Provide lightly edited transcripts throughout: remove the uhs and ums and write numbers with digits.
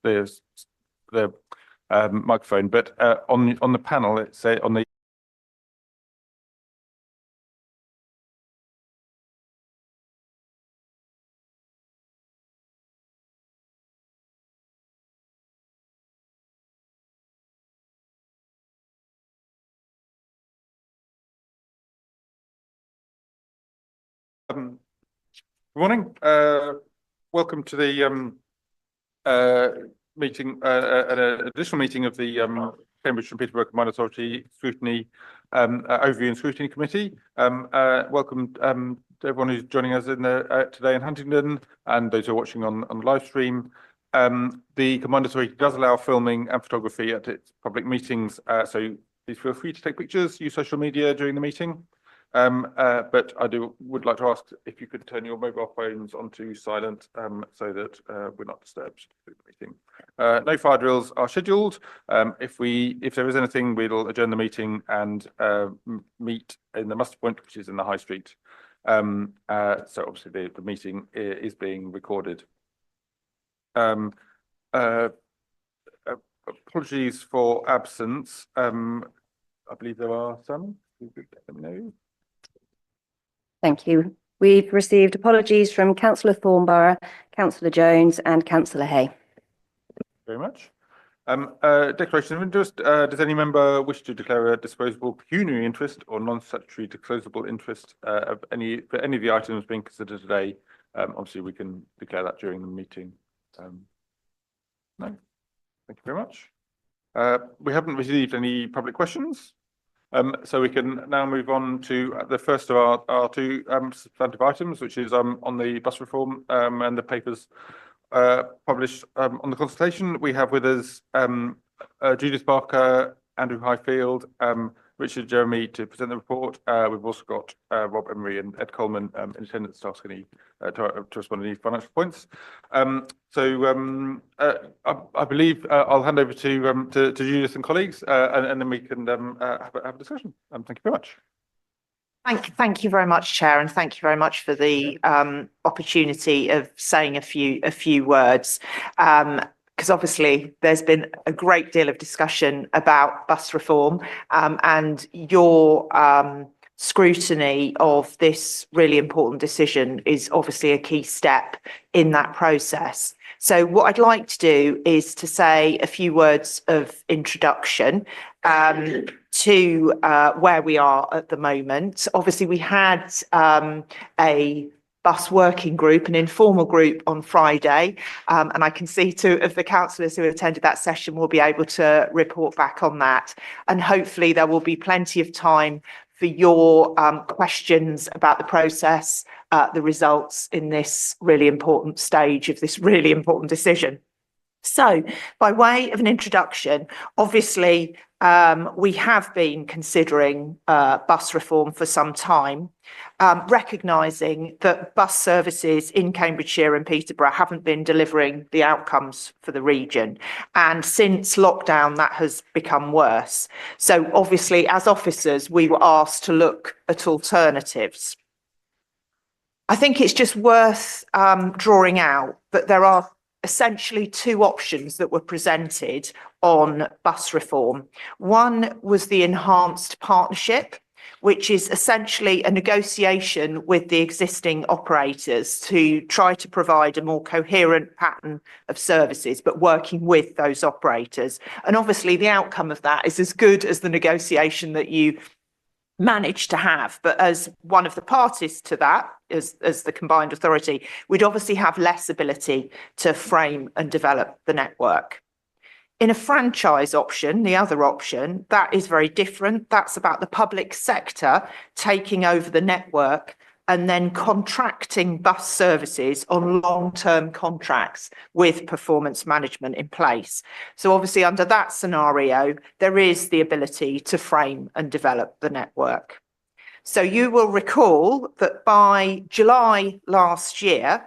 the microphone, but on the panel, it's on the good morning. Welcome to the meeting, an additional meeting of the Cambridge and Peterborough Combined Authority Scrutiny Overview and Scrutiny Committee. Welcome to everyone who's joining us in the today in Huntingdon and those who are watching on live stream. The Combined Authority does allow filming and photography at its public meetings, so please feel free to take pictures, use social media during the meeting. But I would like to ask if you could turn your mobile phones onto silent so that we're not disturbed through the meeting. No fire drills are scheduled. If there is anything, we'll adjourn the meeting and meet in the muster point, which is in the High Street. So obviously the meeting is being recorded. Apologies for absence. I believe there are some. Let me know. Thank you. We've received apologies from Councillor Thornborough, Councillor Jones and Councillor Hay. Very much. Declaration of interest. Does any member wish to declare a disposable pecuniary interest or non-statutory disclosable interest for any of the items being considered today? Obviously, we can declare that during the meeting. No. Thank you very much. We haven't received any public questions. So we can now move on to the first of our two substantive items, which is on the bus reform and the papers published on the consultation. We have with us Judith Barker, Andrew Highfield, Richard Jeremy to present the report. We've also got Rob Emery and Ed Coleman in attendance to ask any to respond to any financial points. I believe I'll hand over to Judith and colleagues, and then we can have a discussion. Thank you very much. Thank you very much, Chair, and thank you very much for the opportunity of saying a few words. Because obviously there's been a great deal of discussion about bus reform, and your scrutiny of this really important decision is obviously a key step in that process. So what I'd like to do is to say a few words of introduction to where we are at the moment. Obviously, we had a bus working group, an informal group on Friday, and I can see two of the councillors who attended that session will be able to report back on that, and hopefully there will be plenty of time for your questions about the process, the results in this really important stage of this really important decision. So, by way of an introduction, obviously we have been considering bus reform for some time, recognising that bus services in Cambridgeshire and Peterborough haven't been delivering the outcomes for the region. And since lockdown, that has become worse. So obviously, as officers, we were asked to look at alternatives. I think it's just worth drawing out that there are essentially two options that were presented on bus reform. One was the enhanced partnership, which is essentially a negotiation with the existing operators to try to provide a more coherent pattern of services, but working with those operators. And obviously the outcome of that is as good as the negotiation that you managed to have, but as one of the parties to that, as the combined authority, we'd obviously have less ability to frame and develop the network. In a franchise option, the other option, that is very different. That's about the public sector taking over the network and then contracting bus services on long-term contracts with performance management in place. So obviously under that scenario, there is the ability to frame and develop the network. So you will recall that by July last year,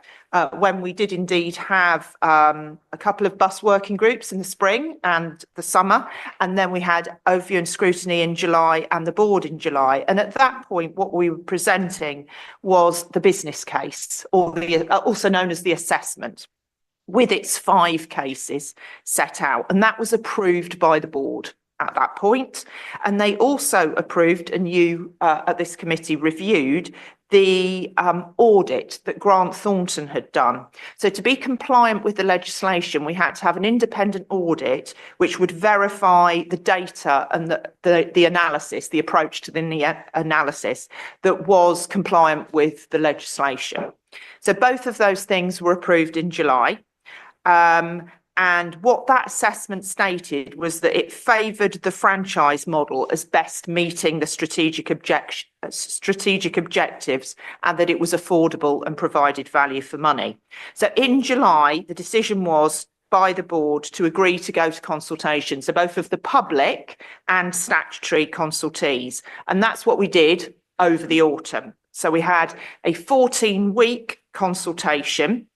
when we did indeed have a couple of bus working groups in the spring and the summer, and then we had overview and scrutiny in July and the board in July. And at that point, what we were presenting was the business case, or also known as the assessment. with its 5 cases set out, and that was approved by the board at that point. And they also approved, and you at this committee reviewed, the audit that Grant Thornton had done. So to be compliant with the legislation, we had to have an independent audit which would verify the data and the analysis, the approach to the analysis that was compliant with the legislation. So both of those things were approved in July. And what that assessment stated was that it favoured the franchise model as best meeting the strategic objectives, and that it was affordable and provided value for money. So in July, the decision was by the board to agree to go to consultation, so both of the public and statutory consultees. And that's what we did over the autumn. So we had a 14-week consultation.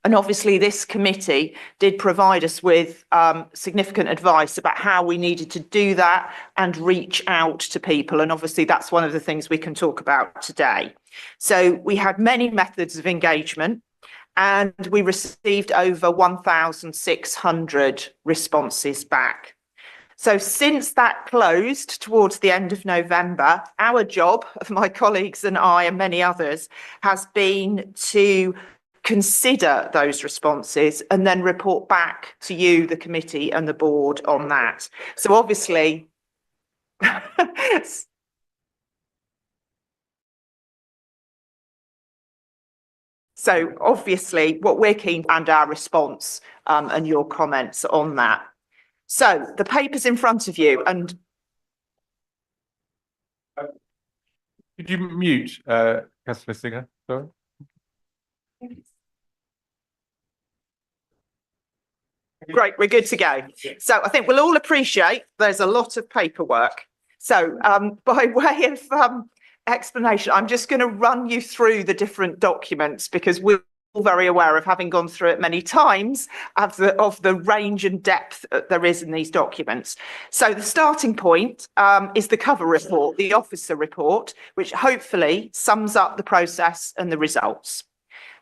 And obviously this committee did provide us with significant advice about how we needed to do that and reach out to people. And obviously that's one of the things we can talk about today. So we had many methods of engagement, and we received over 1,600 responses back. So since that closed towards the end of November, our job, of my colleagues and I and many others, has been to consider those responses and then report back to you, the committee and the board, on that. So obviously, what we're keen, and our response and your comments on that. So the paper's in front of you, and could you mute Councillor Singer? Sorry. Great, we're good to go. So I think we'll all appreciate there's a lot of paperwork. So by way of explanation, I'm just going to run you through the different documents, because we're all very aware of, having gone through it many times, of the range and depth there is in these documents. So the starting point is the cover report, the officer report, which hopefully sums up the process and the results.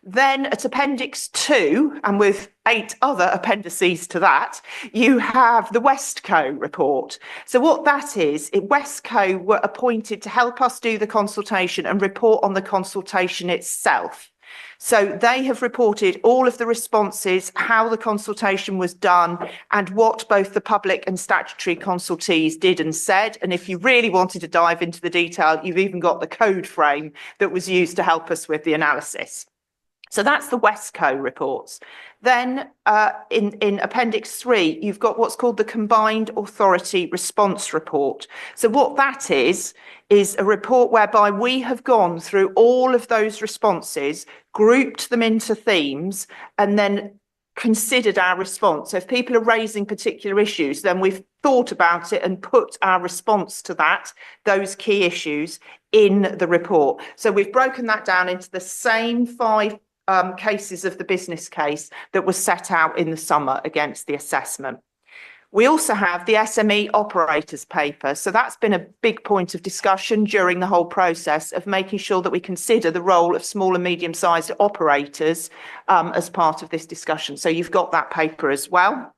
Then at Appendix 2, and with 8 other appendices to that, you have the Westco report. So what that is, Westco were appointed to help us do the consultation and report on the consultation itself. So they have reported all of the responses, how the consultation was done, and what both the public and statutory consultees did and said. And if you really wanted to dive into the detail, you've even got the code frame that was used to help us with the analysis. So that's the Westco reports. Then in Appendix 3, you've got what's called the Combined Authority Response Report. So what that is a report whereby we have gone through all of those responses, grouped them into themes, and then considered our response. So if people are raising particular issues, then we've thought about it and put our response to that, those key issues, in the report. So we've broken that down into the same 5 cases of the business case that was set out in the summer against the assessment. We also have the SME operators paper. So that's been a big point of discussion during the whole process of making sure that we consider the role of small and medium-sized operators as part of this discussion. So you've got that paper as well.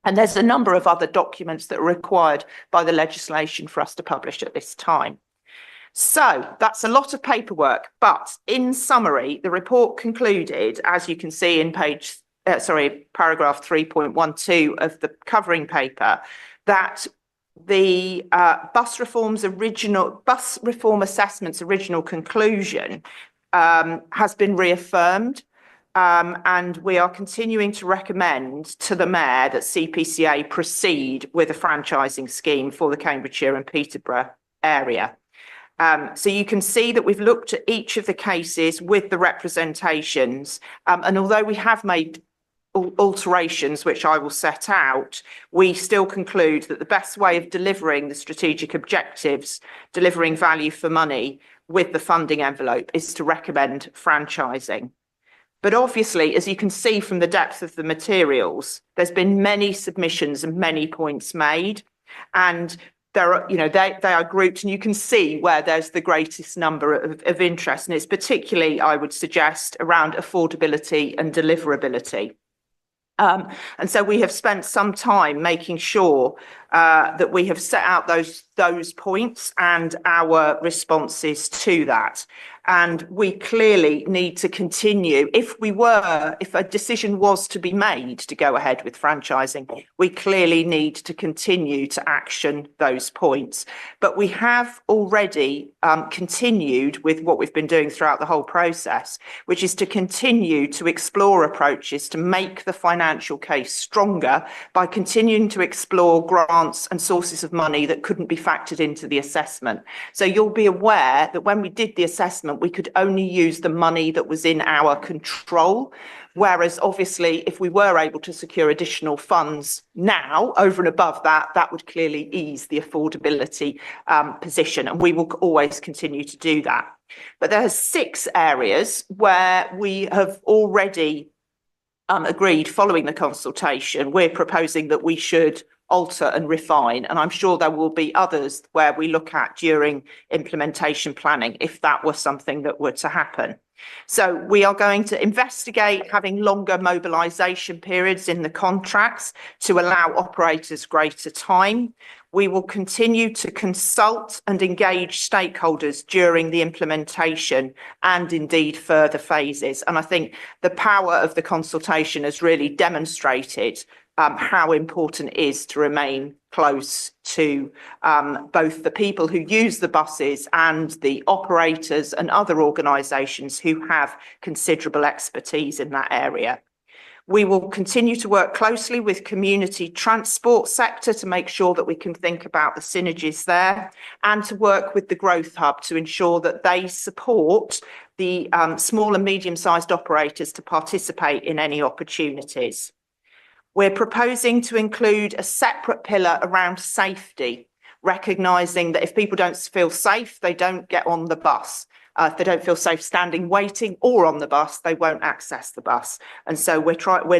And there's a number of other documents that are required by the legislation for us to publish at this time. So that's a lot of paperwork, but in summary, the report concluded, as you can see in paragraph 3.12 of the covering paper, that the bus reform assessment's original conclusion has been reaffirmed, and we are continuing to recommend to the Mayor that CPCA proceed with a franchising scheme for the Cambridgeshire and Peterborough area. So you can see that we've looked at each of the cases with the representations, and although we have made alterations, which I will set out, we still conclude that the best way of delivering the strategic objectives, delivering value for money with the funding envelope, is to recommend franchising. But obviously, as you can see from the depth of the materials, there's been many submissions and many points made, and there are, they are grouped, and you can see where there's the greatest number of interest. And it's particularly, I would suggest, around affordability and deliverability. And so we have spent some time making sure that we have set out those points and our responses to that. And we clearly need to continue. If a decision was to be made to go ahead with franchising, we clearly need to continue to action those points. But we have already continued with what we've been doing throughout the whole process, which is to continue to explore approaches to make the financial case stronger by continuing to explore grants and sources of money that couldn't be factored into the assessment. So you'll be aware that when we did the assessment, we could only use the money that was in our control. Whereas obviously, if we were able to secure additional funds now over and above that, that would clearly ease the affordability position. And we will always continue to do that. But there are 6 areas where we have already agreed following the consultation. We're proposing that we should alter and refine, and I'm sure there will be others where we look at during implementation planning if that was something that were to happen. So we are going to investigate having longer mobilisation periods in the contracts to allow operators greater time. We will continue to consult and engage stakeholders during the implementation and indeed further phases. And I think the power of the consultation has really demonstrated how important it is to remain close to both the people who use the buses and the operators and other organisations who have considerable expertise in that area. We will continue to work closely with community transport sector to make sure that we can think about the synergies there, and to work with the Growth Hub to ensure that they support the small and medium-sized operators to participate in any opportunities. We're proposing to include a separate pillar around safety, recognising that if people don't feel safe, they don't get on the bus. If they don't feel safe standing, waiting, or on the bus, they won't access the bus. And so we're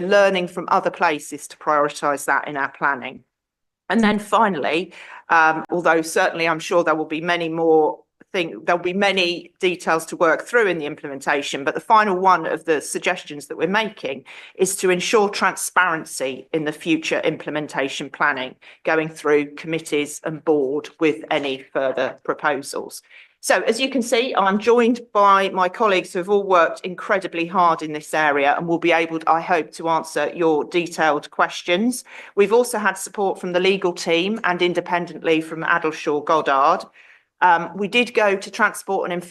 learning from other places to prioritise that in our planning. And then finally, although certainly I'm sure there will be there'll be many details to work through in the implementation, but the final one of the suggestions that we're making is to ensure transparency in the future implementation planning, going through committees and board with any further proposals. So as you can see, I'm joined by my colleagues who have all worked incredibly hard in this area and will be able, I hope, to answer your detailed questions. We've also had support from the legal team and independently from Addleshaw Goddard. We did go to Transport and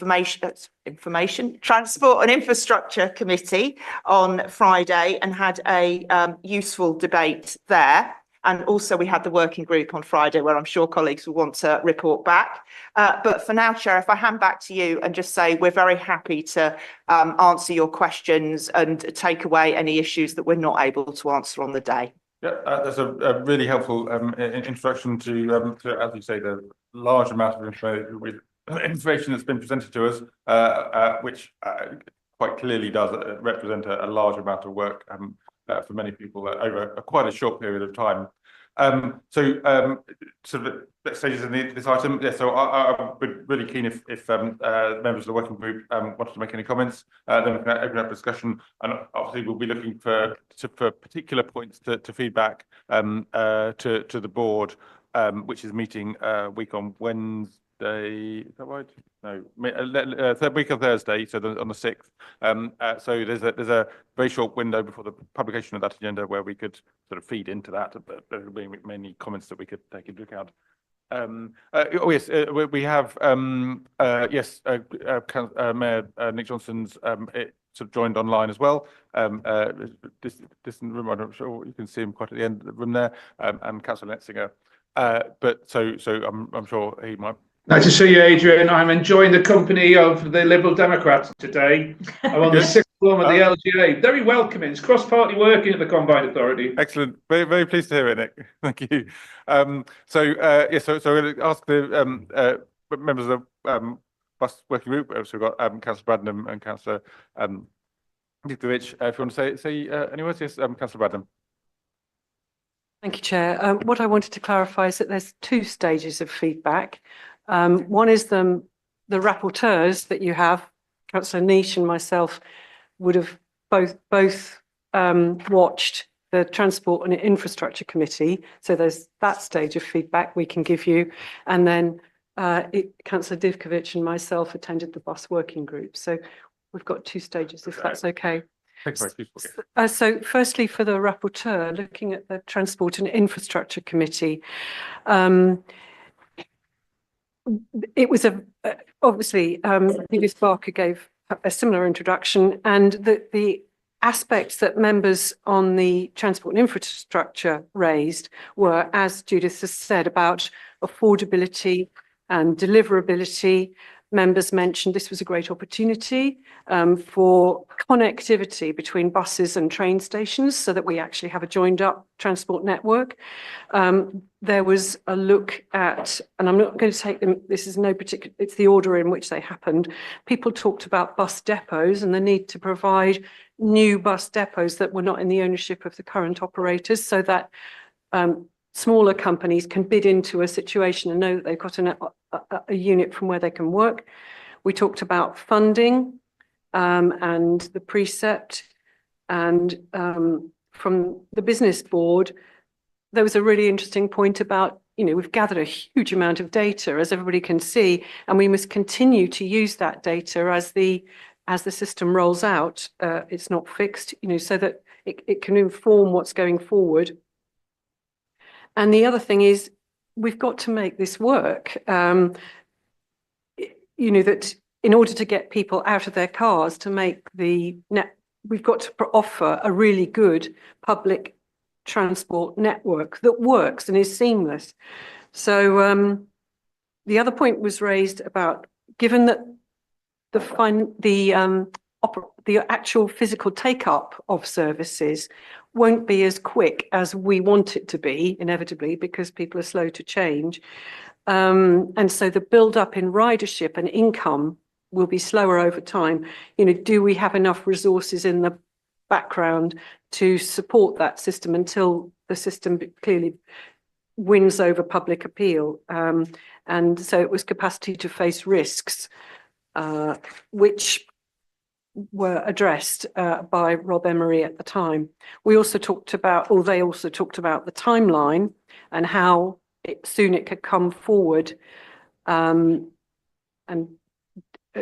Infrastructure Committee on Friday and had a useful debate there. And also we had the working group on Friday where I'm sure colleagues will want to report back. But for now, Chair, if I hand back to you and just say we're very happy to answer your questions and take away any issues that we're not able to answer on the day. Yeah, that's a really helpful introduction to, as you say, the large amount of information that's been presented to us, which quite clearly does represent a large amount of work for many people over quite a short period of time. Sort of stages in this item. Yeah, so I would be really keen if members of the working group wanted to make any comments, then we can open up discussion, and obviously we'll be looking for particular points to feedback to the board, which is meeting week on Wednesday. Is that right? No, third week of Thursday, so on the 6th. So there's a very short window before the publication of that agenda where we could sort of feed into that, but there will be many comments that we could take into account. Yes, we have yes, Mayor Nick Johnson's sort of joined online as well. This room, I'm not sure you can see him quite at the end of the room there, and Councillor Netzinger. But so I'm sure he might. Nice to see you, Adrian. I'm enjoying the company of the Liberal Democrats today. I'm on the 6th floor of the LGA. Very welcoming. It's cross-party working at the Combined Authority. Excellent. Very, very pleased to hear it, Nick. Thank you. So I'm going to ask the members of the bus working group. So we've got Councillor Bradnam and Councillor Dickovich. If you want to say any words, yes, Councillor Bradnam. Thank you, Chair. What I wanted to clarify is that there's 2 stages of feedback. One is the rapporteurs that you have, Councillor Niche and myself, would have both watched the Transport and Infrastructure Committee. So there's that stage of feedback we can give you. And then Councillor Divkovic and myself attended the bus working group. So we've got 2 stages, if that's okay. Thank you very much. So firstly, for the rapporteur, looking at the Transport and Infrastructure Committee, it was obviously Davis Barker gave a similar introduction, and the aspects that members on the Transport and Infrastructure raised were, as Judith has said, about affordability and deliverability. Members mentioned this was a great opportunity for connectivity between buses and train stations so that we actually have a joined up transport network. There was a look at, and I'm not going to take them, this is no particular, it's the order in which they happened. People talked about bus depots and the need to provide new bus depots that were not in the ownership of the current operators, so that smaller companies can bid into a situation and know that they've got a unit from where they can work. We talked about funding and the precept, and from the business board, there was a really interesting point about, we've gathered a huge amount of data, as everybody can see, and we must continue to use that data as the system rolls out. It's not fixed, so that it can inform what's going forward. And the other thing is, we've got to make this work. That in order to get people out of their cars to make we've got to offer a really good public transport network that works and is seamless. So the other point was raised about, given that the actual physical take-up of services won't be as quick as we want it to be, inevitably, because people are slow to change. And so the build-up in ridership and income will be slower over time. Do we have enough resources in the background to support that system until the system clearly wins over public appeal? And so it was capacity to face risks, which were addressed by Rob Emery at the time. We also talked about, or they also talked about, the timeline and how soon it could come forward, and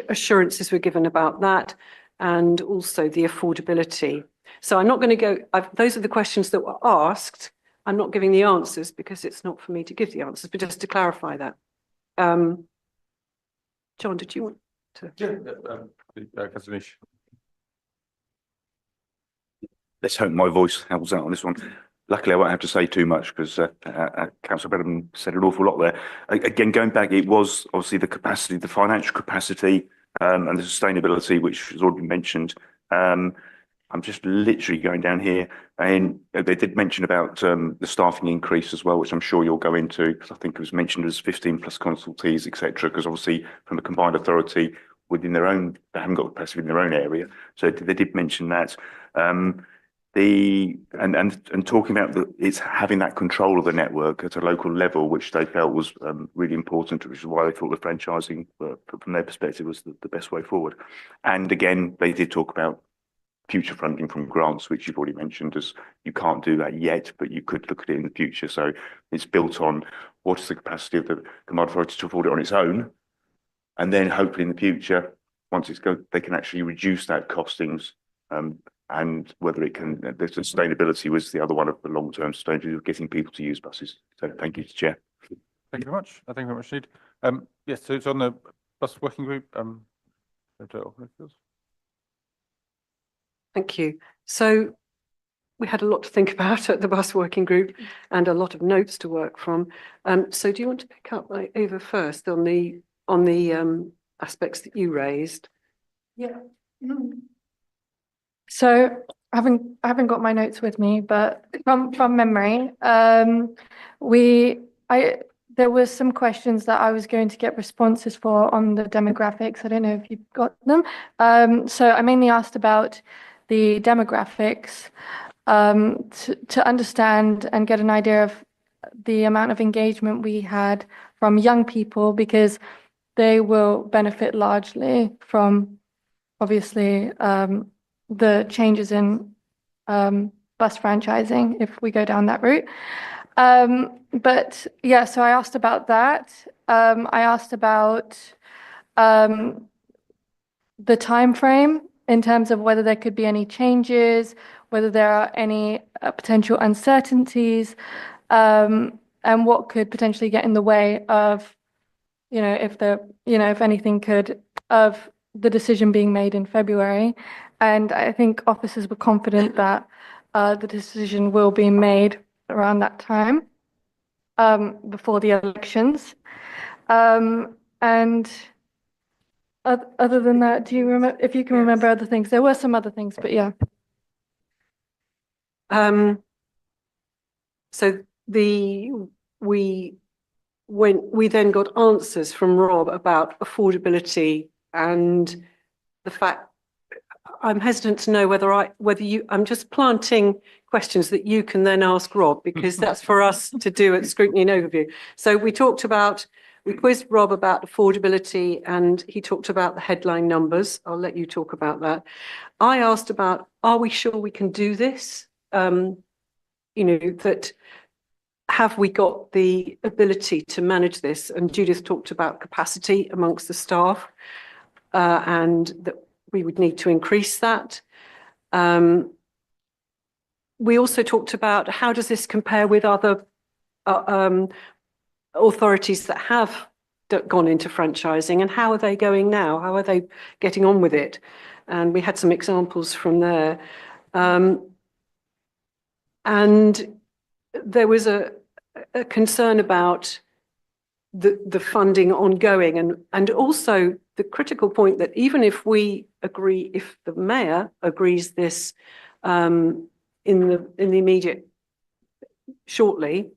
assurances were given about that, and also the affordability. So I'm not going to go, those are the questions that were asked. I'm not giving the answers because it's not for me to give the answers, but just to clarify that. John, did you want to? Yeah, let's hope my voice helps out on this one. Luckily, I won't have to say too much because Councillor Brennan said an awful lot there. Again, going back, it was obviously the capacity, the financial capacity, and the sustainability, which has already been mentioned. I'm just literally going down here, and they did mention about the staffing increase as well, which I'm sure you'll go into, because I think it was mentioned as 15 plus consultees, etc. Because obviously, from the combined authority within their own, they haven't got capacity in their own area, so they did mention that. And talking about it's having that control of the network at a local level, which they felt was really important, which is why they thought the franchising, from their perspective, was the best way forward. And again, they did talk about future funding from grants, which you've already mentioned, as you can't do that yet, but you could look at it in the future. So it's built on what is the capacity of the combined authority to afford it on its own, and then hopefully in the future, once it's go, they can actually reduce that costings. And whether it can, the sustainability was the other one of the long-term sustainability of getting people to use buses. So thank you, Chair. Thank you very much. Thank you very much indeed. Yes, so it's on the bus working group. Thank you. So we had a lot to think about at the bus working group and a lot of notes to work from. So do you want to pick up Ava first on the aspects that you raised? Yeah. So I haven't got my notes with me, but from memory, there was some questions that I was going to get responses for on the demographics. I don't know if you've got them. So I mainly asked about the demographics to understand and get an idea of the amount of engagement we had from young people, because they will benefit largely from, obviously, the changes in bus franchising if we go down that route. But yeah, so I asked about that. I asked about the time frame in terms of whether there could be any changes, whether there are any potential uncertainties, and what could potentially get in the way of, if anything could, of the decision being made in February. And I think officers were confident that the decision will be made around that time, before the elections. And other than that, do you remember, if you can remember other things? There were some other things, but yeah. So we then got answers from Rob about affordability and the fact, I'm hesitant to know I'm just planting questions that you can then ask Rob, because that's for us to do at Scrutiny and Overview. So we quizzed Rob about affordability and he talked about the headline numbers. I'll let you talk about that. I asked about, are we sure we can do this? That have we got the ability to manage this? And Judith talked about capacity amongst the staff, and that we would need to increase that. We also talked about how does this compare with other authorities that have gone into franchising, and how are they going now? How are they getting on with it? And we had some examples from there. And there was a concern about the funding ongoing, and also the critical point that even if we agree, if the mayor agrees this in the immediate shortly,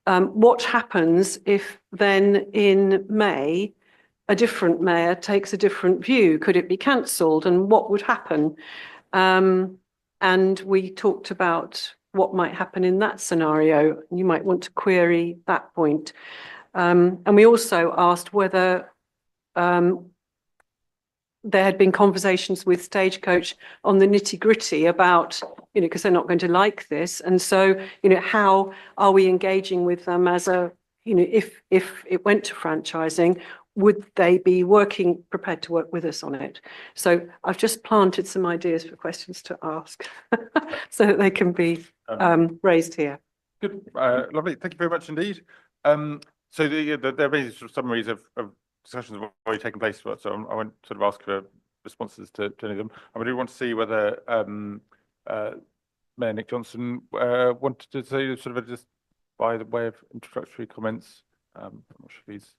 what happens if then in May a different mayor takes a different view? Could it be cancelled, and what would happen? And we talked about what might happen in that scenario. You might want to query that point. And we also asked whether there had been conversations with Stagecoach on the nitty-gritty about, because they're not going to like this. And so, how are we engaging with them as if it went to franchising, would they be prepared to work with us on it? So I've just planted some ideas for questions to ask so that they can be raised here. Good, lovely. Thank you very much indeed. So there may be sort of summaries of discussions have already taken place, so I won't sort of ask for responses to any of them. I do want to see whether Mayor Nick Johnson wanted to say sort of just by the way of introductory comments. I'm not sure if he's.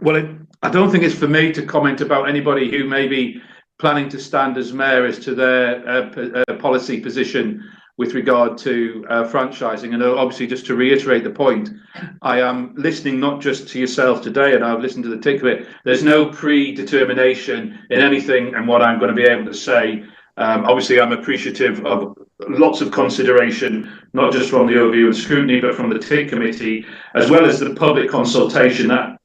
Well, I don't think it's for me to comment about anybody who may be planning to stand as mayor as to their policy position with regard to franchising. And obviously, just to reiterate the point, I am listening not just to yourself today, and I've listened to the tick of it. There's no predetermination in anything and what I'm going to be able to say. Obviously, I'm appreciative of lots of consideration, not just from the overview and scrutiny, but from the TIC committee, as well as the public consultation and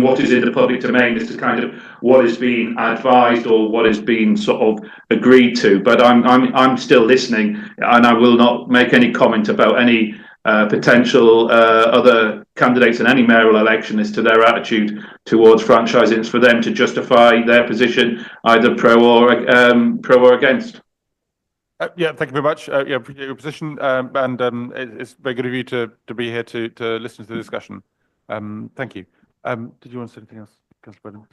what is in the public domain as to kind of what is being advised or what is being sort of agreed to. But I'm still listening, and I will not make any comment about any potential other candidates in any mayoral election as to their attitude towards franchising. It's for them to justify their position, either pro or against. Yeah, thank you very much. Yeah, appreciate your position, and it's very good of you to be here to listen to the discussion. Thank you. Did you want to say anything else, Councillor Brennan?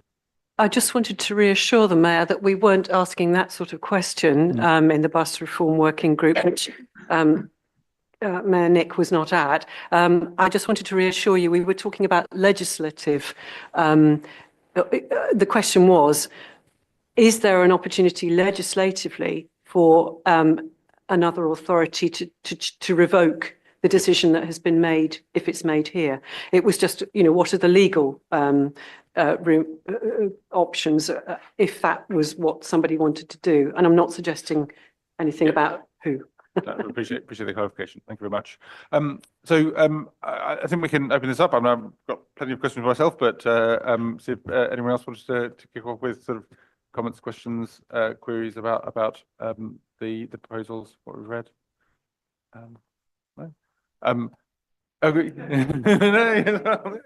I just wanted to reassure the Mayor that we weren't asking that sort of question in the bus reform working group, which Mayor Nick was not at. I just wanted to reassure you, we were talking about legislative. The question was, is there an opportunity legislatively for another authority to revoke the decision that has been made if it's made here? It was just, what are the legal options if that was what somebody wanted to do? And I'm not suggesting anything about who. I appreciate the clarification. Thank you very much. I think we can open this up. I've got plenty of questions for myself, but see if anyone else wants to kick off with sort of comments, questions, queries about the proposals, what we've read? No. Agree. No.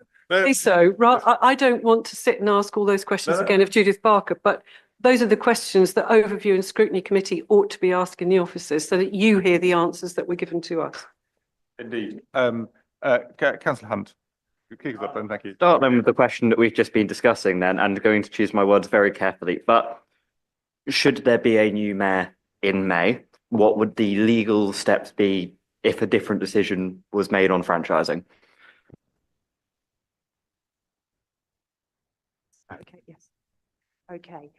So, I don't want to sit and ask all those questions No. again of Judith Barker, but those are the questions that Overview and Scrutiny Committee ought to be asking the officers so that you hear the answers that were given to us. Indeed. Councillor Hunt, kick us up then, thank you. Start then with the question that we've just been discussing then, and going to choose my words very carefully. But should there be a new mayor in May, what would the legal steps be if a different decision was made on franchising? Okay, yes. Okay,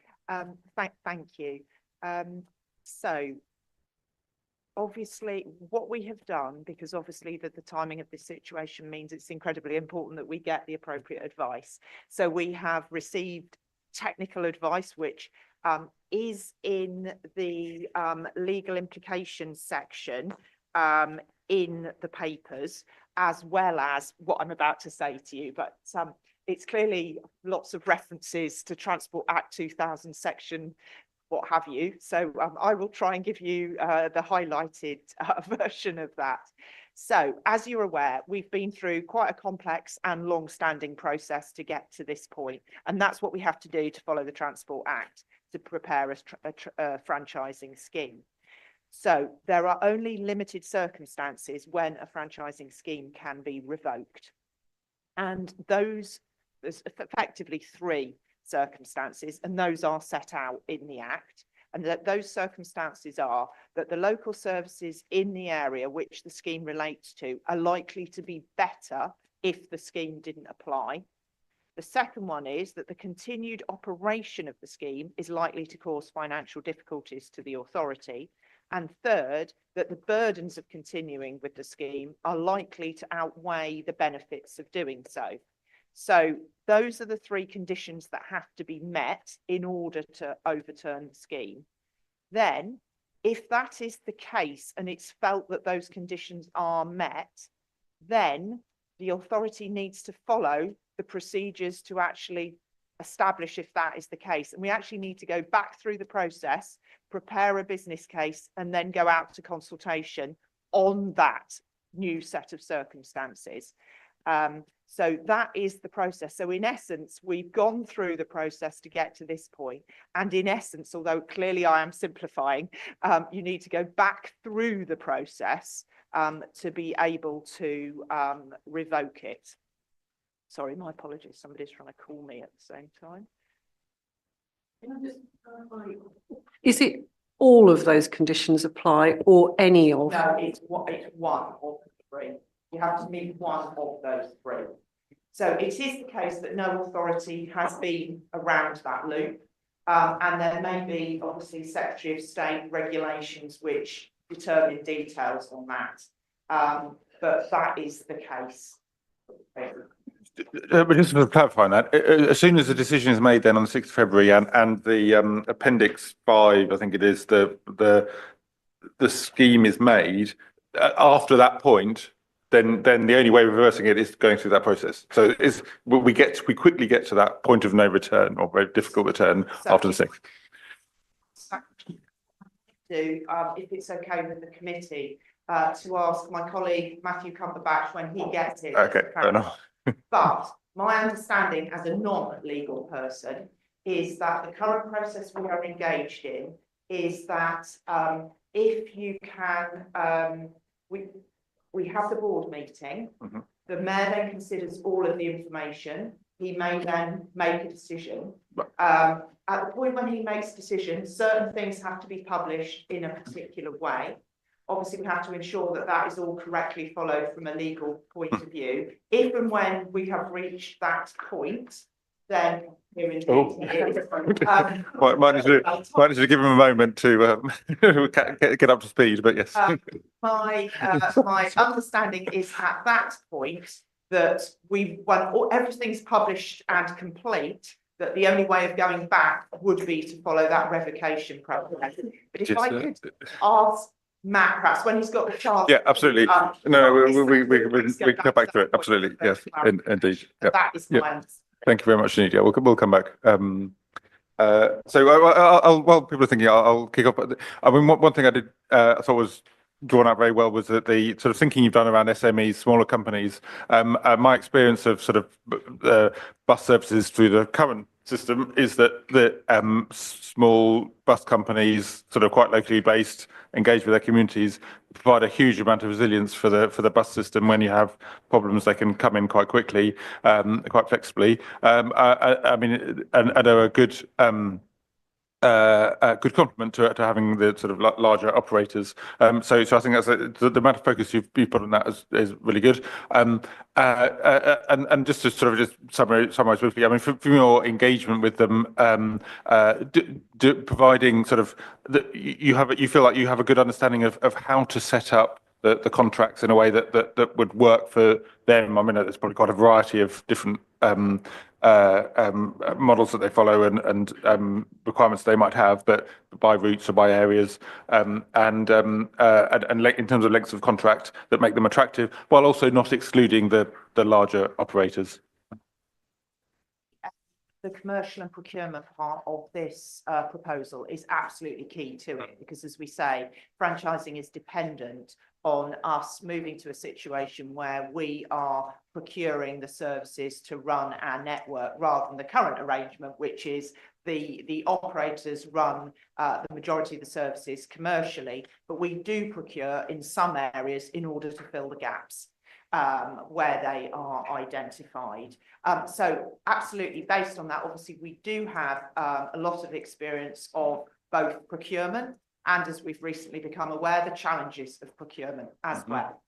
thank you. So obviously what we have done, because obviously the timing of this situation means it's incredibly important that we get the appropriate advice. So we have received technical advice, which is in the legal implications section in the papers, as well as what I'm about to say to you. But it's clearly lots of references to Transport Act 2000 section, what have you. So I will try and give you the highlighted version of that. So as you're aware, we've been through quite a complex and long-standing process to get to this point. And that's what we have to do to follow the Transport Act to prepare a franchising scheme. So there are only limited circumstances when a franchising scheme can be revoked. And there's effectively 3 circumstances, and those are set out in the Act. And that those circumstances are that the local services in the area which the scheme relates to are likely to be better if the scheme didn't apply. The second one is that the continued operation of the scheme is likely to cause financial difficulties to the authority. And third, that the burdens of continuing with the scheme are likely to outweigh the benefits of doing so. So those are the 3 conditions that have to be met in order to overturn the scheme. Then, if that is the case and it's felt that those conditions are met, then the authority needs to follow the procedures to actually establish if that is the case. And we actually need to go back through the process, prepare a business case, and then go out to consultation on that new set of circumstances. So that is the process. So in essence, we've gone through the process to get to this point. And in essence, although clearly I am simplifying, you need to go back through the process to be able to revoke it. Sorry, my apologies. Somebody's trying to call me at the same time. Is it all of those conditions apply or any of? No, it's one of the 3. You have to meet one of those 3. So it is the case that no authority has been around that loop. And there may be obviously Secretary of State regulations which determine details on that. But that is the case. But just to clarify that, as soon as the decision is made then on the 6th of February and the Appendix 5, I think it is, the scheme is made, after that point, then the only way of reversing it is going through that process. So we quickly get to that point of no return, or very difficult return, after the 6th. If it's okay with the committee, to ask my colleague Matthew Cumberbatch when he gets it. Okay, fair enough. But my understanding as a non-legal person is that the current process we are engaged in is that if you can, we have the board meeting, the mayor then considers all of the information, he may then make a decision. At the point when he makes a decision, certain things have to be published in a particular way. Obviously, we have to ensure that that is all correctly followed from a legal point of view. If and when we have reached that point, then here indeed Might need to give him a moment to get up to speed, but yes. My understanding is at that point that when everything's published and complete, that the only way of going back would be to follow that revocation process. But if I could ask Matt, perhaps when he's got the chance. Yeah, absolutely. No, we come back to it. Absolutely, yes, indeed. That is my understanding. Thank you very much, Nadia. We'll come back. While people are thinking, I'll kick off. I mean, one thing I did, I thought was drawn out very well was that the sort of thinking you've done around SMEs, smaller companies. My experience of sort of bus services through the current system is that small bus companies, sort of quite locally based, engaged with their communities, provide a huge amount of resilience for the bus system. When you have problems, they can come in quite quickly, quite flexibly. I mean, and are a good good complement to having the sort of larger operators. So I think that's the amount of focus you've put on that is really good. And just to sort of just summarize briefly, I mean, from your engagement with them, providing sort of you feel like you have a good understanding of how to set up the contracts in a way that would work for them. I mean, there's probably quite a variety of different models that they follow and requirements they might have, but by routes or by areas, and in terms of lengths of contract that make them attractive, while also not excluding the larger operators. The commercial and procurement part of this proposal is absolutely key to it, because, as we say, franchising is dependent on us moving to a situation where we are procuring the services to run our network, rather than the current arrangement, which is the operators run the majority of the services commercially, but we do procure in some areas in order to fill the gaps where they are identified. So absolutely, based on that, obviously we do have a lot of experience of both procurement and, as we've recently become aware, the challenges of procurement as well.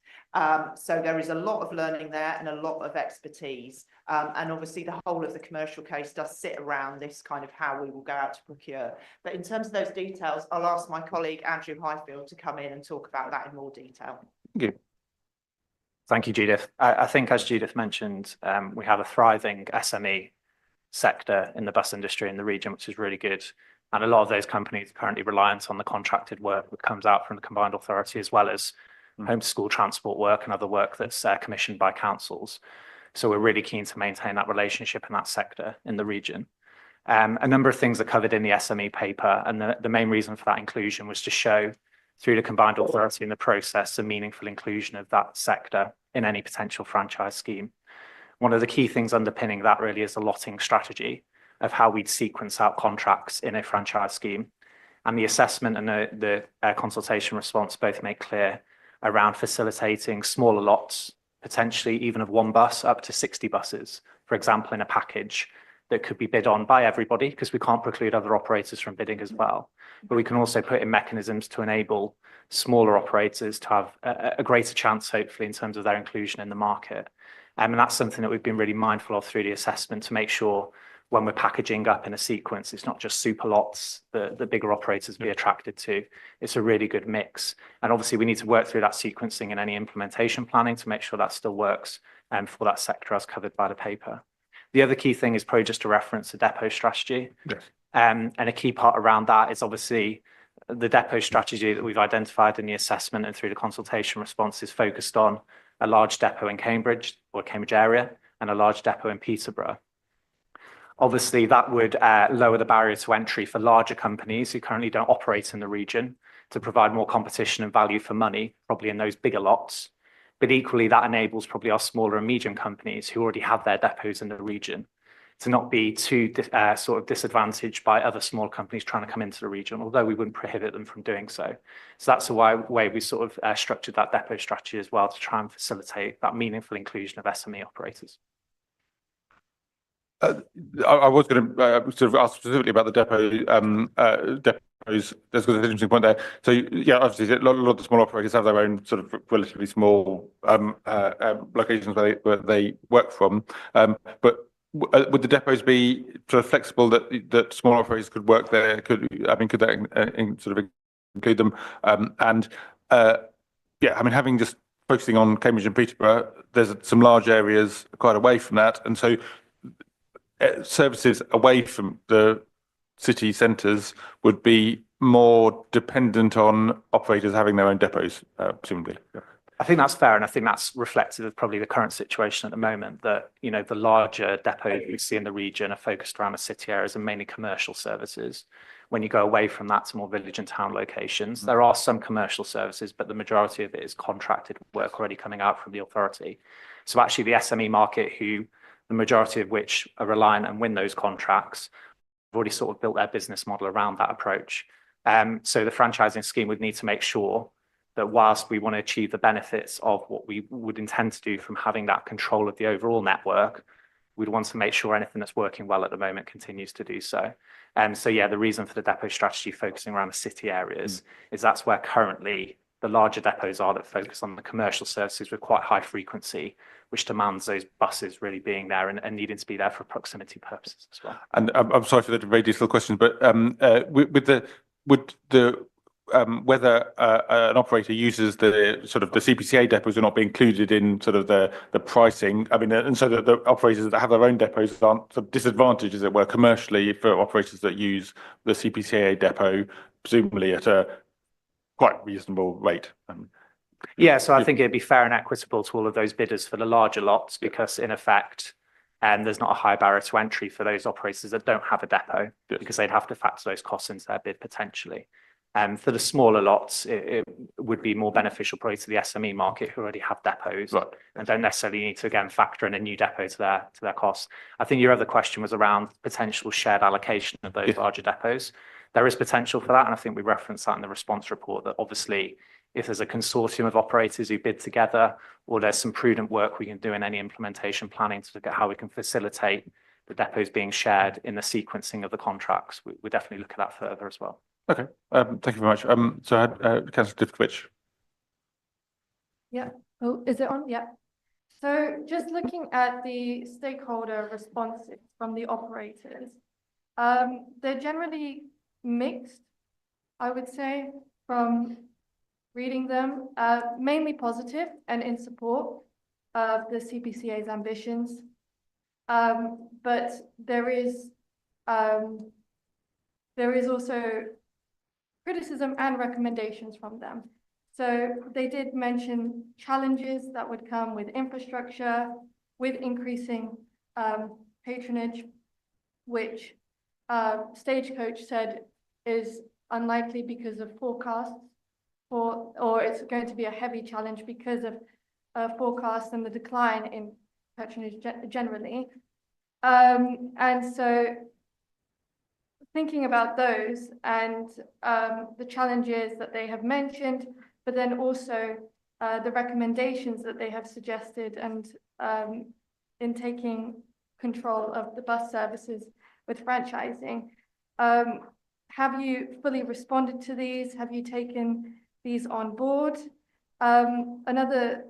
So there is a lot of learning there and a lot of expertise. And obviously the whole of the commercial case does sit around this kind of how we will go out to procure. But in terms of those details, I'll ask my colleague Andrew Highfield to come in and talk about that in more detail. Thank you. Thank you, Judith. I think, as Judith mentioned, we have a thriving SME sector in the bus industry in the region, which is really good. And a lot of those companies are currently reliant on the contracted work that comes out from the combined authority, as well as home to school transport work and other work that's commissioned by councils. So we're really keen to maintain that relationship in that sector in the region. A number of things are covered in the SME paper, and the main reason for that inclusion was to show through the combined authority in the process a meaningful inclusion of that sector in any potential franchise scheme. One of the key things underpinning that really is the lotting strategy of how we'd sequence out contracts in a franchise scheme. And the assessment and the consultation response both make clear around facilitating smaller lots, potentially even of one bus up to 60 buses, for example, in a package that could be bid on by everybody, because we can't preclude other operators from bidding as well. But we can also put in mechanisms to enable smaller operators to have a greater chance, hopefully, in terms of their inclusion in the market. And that's something that we've been really mindful of through the assessment, to make sure when we're packaging up in a sequence, it's not just super lots that the bigger operators be attracted to. It's a really good mix. And obviously we need to work through that sequencing and any implementation planning to make sure that still works for that sector as covered by the paper. The other key thing is probably just to reference the depot strategy. Yes. And a key part around that is obviously the depot strategy that we've identified in the assessment and through the consultation response is focused on a large depot in Cambridge or Cambridge area and a large depot in Peterborough. Obviously, that would lower the barrier to entry for larger companies who currently don't operate in the region, to provide more competition and value for money, probably in those bigger lots. But equally, that enables probably our smaller and medium companies who already have their depots in the region to not be too sort of disadvantaged by other small companies trying to come into the region, although we wouldn't prohibit them from doing so. So that's the way we sort of structured that depot strategy as well, to try and facilitate that meaningful inclusion of SME operators. I was going to sort of ask specifically about the depots. There's an interesting point there. So yeah, obviously a lot of the small operators have their own sort of relatively small locations where they work from. But would the depots be sort of flexible that small operators could work there? Could that sort of include them? Yeah, I mean, having just focusing on Cambridge and Peterborough, there's some large areas quite away from that, and so services away from the city centres would be more dependent on operators having their own depots, presumably. I think that's fair, and I think that's reflective of probably the current situation at the moment, that, you know, the larger depots we see in the region are focused around the city areas and mainly commercial services. When you go away from that to more village and town locations, there are some commercial services, but the majority of it is contracted work already coming out from the authority. So actually the SME market, who the majority of which are reliant and win those contracts, have already sort of built their business model around that approach. So the franchising scheme would need to make sure that whilst we want to achieve the benefits of what we would intend to do from having that control of the overall network, we'd want to make sure anything that's working well at the moment continues to do so. So yeah, the reason for the depot strategy focusing around the city areas is that's where currently the larger depots are that focus on the commercial services with quite high frequency, which demands those buses really being there and needing to be there for proximity purposes as well. And I'm sorry for the very detailed question, but whether an operator uses the sort of the CPCA depots are not be included in sort of the pricing. I mean, and so that the operators that have their own depots aren't sort of disadvantaged, as it were, commercially for operators that use the CPCA depot, presumably at a quite reasonable rate. Yeah, so I think it'd be fair and equitable to all of those bidders for the larger lots, because in effect, there's not a high barrier to entry for those operators that don't have a depot, because they'd have to factor those costs into their bid potentially. For the smaller lots, it would be more beneficial probably to the SME market who already have depots and don't necessarily need to again factor in a new depot to their costs. I think your other question was around potential shared allocation of those larger depots. There is potential for that, and I think we referenced that in the response report, that obviously if there's a consortium of operators who bid together, or there's some prudent work we can do in any implementation planning to look at how we can facilitate the depots being shared in the sequencing of the contracts, we definitely look at that further as well. Okay, thank you very much. So Councillor Dybkiewicz. Yeah. Oh, is it on? Yeah. So just looking at the stakeholder responses from the operators, they're generally mixed, I would say, from reading them, mainly positive and in support of the CPCA's ambitions. But there is also criticism and recommendations from them. So they did mention challenges that would come with infrastructure, with increasing patronage, which Stagecoach said is unlikely because of forecasts, or it's going to be a heavy challenge because of forecasts and the decline in patronage generally. And so thinking about those and the challenges that they have mentioned, but then also the recommendations that they have suggested, and in taking control of the bus services with franchising. Have you fully responded to these? Have you taken these on board? Another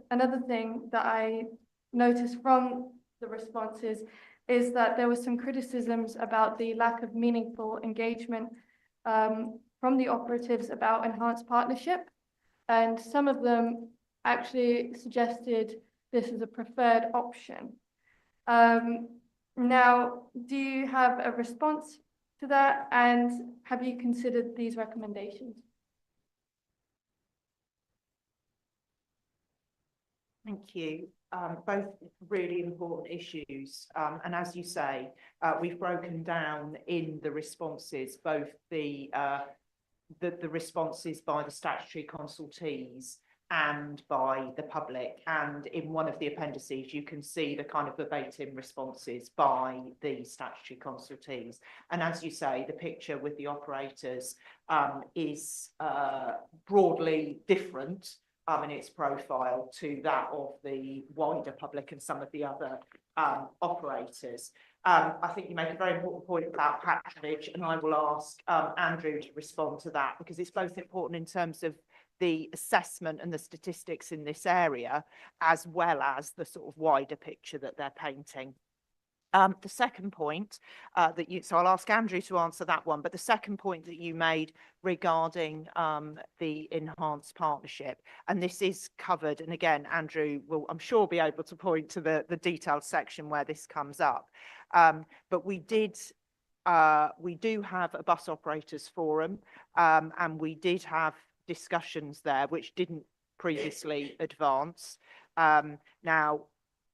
thing that I noticed from the responses is that there were some criticisms about the lack of meaningful engagement from the operatives about enhanced partnership. And some of them actually suggested this as a preferred option. Now, do you have a response to that? And have you considered these recommendations? Thank you. Both really important issues. And as you say, we've broken down in the responses, both the responses by the statutory consultees and by the public. And in one of the appendices, you can see the kind of verbatim responses by the statutory consultees. And as you say, the picture with the operators is broadly different in its profile to that of the wider public and some of the other operators. I think you make a very important point about patronage, and I will ask Andrew to respond to that, because it's both important in terms of the assessment and the statistics in this area, as well as the sort of wider picture that they're painting. The second point so I'll ask Andrew to answer that one, but the second point that you made regarding the enhanced partnership, and this is covered, and again, Andrew will, I'm sure, be able to point to the detailed section where this comes up. But we do have a bus operators forum, and we did have discussions there which didn't previously advance. Now,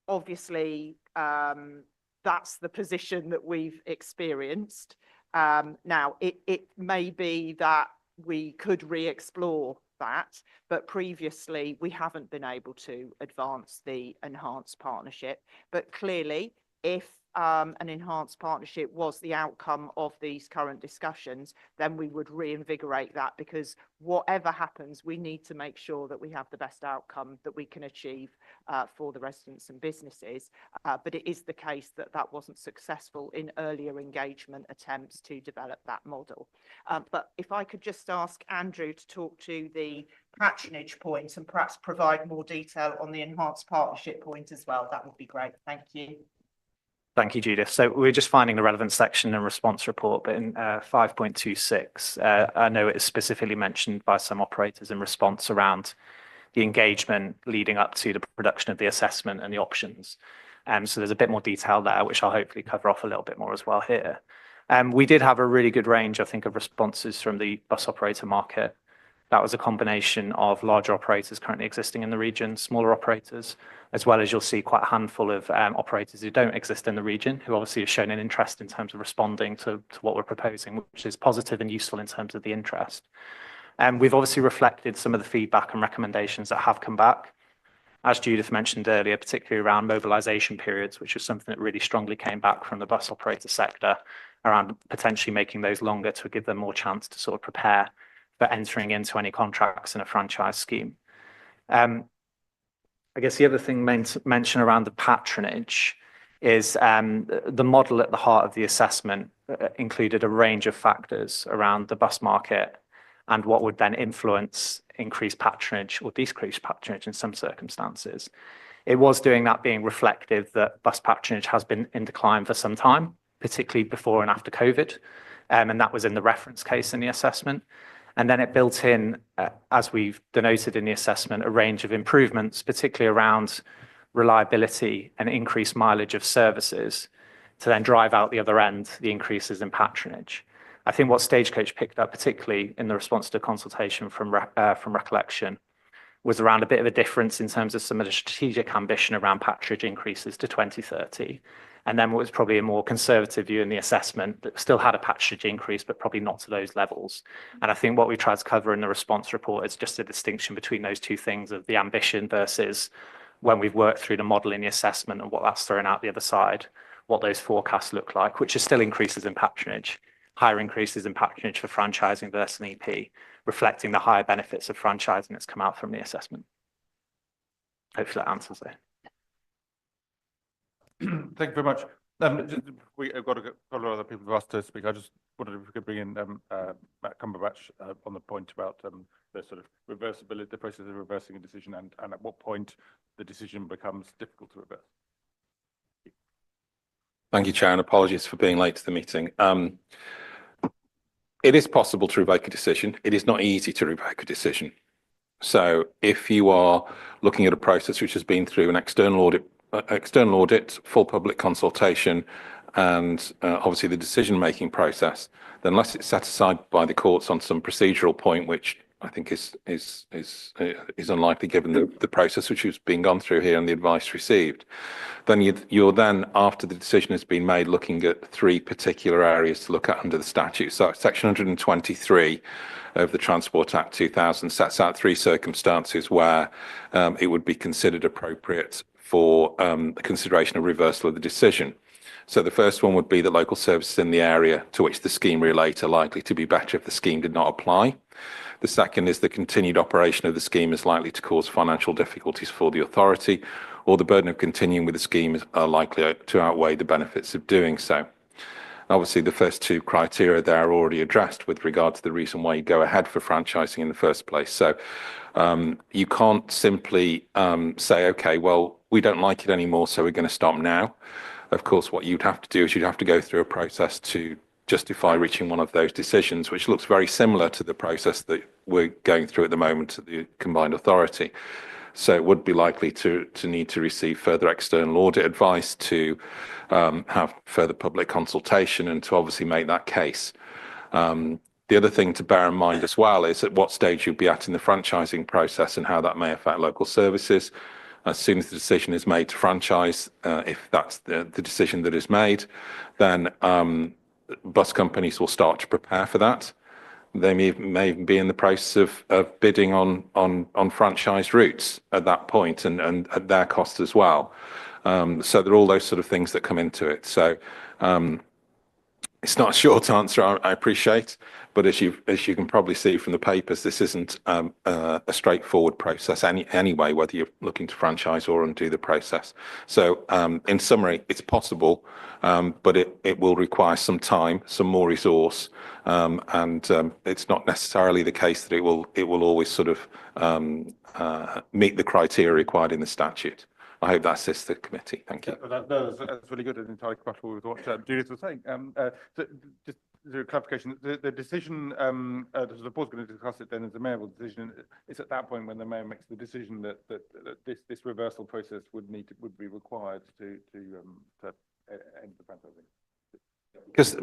obviously, that's the position that we've experienced. Now, it may be that we could re-explore that, but previously we haven't been able to advance the enhanced partnership. But clearly, if an enhanced partnership was the outcome of these current discussions, then we would reinvigorate that, because whatever happens, we need to make sure that we have the best outcome that we can achieve for the residents and businesses. But it is the case that that wasn't successful in earlier engagement attempts to develop that model. But if I could just ask Andrew to talk to the patronage point and perhaps provide more detail on the enhanced partnership point as well, that would be great. Thank you. Thank you, Judith. So we're just finding the relevant section and response report, but in 5.26, I know it is specifically mentioned by some operators in response around the engagement leading up to the production of the assessment and the options. So there's a bit more detail there, which I'll hopefully cover off a little bit more as well here. We did have a really good range, I think, of responses from the bus operator market. That was a combination of larger operators currently existing in the region, smaller operators, as well as you'll see quite a handful of operators who don't exist in the region, who obviously have shown an interest in terms of responding to what we're proposing, which is positive and useful in terms of the interest. We've obviously reflected some of the feedback and recommendations that have come back. As Judith mentioned earlier, particularly around mobilisation periods, which is something that really strongly came back from the bus operator sector, around potentially making those longer to give them more chance to sort of prepare for entering into any contracts in a franchise scheme. I guess the other thing mentioned around the patronage is the model at the heart of the assessment included a range of factors around the bus market and what would then influence increased patronage or decreased patronage in some circumstances. It was doing that being reflective that bus patronage has been in decline for some time, particularly before and after COVID, and that was in the reference case in the assessment. And then it built in, as we've denoted in the assessment, a range of improvements, particularly around reliability and increased mileage of services, to then drive out the other end, the increases in patronage. I think what Stagecoach picked up, particularly in the response to consultation from recollection, was around a bit of a difference in terms of some of the strategic ambition around patronage increases to 2030. And then what was probably a more conservative view in the assessment that still had a patronage increase, but probably not to those levels. And I think what we tried to cover in the response report is just a distinction between those two things of the ambition versus when we've worked through the model in the assessment and what that's thrown out the other side, what those forecasts look like, which is still increases in patronage, higher increases in patronage for franchising versus an EP, reflecting the higher benefits of franchising that's come out from the assessment. Hopefully that answers it. Thank you very much. We've got a couple of other people who asked to speak. I just wondered if we could bring in Matt Cumberbatch on the point about the sort of reversibility, the process of reversing a decision, and at what point the decision becomes difficult to reverse. Thank you, Chair, and apologies for being late to the meeting. It is possible to revoke a decision. It is not easy to revoke a decision. So if you are looking at a process which has been through an external audit, full public consultation, and obviously the decision-making process, then unless it's set aside by the courts on some procedural point, which I think is unlikely given the process which has been gone through here and the advice received, then you're then, after the decision has been made, looking at three particular areas to look at under the statute. So Section 123 of the Transport Act 2000 sets out three circumstances where it would be considered appropriate for the consideration of reversal of the decision. So the first one would be that local services in the area to which the scheme relate are likely to be better if the scheme did not apply. The second is the continued operation of the scheme is likely to cause financial difficulties for the authority, or the burden of continuing with the scheme are likely to outweigh the benefits of doing so. Obviously, the first two criteria there are already addressed with regard to the reason why you go ahead for franchising in the first place. So you can't simply say, okay, well, we don't like it anymore, so we're going to stop now. Of course, what you'd have to do is you'd have to go through a process to justify reaching one of those decisions, which looks very similar to the process that we're going through at the moment at the combined authority. So it would be likely to need to receive further external audit advice, to have further public consultation, and to obviously make that case. The other thing to bear in mind as well is at what stage you'll be at in the franchising process and how that may affect local services. As soon as the decision is made to franchise, if that's the decision that is made, then bus companies will start to prepare for that. They may even be in the process of bidding on franchise routes at that point and at their cost as well. So there are all those sort of things that come into it. So it's not a short answer, I appreciate, but as you can probably see from the papers, this isn't a straightforward process anyway, whether you're looking to franchise or undo the process. So in summary, it's possible, but it will require some time, some more resource, and it's not necessarily the case that it will always sort of meet the criteria required in the statute. I hope that assists the committee. Thank you. That's really good and entirely compatible with what Judith was saying. So just a clarification, the decision, the board's going to discuss it then as a mayoral decision. It's at that point when the mayor makes the decision that this reversal process would be required to end the franchising.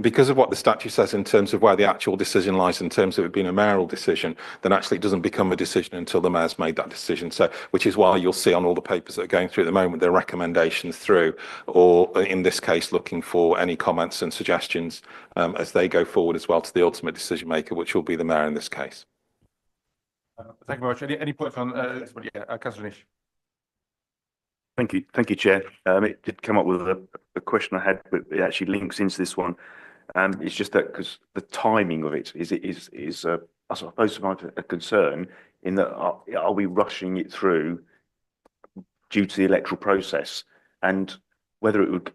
Because of what the statute says in terms of where the actual decision lies in terms of it being a mayoral decision, then actually it doesn't become a decision until the mayor's made that decision. So, which is why you'll see on all the papers that are going through at the moment, there are recommendations through, or in this case, looking for any comments and suggestions as they go forward as well to the ultimate decision maker, which will be the mayor in this case. Thank you very much. Any points on Councillor Nish? Thank you, Chair. It did come up with a question I had, but it actually links into this one. It's just that because the timing of it is I suppose a concern in that are we rushing it through due to the electoral process, and whether it would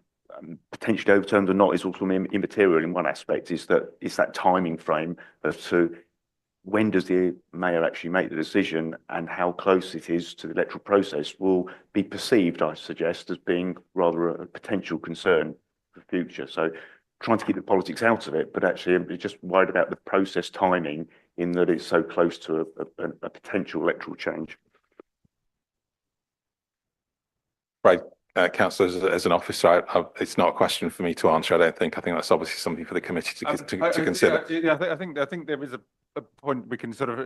potentially overturned or not is also immaterial in one aspect. Is that timing frame as to when does the mayor actually make the decision, and how close it is to the electoral process will be perceived, I suggest, as being rather a potential concern for the future. So trying to keep the politics out of it, but actually I'm just worried about the process timing in that it's so close to a potential electoral change. Right. Councillor, as an officer, it's not a question for me to answer. I don't think. I think that's obviously something for the committee to consider. Yeah, I think there is a point we can sort of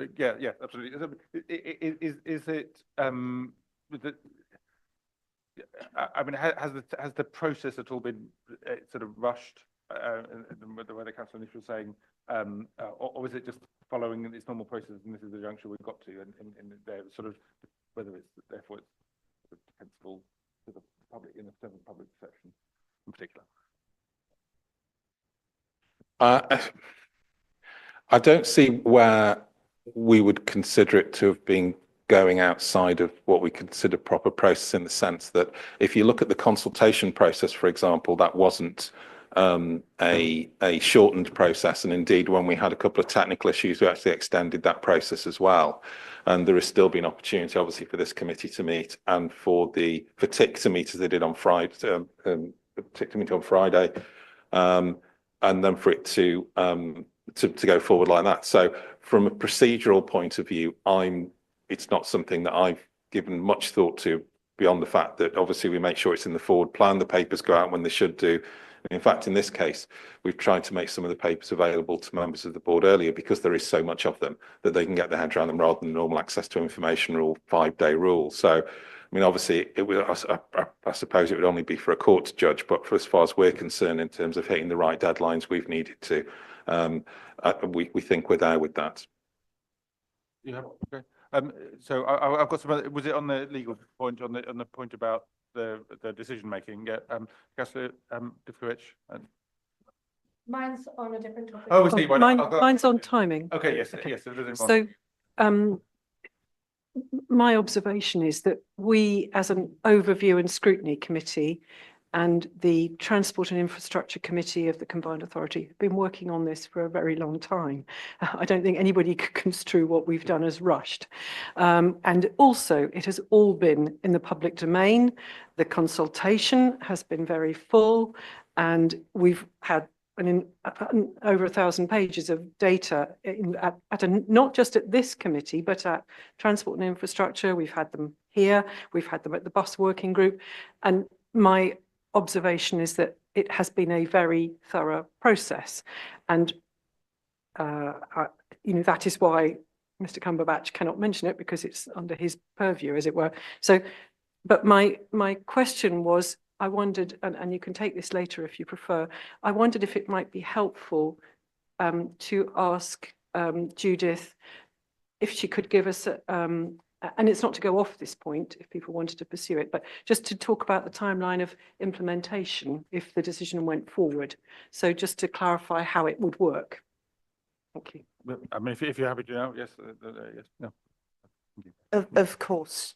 absolutely. Is it I mean, has the process at all been sort of rushed? The way the councillor Nish was saying, or is it just following its normal process, and this is the juncture we've got to, and there sort of whether it's therefore it's defensible to the public in the terms of public perception in particular. I don't see where we would consider it to have been going outside of what we consider proper process, in the sense that if you look at the consultation process, for example, that wasn't a shortened process, and indeed when we had a couple of technical issues, we actually extended that process as well. And there has still been opportunity, obviously, for this committee to meet and for TIC to meet as they did on Friday, TIC to meet on Friday, and then for it to go forward like that. So from a procedural point of view, it's not something that I've given much thought to, beyond the fact that obviously we make sure it's in the forward plan, the papers go out when they should do. In fact, in this case, we've tried to make some of the papers available to members of the board earlier, because there is so much of them that they can get their head around them, rather than the normal access to information rule, 5-day rule. So, I mean, obviously, I suppose it would only be for a court to judge, but for as far as we're concerned, in terms of hitting the right deadlines we've needed to, we think we're there with that. Yeah. Okay. So I've got some other, was it on the legal point, on the point about the decision making? Yeah. Councillor Dufkovich. Mine's on a different topic. Oh, see, Mine's on timing. Okay. Yes. Okay. Yes. So, my observation is that we, as an overview and scrutiny committee, and the Transport and Infrastructure Committee of the Combined Authority have been working on this for a very long time. I don't think anybody could construe what we've done as rushed. And also, it has all been in the public domain. The consultation has been very full, and we've had over 1,000 pages of data not just at this committee, but at Transport and Infrastructure. We've had them here, we've had them at the bus working group, and my observation is that it has been a very thorough process. And that is why Mr. Cumberbatch cannot mention it, because it's under his purview, as it were. So, but my question was, I wondered, and you can take this later if you prefer, I wondered if it might be helpful to ask Judith if she could give us, and it's not to go off this point if people wanted to pursue it, but just to talk about the timeline of implementation if the decision went forward. So just to clarify how it would work. Thank you. I mean, if you're happy to know, yes, yes, no. Of course,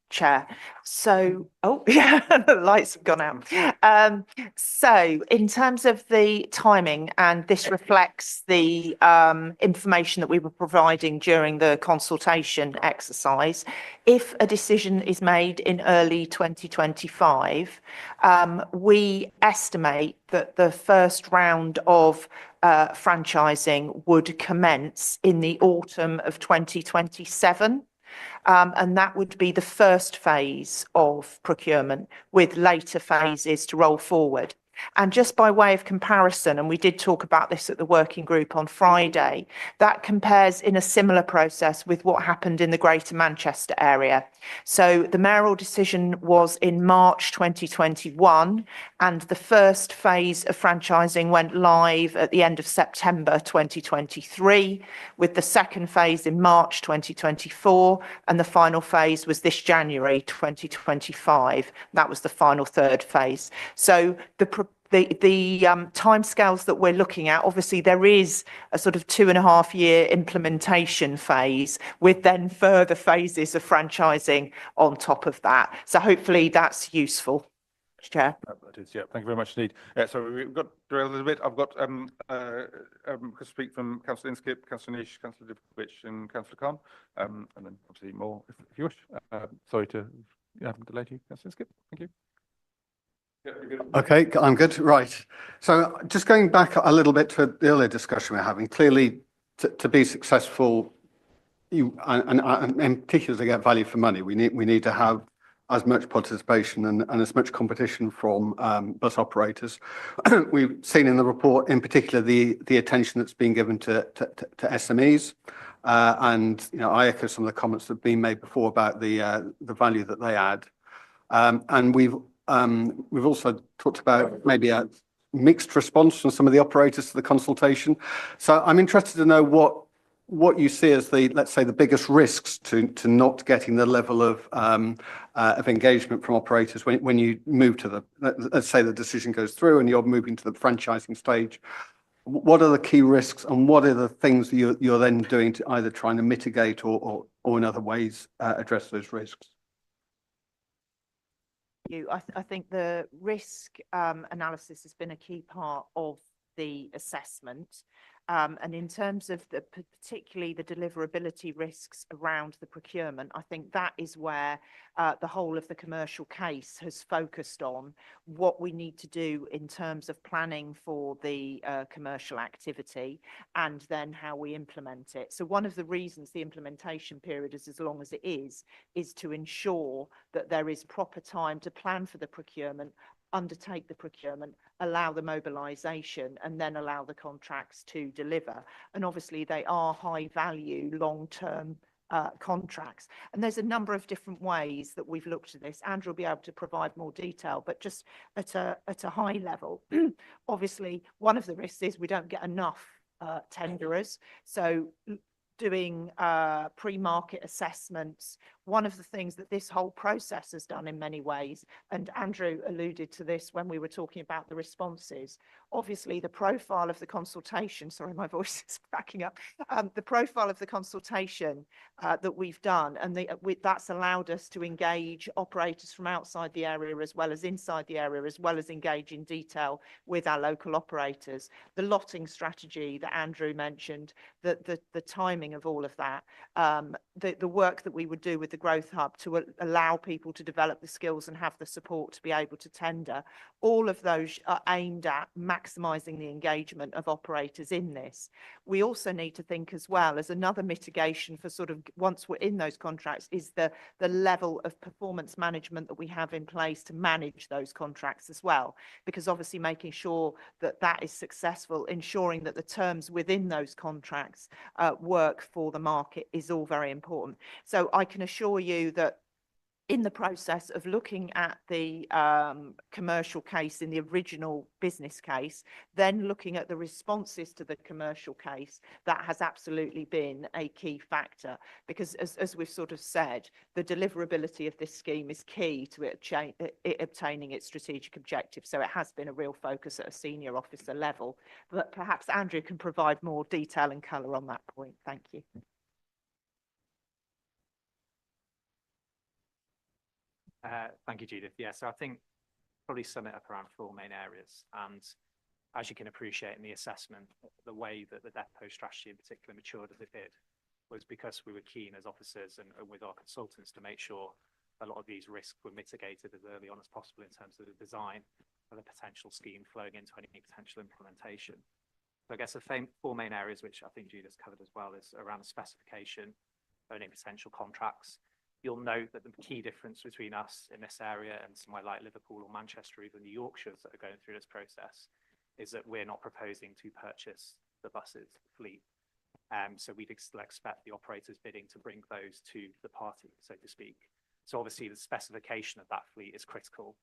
Chair. So, oh, yeah, the lights have gone out. So in terms of the timing, and this reflects the information that we were providing during the consultation exercise, if a decision is made in early 2025, we estimate that the first round of franchising would commence in the autumn of 2027. And that would be the first phase of procurement, with later phases to roll forward. And just by way of comparison, and we did talk about this at the working group on Friday, that compares in a similar process with what happened in the Greater Manchester area. So the mayoral decision was in March 2021, and the first phase of franchising went live at the end of September 2023, with the second phase in March 2024, and the final phase was this January 2025. That was the final third phase. So the timescales that we're looking at, obviously there is a sort of 2.5-year implementation phase with then further phases of franchising on top of that. So hopefully that's useful, Chair. That is, yeah. Thank you very much indeed. So we've got a little bit. I've got to speak from Councillor Inskip, Councillor Nish, Councillor Dibkovich, and Councillor Khan, and then obviously more if you wish. Sorry to have delayed you, Councillor Inskip. Thank you. Okay, I'm good. Right. So just going back a little bit to the earlier discussion we're having, clearly to be successful, and in particular to get value for money, we need to have as much participation and as much competition from bus operators. We've seen in the report, in particular, the attention that's been given to SMEs, and I echo some of the comments that have been made before about the value that they add, and we've also talked about maybe a mixed response from some of the operators to the consultation. So I'm interested to know what you see as let's say, the biggest risks to not getting the level of engagement from operators when you move to let's say the decision goes through and you're moving to the franchising stage. What are the key risks, and what are the things that you're then doing to either trying to mitigate or in other ways address those risks? I think the risk analysis has been a key part of the assessment. And in terms of particularly the deliverability risks around the procurement, I think that is where the whole of the commercial case has focused on what we need to do in terms of planning for the commercial activity and then how we implement it. So one of the reasons the implementation period is as long as it is to ensure that there is proper time to plan for the procurement, undertake the procurement, allow the mobilisation, and then allow the contracts to deliver. And obviously they are high value, long-term contracts. And there's a number of different ways that we've looked at this. Andrew will be able to provide more detail, but just at a high level, obviously one of the risks is we don't get enough tenderers. So doing pre-market assessments, one of the things that this whole process has done in many ways, and Andrew alluded to this when we were talking about the responses, obviously the profile of the consultation, sorry, my voice is cracking up, the profile of the consultation that we've done, and that's allowed us to engage operators from outside the area as well as inside the area, as well as engage in detail with our local operators. The lotting strategy that Andrew mentioned, the timing of all of that, the work that we would do with the growth hub to allow people to develop the skills and have the support to be able to tender. All of those are aimed at maximising the engagement of operators in this. We also need to think as well as another mitigation for sort of once we're in those contracts is the level of performance management that we have in place to manage those contracts as well, because obviously making sure that that is successful, ensuring that the terms within those contracts work for the market is all very important. So I can assure you that in the process of looking at the commercial case in the original business case, then looking at the responses to the commercial case, that has absolutely been a key factor, because as we've sort of said, the deliverability of this scheme is key to it obtaining its strategic objectives. So it has been a real focus at a senior officer level, but perhaps Andrew can provide more detail and colour on that point. Thank you. Thank you, Judith. Yeah, so I think probably sum it up around 4 main areas. And as you can appreciate in the assessment, the way that the depot strategy in particular matured as it did was because we were keen as officers and with our consultants to make sure a lot of these risks were mitigated as early on as possible in terms of the design of a potential scheme flowing into any potential implementation. So I guess the 4 main areas, which I think Judith's covered as well, is around the specification of any potential contracts. You'll note that the key difference between us in this area and somewhere like Liverpool or Manchester or even the Yorkshires that are going through this process is that we're not proposing to purchase the buses fleet. So we'd expect the operators bidding to bring those to the party, so to speak. So obviously the specification of that fleet is critical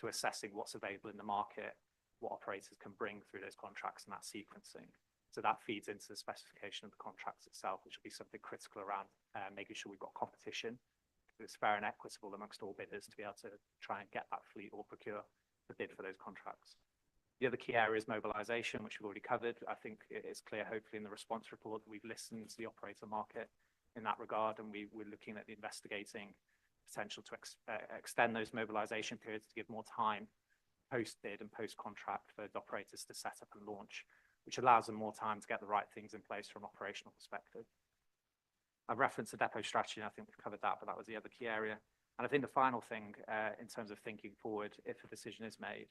to assessing what's available in the market, what operators can bring through those contracts and that sequencing. So that feeds into the specification of the contracts itself, which will be something critical around making sure we've got competition. It's fair and equitable amongst all bidders to be able to try and get that fleet or procure the bid for those contracts. The other key area is mobilisation, which we've already covered. I think it is clear, hopefully, in the response report that we've listened to the operator market in that regard, and we're looking at the investigating potential to extend those mobilisation periods to give more time post-bid and post-contract for the operators to set up and launch, which allows them more time to get the right things in place from an operational perspective. I've referenced the depot strategy, and I think we've covered that, but that was the other key area. And I think the final thing in terms of thinking forward, if a decision is made,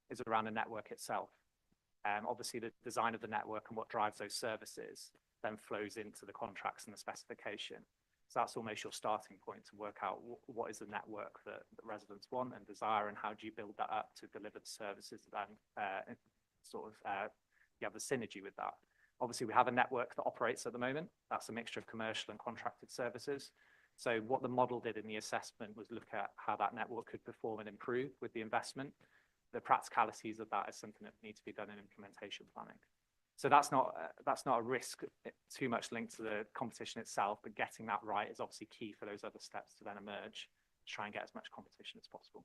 is around the network itself. Obviously, the design of the network and what drives those services then flows into the contracts and the specification. So that's almost your starting point to work out what is the network that residents want and desire, and how do you build that up to deliver the services that then you have the synergy with that. Obviously, we have a network that operates at the moment. That's a mixture of commercial and contracted services. So what the model did in the assessment was look at how that network could perform and improve with the investment. The practicalities of that is something that needs to be done in implementation planning. So that's not a risk too much linked to the competition itself, but getting that right is obviously key for those other steps to then emerge to try and get as much competition as possible.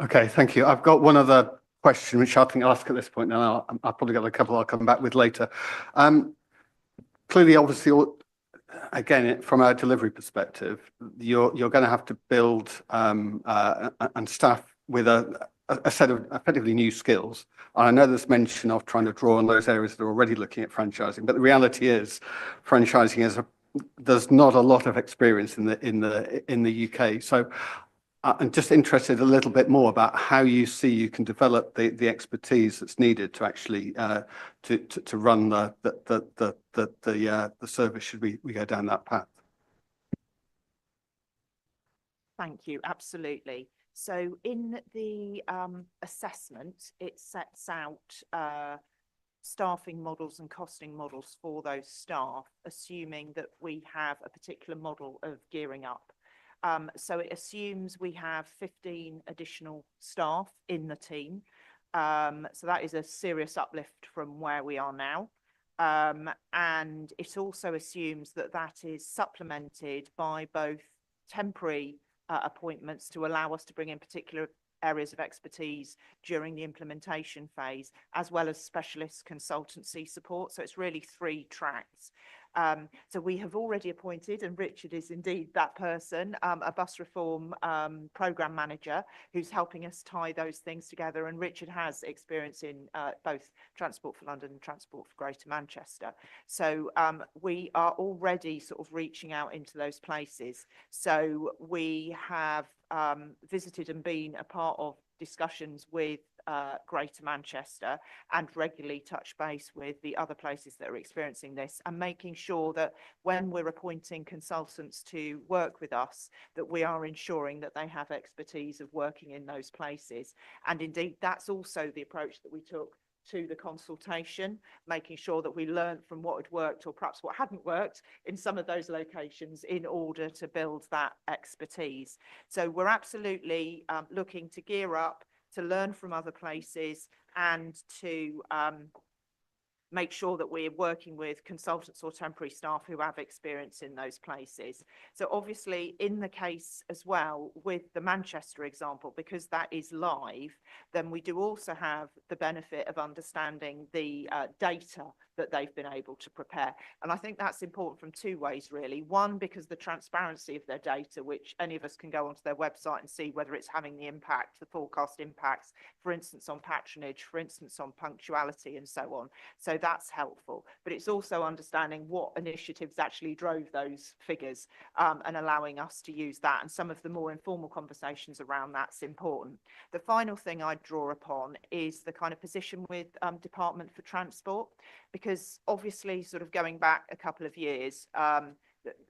Okay, thank you. I've got one other question, which I think I'll ask at this point, and I'll probably got a couple I'll come back with later. Clearly, obviously, again, from a delivery perspective, you're going to have to build and staff with a set of effectively new skills. And I know there's mention of trying to draw on those areas that are already looking at franchising, but the reality is, franchising there's not a lot of experience in the UK. So I'm just interested a little bit more about how you see you can develop the expertise that's needed to actually to run the service should we go down that path. Thank you. Absolutely. So in the assessment, it sets out staffing models and costing models for those staff, assuming that we have a particular model of gearing up. So it assumes we have 15 additional staff in the team. So that is a serious uplift from where we are now. And it also assumes that that is supplemented by both temporary appointments to allow us to bring in particular areas of expertise during the implementation phase, as well as specialist consultancy support. So it's really 3 tracks. So we have already appointed, and Richard is indeed that person, a bus reform programme manager who's helping us tie those things together. And Richard has experience in both Transport for London and Transport for Greater Manchester. So we are already sort of reaching out into those places. So we have visited and been a part of discussions with Greater Manchester and regularly touch base with the other places that are experiencing this, and making sure that when we're appointing consultants to work with us, that we are ensuring that they have expertise of working in those places. And indeed, that's also the approach that we took to the consultation, making sure that we learned from what had worked or perhaps what hadn't worked in some of those locations in order to build that expertise. So we're absolutely looking to gear up, to learn from other places, and to make sure that we're working with consultants or temporary staff who have experience in those places. So obviously in the case as well with the Manchester example, because that is live, then we do also have the benefit of understanding the data that they've been able to prepare. And I think that's important from two ways, really. One, because the transparency of their data, which any of us can go onto their website and see whether it's having the impact, the forecast impacts, for instance, on patronage, for instance, on punctuality and so on. So that's helpful. But it's also understanding what initiatives actually drove those figures and allowing us to use that. And some of the more informal conversations around that's important. The final thing I'd draw upon is the kind of position with Department for Transport, because obviously sort of going back a couple of years,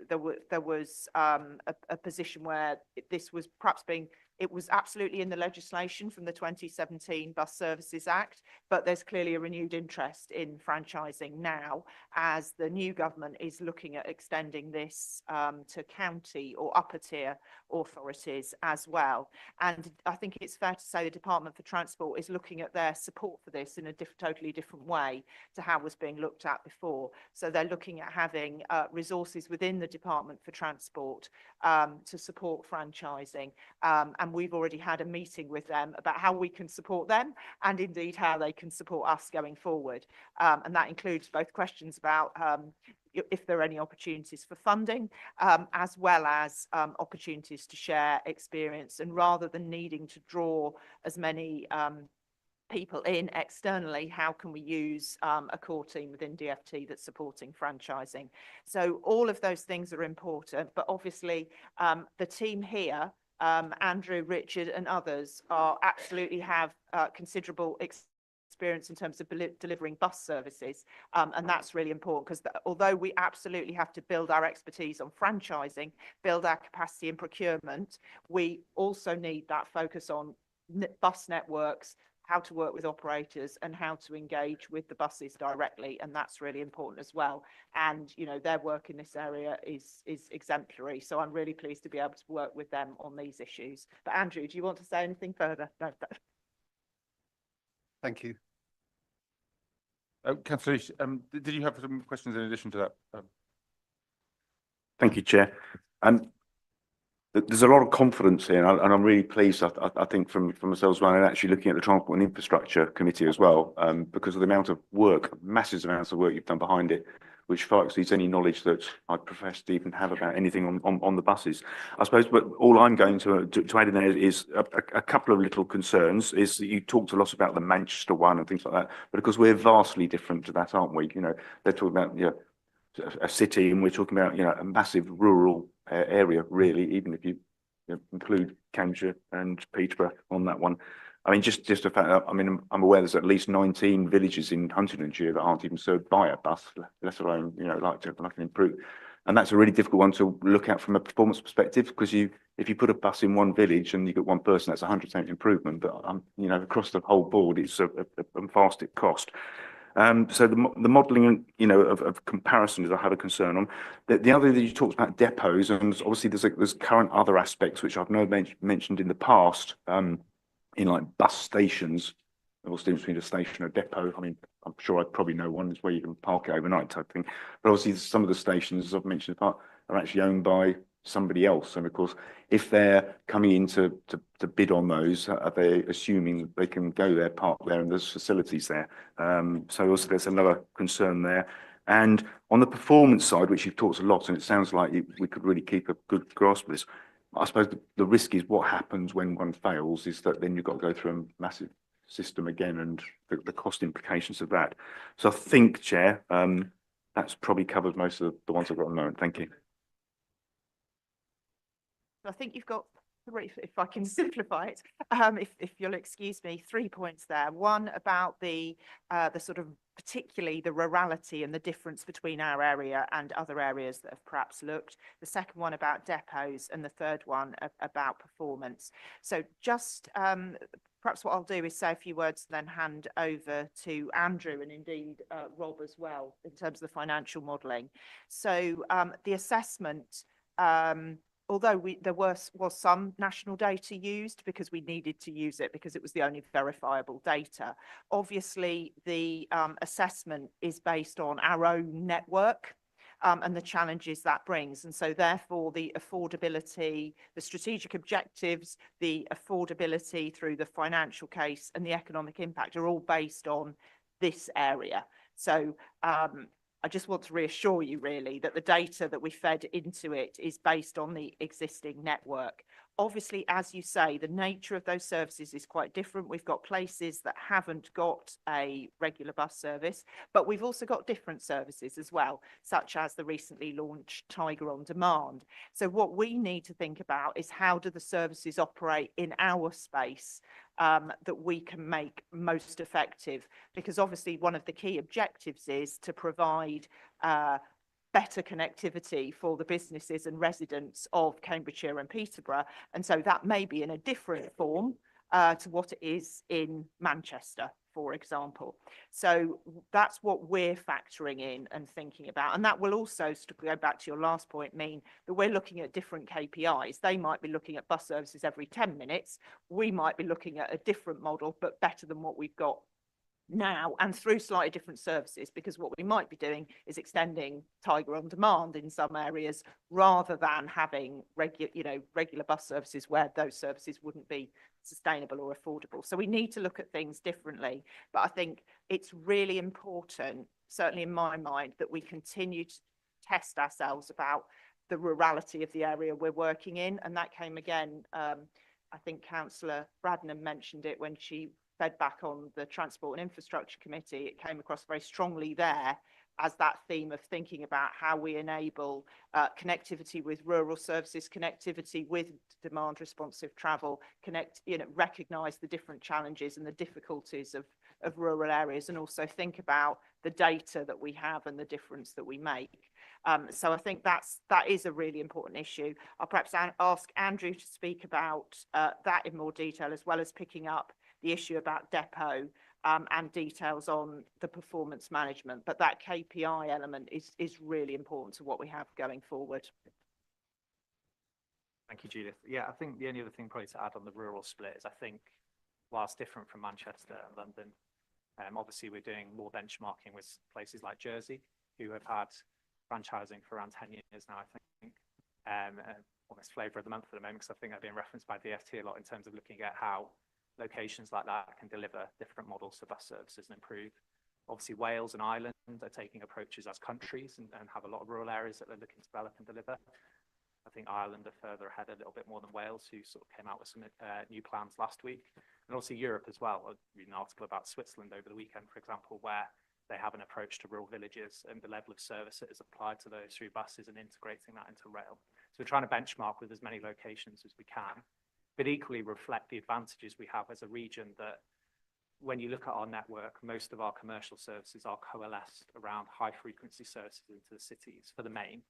there was a position where this was perhaps it was absolutely in the legislation from the 2017 Bus Services Act, but there's clearly a renewed interest in franchising now as the new government is looking at extending this to county or upper tier authorities as well. And I think it's fair to say the Department for Transport is looking at their support for this in a totally different way to how it was being looked at before. So they're looking at having resources within the Department for Transport to support franchising. And we've already had a meeting with them about how we can support them and indeed how they can support us going forward. And that includes both questions about if there are any opportunities for funding, as well as opportunities to share experience. And rather than needing to draw as many people in externally, how can we use a core team within DFT that's supporting franchising? So all of those things are important, but obviously the team here, Andrew, Richard and others absolutely have considerable experience in terms of delivering bus services. And that's really important because although we absolutely have to build our expertise on franchising, build our capacity in procurement, we also need that focus on bus networks, how to work with operators and how to engage with the buses directly. And that's really important as well. And, you know, their work in this area is exemplary. So I'm really pleased to be able to work with them on these issues. But Andrew, do you want to say anything further? No. Thank you. Councillor, did you have some questions in addition to that? Thank you, Chair. There's a lot of confidence here, and I'm really pleased, I think, from myself as well, and actually looking at the Transport and Infrastructure Committee as well, because of the amount of work, massive amounts of work you've done behind it, which far exceeds any knowledge that I profess to even have about anything on the buses. I suppose, but all I'm going to add in there is a couple of little concerns. Is that you talked a lot about the Manchester one and things like that, but because we're vastly different to that, aren't we? You know, they're talking about a city, and we're talking about a massive rural area, really, even if you include Cambridgeshire and Peterborough on that one. I mean, just the fact that, I mean, I'm aware there's at least 19 villages in Huntingdonshire that aren't even served by a bus, let alone, like to improve. And that's a really difficult one to look at from a performance perspective, because if you put a bus in one village and you get one person, that's 100% improvement. But, across the whole board, it's a vast cost. So the modelling, of comparisons, I have a concern on. The other that you talked about depots, and obviously there's current other aspects which I've mentioned in the past, in like bus stations. What's the difference between a station and a depot? I mean, I'm sure I probably know one is where you can park it overnight type thing. But obviously some of the stations, as I've mentioned, are actually owned by somebody else. And of course, if they're coming in to bid on those, are they assuming they can go there, park there, and there's facilities there? So also there's another concern there. And on the performance side, which you've talked a lot, and it sounds like we could really keep a good grasp of this. I suppose the risk is what happens when one fails is that then you've got to go through a massive system again and the cost implications of that. So I think, Chair, that's probably covered most of the ones I've got at the moment. Thank you. I think you've got three, if I can simplify it, if you'll excuse me, 3 points there. One about the sort of particularly the rurality and the difference between our area and other areas that have perhaps looked. The second one about depots, and the third one about performance. So just perhaps what I'll do is say a few words and then hand over to Andrew and indeed Rob as well in terms of the financial modelling. So the assessment, although there was some national data used because we needed to use it because it was the only verifiable data. Obviously, the assessment is based on our own network and the challenges that brings. And so therefore the affordability, the strategic objectives, the affordability through the financial case and the economic impact are all based on this area. So I just want to reassure you really that the data that we fed into it is based on the existing network. Obviously, as you say, the nature of those services is quite different. We've got places that haven't got a regular bus service, but we've also got different services as well, such as the recently launched Tiger on Demand. So what we need to think about is how do the services operate in our space that we can make most effective, because obviously one of the key objectives is to provide better connectivity for the businesses and residents of Cambridgeshire and Peterborough, and so that may be in a different form to what it is in Manchester, for example. So that's what we're factoring in and thinking about, and that will also, to go back to your last point, mean that we're looking at different KPIs. They might be looking at bus services every 10 minutes. We might be looking at a different model, but better than what we've got now and through slightly different services, because what we might be doing is extending Tiger on Demand in some areas rather than having regular bus services where those services wouldn't be sustainable or affordable. So we need to look at things differently, but I think it's really important, certainly in my mind, that we continue to test ourselves about the rurality of the area we're working in. And that came again, I think Councillor Bradnam mentioned it when she fed back on the Transport and Infrastructure Committee. It came across very strongly there as that theme of thinking about how we enable connectivity with rural services, connectivity with demand responsive travel, recognise the different challenges and the difficulties of rural areas, and also think about the data that we have and the difference that we make. So I think that is a really important issue. I'll perhaps ask Andrew to speak about that in more detail, as well as picking up the issue about depot and details on the performance management. But that KPI element is really important to what we have going forward. Thank you, Judith. Yeah, I think the only other thing probably to add on the rural split is I think whilst different from Manchester and London, obviously we're doing more benchmarking with places like Jersey, who have had franchising for around 10 years now, I think. Almost flavour of the month at the moment, because I think they're being referenced by DFT a lot in terms of looking at how locations like that can deliver different models for bus services and improve. Obviously, Wales and Ireland are taking approaches as countries and have a lot of rural areas that they're looking to develop and deliver. I think Ireland are further ahead a little bit more than Wales, who sort of came out with some new plans last week. And also Europe as well. I read an article about Switzerland over the weekend, for example, where they have an approach to rural villages and the level of service that is applied to those through buses and integrating that into rail. So we're trying to benchmark with as many locations as we can, but equally reflect the advantages we have as a region, that when you look at our network, most of our commercial services are coalesced around high frequency services into the cities for the main.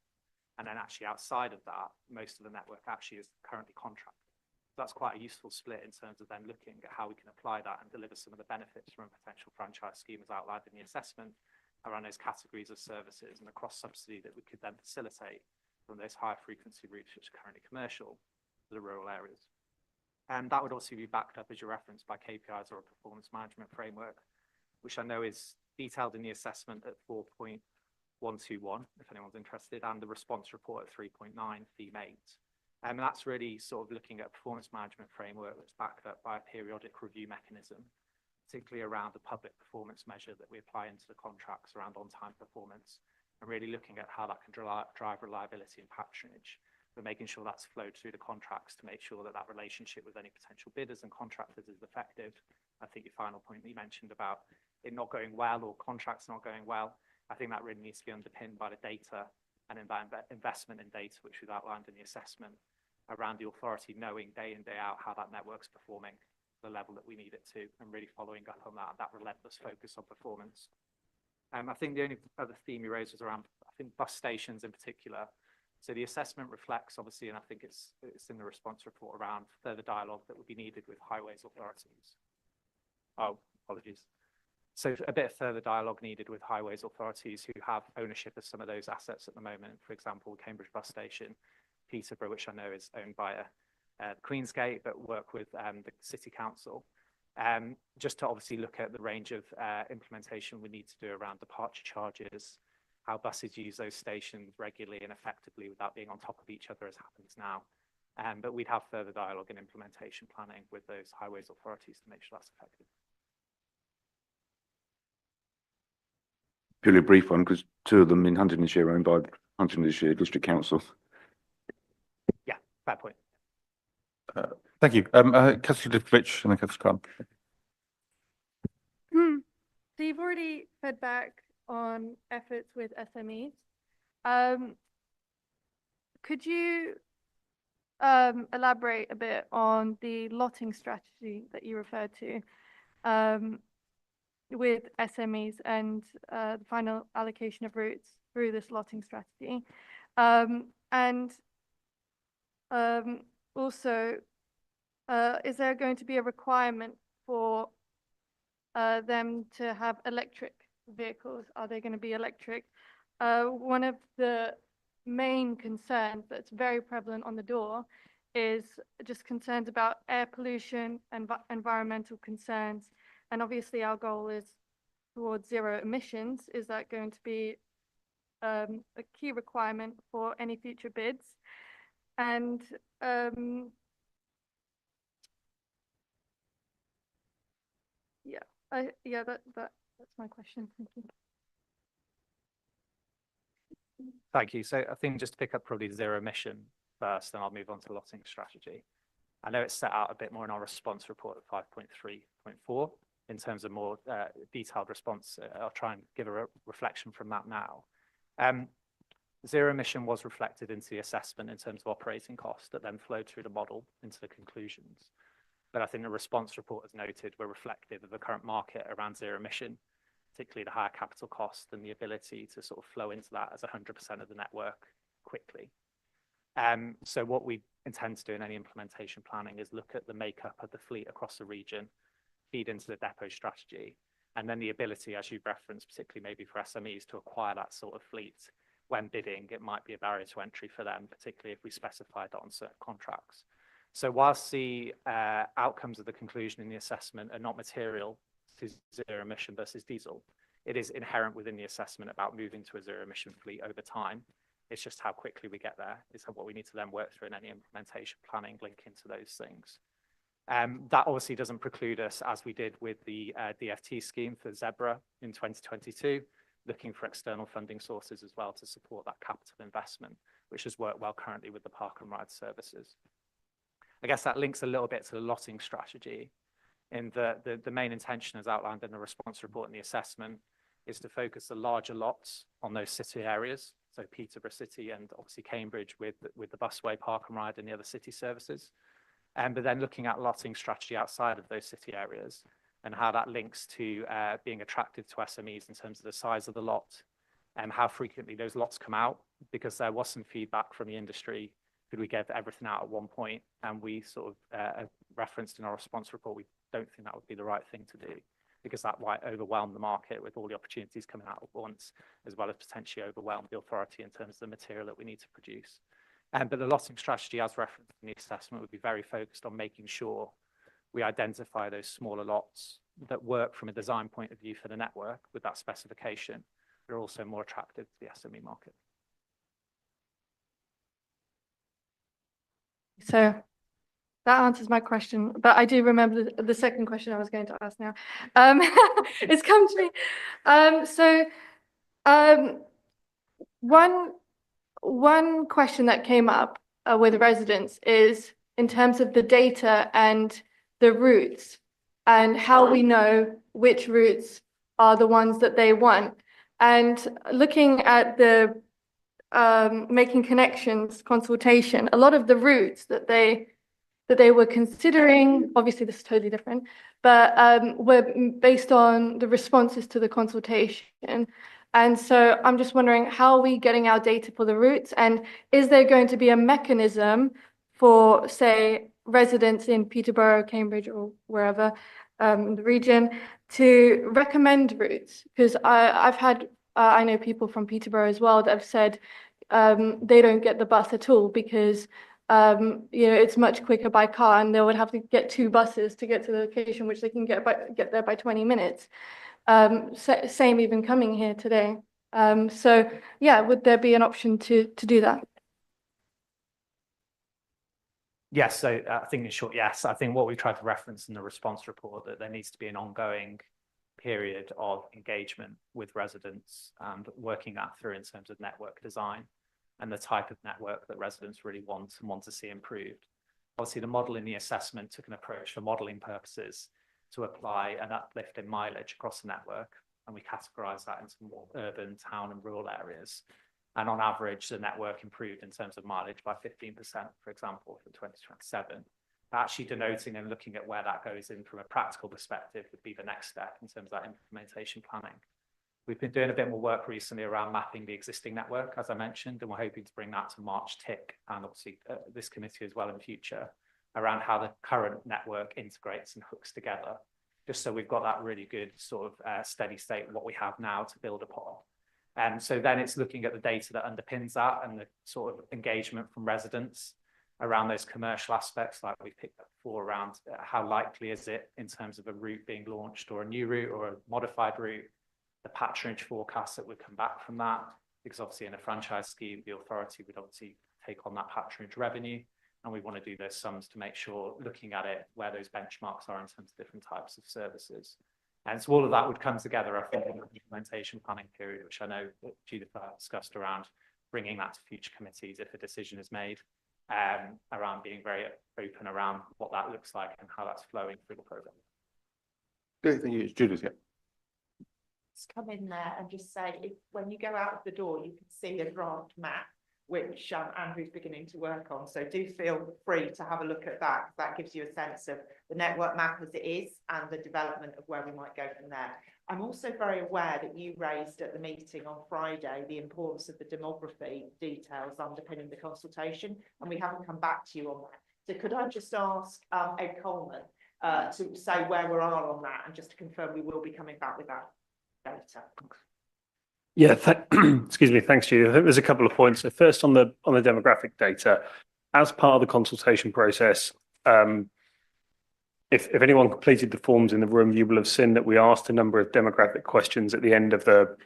And then actually outside of that, most of the network actually is currently contracted. So that's quite a useful split in terms of then looking at how we can apply that and deliver some of the benefits from a potential franchise scheme as outlined in the assessment around those categories of services and the cross subsidy that we could then facilitate from those high frequency routes, which are currently commercial, to the rural areas. And that would also be backed up, as you referenced, by KPIs or a performance management framework, which I know is detailed in the assessment at 4.121, if anyone's interested, and the response report at 3.9, theme 8. And that's really sort of looking at a performance management framework that's backed up by a periodic review mechanism particularly around the public performance measure that we apply into the contracts around on-time performance, and really looking at how that can drive reliability and patronage, but making sure that's flowed through the contracts to make sure that that relationship with any potential bidders and contractors is effective. I think your final point that you mentioned about it not going well or contracts not going well, I think that really needs to be underpinned by the data and investment in data, which we've outlined in the assessment, around the authority knowing day in, day out how that network's performing, the level that we need it to, and really following up on that relentless focus on performance. I think the only other theme you raised was around, I think, bus stations in particular. So the assessment reflects, obviously, and I think it's in the response report, around further dialogue that would be needed with highways authorities. Oh, apologies. So a bit of further dialogue needed with highways authorities who have ownership of some of those assets at the moment. For example, Cambridge Bus Station, Peterborough, which I know is owned by Queensgate, but work with the City Council. Just to obviously look at the range of implementation we need to do around departure charges, how buses use those stations regularly and effectively without being on top of each other as happens now. But we'd have further dialogue and implementation planning with those highways authorities to make sure that's effective. Purely a brief one, because two of them in Huntingdonshire are owned by Huntingdonshire District Council. Yeah, fair point. Thank you. Councillor Lipovich and then Councillor Khan. So you've already fed back on efforts with SMEs. Could you elaborate a bit on the lotting strategy that you referred to with SMEs and the final allocation of routes through this lotting strategy? And also, is there going to be a requirement for them to have electric vehicles? Are they going to be electric? One of the main concerns that's very prevalent on the door is just concerns about air pollution and environmental concerns. And obviously our goal is towards zero emissions. Is that going to be a key requirement for any future bids? And that's my question. Thank you. Thank you. So I think just to pick up probably zero emission first, then I'll move on to lotting strategy. I know it's set out a bit more in our response report at 5.3.4 in terms of more detailed response. I'll try and give a reflection from that now. Zero emission was reflected into the assessment in terms of operating costs that then flowed through the model into the conclusions. But I think the response report, as noted, were reflective of the current market around zero emission, particularly the higher capital cost and the ability to sort of flow into that as 100% of the network quickly. So what we intend to do in any implementation planning is look at the makeup of the fleet across the region, feed into the depot strategy, and then the ability, as you referenced, particularly maybe for SMEs, to acquire that sort of fleet. When bidding, it might be a barrier to entry for them, particularly if we specify that on certain contracts. So whilst the outcomes of the conclusion in the assessment are not material to zero emission versus diesel, it is inherent within the assessment about moving to a zero emission fleet over time. It's just how quickly we get there is what we need to then work through in any implementation planning link into those things. That obviously doesn't preclude us, as we did with the DFT scheme for Zebra in 2022, looking for external funding sources as well to support that capital investment, which has worked well currently with the park and ride services. I guess that links a little bit to the lotting strategy, in the main intention, as outlined in the response report and the assessment, is to focus the larger lots on those city areas, so Peterborough City and obviously Cambridge with the busway, park and ride and the other city services. But then looking at lotting strategy outside of those city areas and how that links to being attractive to SMEs in terms of the size of the lot and how frequently those lots come out, because there was some feedback from the industry. Could we get everything out at one point? And we sort of referenced in our response report, we don't think that would be the right thing to do, because that might overwhelm the market with all the opportunities coming out at once, as well as potentially overwhelm the authority in terms of the material that we need to produce. But the lotting strategy, as referenced in the assessment, would be very focused on making sure we identify those smaller lots that work from a design point of view for the network with that specification, but are also more attractive to the SME market. So that answers my question, but I do remember the second question I was going to ask now. It's come to me. One question that came up with residents is in terms of the data and the routes and how we know which routes are the ones that they want. And looking at the making connections consultation, a lot of the routes that they were considering, obviously this is totally different, but were based on the responses to the consultation. And so I'm just wondering, how are we getting our data for the routes? And is there going to be a mechanism for, say, residents in Peterborough, Cambridge, or wherever in the region to recommend routes? Because I've had, I know people from Peterborough as well that have said they don't get the bus at all because it's much quicker by car, and they would have to get 2 buses to get to the location, which they can get there by 20 minutes. Same even coming here today. So yeah, would there be an option to do that? Yes, so I think in short, yes. I think what we tried to reference in the response report, that there needs to be an ongoing period of engagement with residents and working that through in terms of network design and the type of network that residents really want and want to see improved. Obviously, the model in the assessment took an approach for modelling purposes to apply an uplift in mileage across the network, and we categorise that into more urban, town and rural areas. And on average, the network improved in terms of mileage by 15%, for example, for 2027. Actually denoting and looking at where that goes in from a practical perspective would be the next step in terms of that implementation planning. We've been doing a bit more work recently around mapping the existing network, as I mentioned, and we're hoping to bring that to March TIC and obviously this committee as well in future, around how the current network integrates and hooks together, just so we've got that really good sort of steady state of what we have now to build upon. And so then it's looking at the data that underpins that and the sort of engagement from residents around those commercial aspects, like we picked up before, around how likely is it in terms of a route being launched or a new route or a modified route, the patronage forecast that would come back from that, because obviously in a franchise scheme, the authority would obviously take on that patronage revenue. And we want to do those sums to make sure, looking at it, where those benchmarks are in terms of different types of services. And so all of that would come together, I think, in the implementation planning period, which I know that Judith discussed around bringing that to future committees if a decision is made, around being very open around what that looks like and how that's flowing through the programme. Great, thank you. Judith, yeah. Just come in there and just say, when you go out of the door, you can see a draft map, which Andrew's beginning to work on. So do feel free to have a look at that. That gives you a sense of the network map as it is and the development of where we might go from there. I'm also very aware that you raised at the meeting on Friday the importance of the demography details underpinning the consultation, and we haven't come back to you on that. So could I just ask Ed Coleman to say where we are on that, and just to confirm we will be coming back with that data. Yeah, excuse me, thanks, Judy. I think there's a couple of points. So first on the demographic data, as part of the consultation process, if anyone completed the forms in the room, you will have seen that we asked a number of demographic questions at the end of the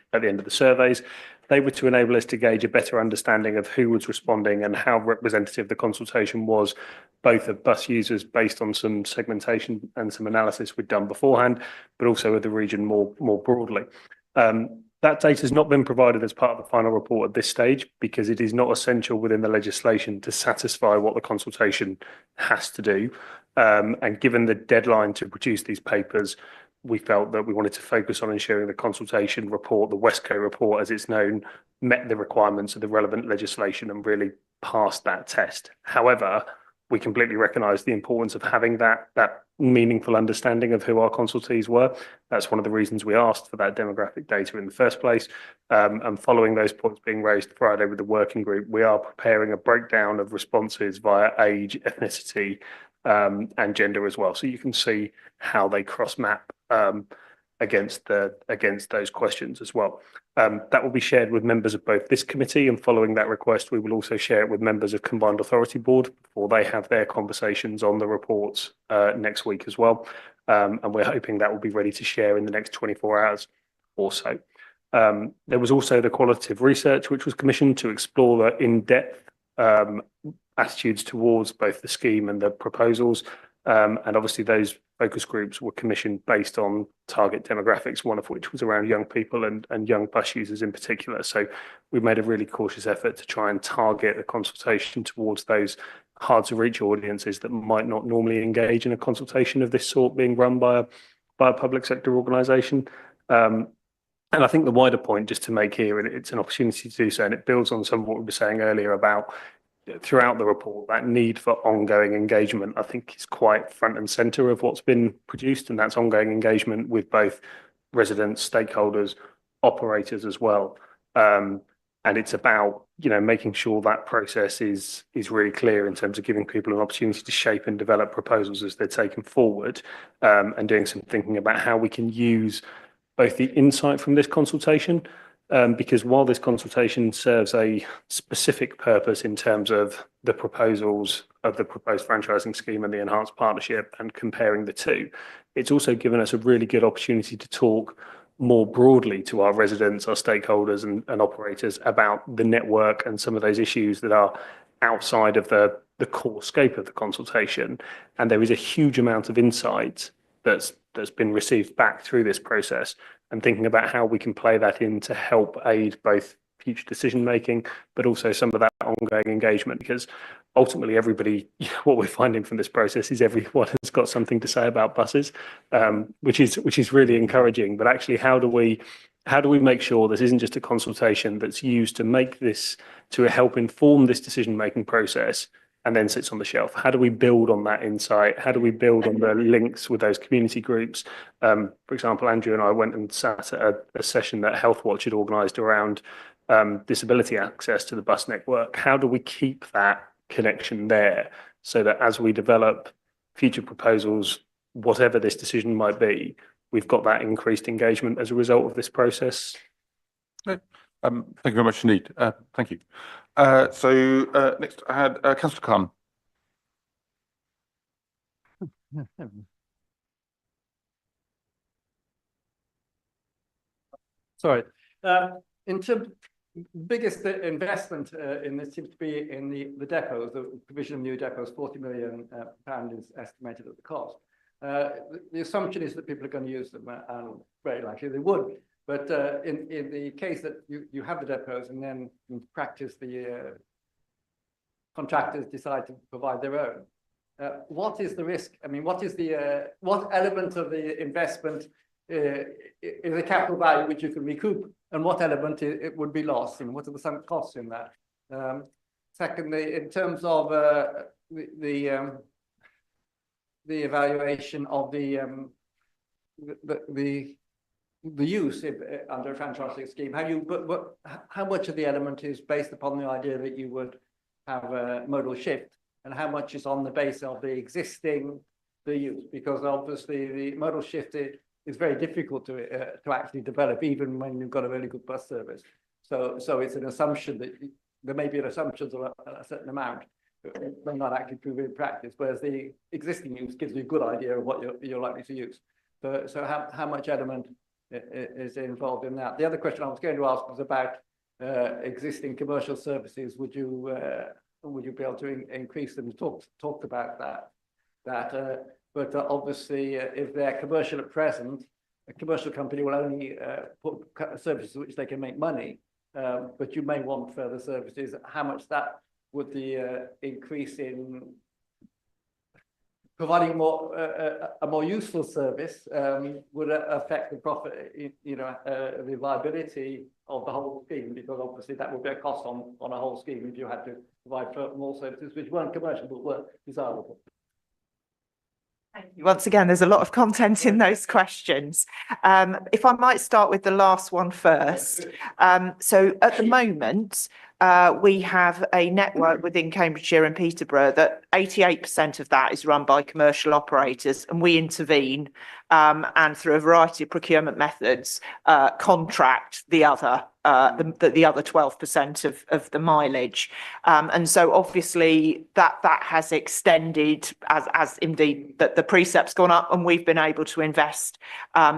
surveys. They were to enable us to gauge a better understanding of who was responding and how representative the consultation was, both of bus users based on some segmentation and some analysis we'd done beforehand, but also of the region more broadly. That data has not been provided as part of the final report at this stage because it is not essential within the legislation to satisfy what the consultation has to do. And given the deadline to produce these papers, we felt that we wanted to focus on ensuring the consultation report, the Westco report as it's known, met the requirements of the relevant legislation and really passed that test. However, we completely recognise the importance of having that meaningful understanding of who our consultees were. That's one of the reasons we asked for that demographic data in the first place. And following those points being raised Friday with the working group, we are preparing a breakdown of responses via age, ethnicity, and gender as well. So you can see how they cross map against those questions as well. That will be shared with members of both this committee, and following that request, we will also share it with members of Combined Authority Board before they have their conversations on the reports next week as well. And we're hoping that will be ready to share in the next 24 hours or so. There was also the qualitative research which was commissioned to explore the in-depth attitudes towards both the scheme and the proposals. And obviously those focus groups were commissioned based on target demographics, one of which was around young people and young bus users in particular. So we made a really cautious effort to try and target the consultation towards those hard to reach audiences that might not normally engage in a consultation of this sort being run by a public sector organisation. And I think the wider point just to make here, and it's an opportunity to do so, and it builds on some of what we were saying earlier about throughout the report, that need for ongoing engagement, I think, is quite front and centre of what's been produced, and that's ongoing engagement with both residents, stakeholders, operators as well. And it's about, making sure that process is really clear in terms of giving people an opportunity to shape and develop proposals as they're taken forward, and doing some thinking about how we can use both the insight from this consultation, because while this consultation serves a specific purpose in terms of the proposals of the proposed franchising scheme and the enhanced partnership and comparing the two, it's also given us a really good opportunity to talk more broadly to our residents, our stakeholders and operators about the network and some of those issues that are outside of the core scope of the consultation. And there is a huge amount of insight that's been received back through this process, and thinking about how we can play that in to help aid both future decision making, but also some of that ongoing engagement, because ultimately everybody, what we're finding from this process is everyone has got something to say about buses, which is really encouraging. But actually, how do we make sure this isn't just a consultation that's used to help inform this decision making process and then sits on the shelf? How do we build on that insight? How do we build on the links with those community groups? For example, Andrew and I went and sat at a session that Healthwatch had organised around disability access to the bus network. How do we keep that connection there so that as we develop future proposals, whatever this decision might be, we've got that increased engagement as a result of this process? Thank you very much indeed. Thank you. Next I had Councillor Khan. Sorry. In terms biggest investment in this seems to be in the depots, the provision of new depots, £40 million is estimated at the cost. The assumption is that people are going to use them, and very likely they would. But in the case that you have the depots and then in practice the contractors decide to provide their own, what is the risk? I mean, what element of the investment is a capital value which you can recoup, and what element it would be lost, and what are the sunk costs in that? Secondly, in terms of the evaluation of the use under a franchising scheme, how much of the element is based upon the idea that you would have a modal shift, and how much is on the base of the existing use? Because obviously the modal shift is very difficult to actually develop, even when you've got a really good bus service. So it's an assumption that there may be an assumption of a certain amount, but it may not actually prove in practice, whereas the existing use gives you a good idea of what you're likely to use. So how much element is involved in that? The other question I was going to ask was about existing commercial services. Would you be able to increase them? Talked about that. But obviously, if they're commercial at present, a commercial company will only put services which they can make money. But you may want further services. How much that would the increase in providing a more useful service would affect the profit, the viability of the whole scheme? Because obviously that would be a cost on a whole scheme if you had to provide more services which weren't commercial but were desirable. Thank you. Once again, there's a lot of content in those questions. If I might start with the last one first. So at the moment, we have a network within Cambridgeshire and Peterborough that 88% of that is run by commercial operators, and we intervene and through a variety of procurement methods contract the other 12% of the mileage. And so obviously that has extended as indeed that the precept's gone up, and we've been able to invest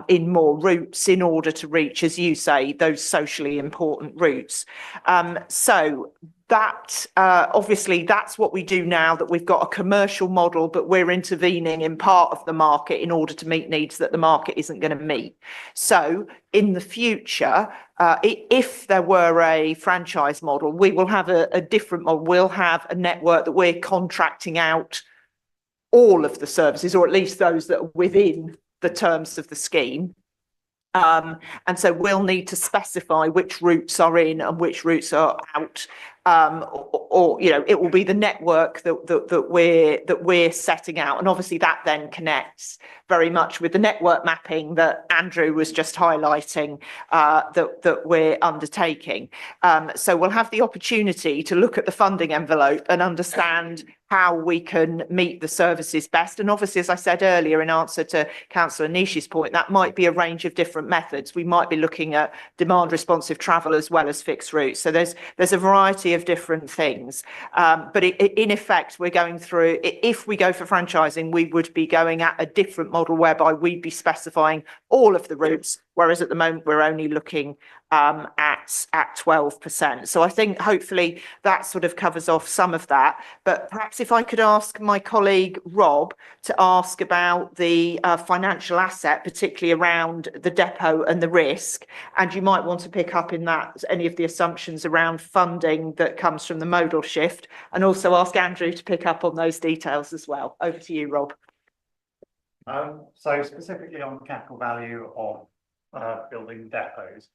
in more routes in order to reach, as you say, those socially important routes. So obviously that's what we do now, that we've got a commercial model, but we're intervening in part of the market in order to meet needs that the market isn't going to meet. So in the future, if there were a franchise model, we will have a different model. We'll have a network that we're contracting out all of the services, or at least those that are within the terms of the scheme. And so we'll need to specify which routes are in and which routes are out. Or it will be the network that we're setting out, and obviously that then connects very much with the network mapping that Andrew was just highlighting, that we're undertaking. So we'll have the opportunity to look at the funding envelope and understand how we can meet the services best. And obviously, as I said earlier, in answer to Councillor Nish's point, that might be a range of different methods. We might be looking at demand responsive travel as well as fixed routes. So there's a variety of different things. But in effect, we're going through, if we go for franchising, we would be going at a different model whereby we'd be specifying all of the routes, whereas at the moment we're only looking at 12%. So I think hopefully that sort of covers off some of that. But perhaps if I could ask my colleague Rob to ask about the financial asset, particularly around the depot and the risk, and you might want to pick up in that any of the assumptions around funding that comes from the modal shift, and also ask Andrew to pick up on those details as well. Over to you, Rob. So specifically on the capital value of building depots,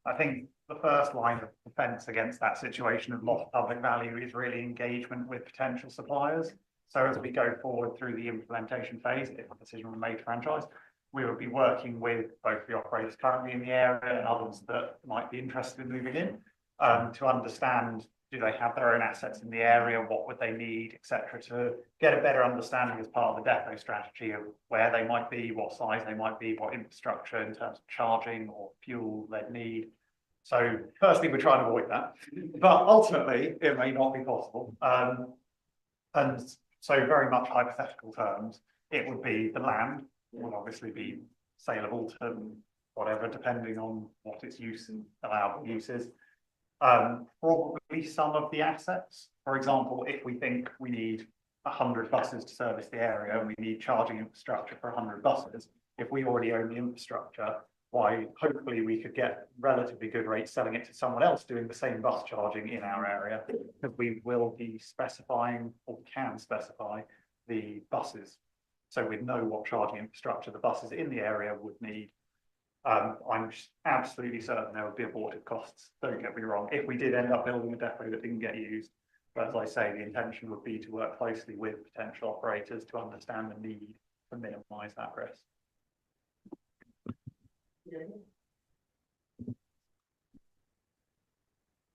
I think the first line of defence against that situation of lost public value is really engagement with potential suppliers. So as we go forward through the implementation phase, if a decision were made to franchise, we will be working with both the operators currently in the area and others that might be interested in moving in, to understand, do they have their own assets in the area, what would they need, etc., to get a better understanding as part of the depot strategy of where they might be, what size they might be, what infrastructure in terms of charging or fuel they'd need. So firstly, we're trying to avoid that, but ultimately it may not be possible. And so very much hypothetical terms, it would be the land will obviously be saleable to whatever, depending on what its use and allowable use is. Probably some of the assets. For example, if we think we need 100 buses to service the area and we need charging infrastructure for 100 buses, if we already own the infrastructure, why hopefully we could get relatively good rates selling it to someone else doing the same bus charging in our area, because we will be specifying or can specify the buses. So we know what charging infrastructure the buses in the area would need. I'm absolutely certain there would be abortive costs, don't get me wrong, if we did end up building a depot that didn't get used. But as I say, the intention would be to work closely with potential operators to understand the need to minimise that risk.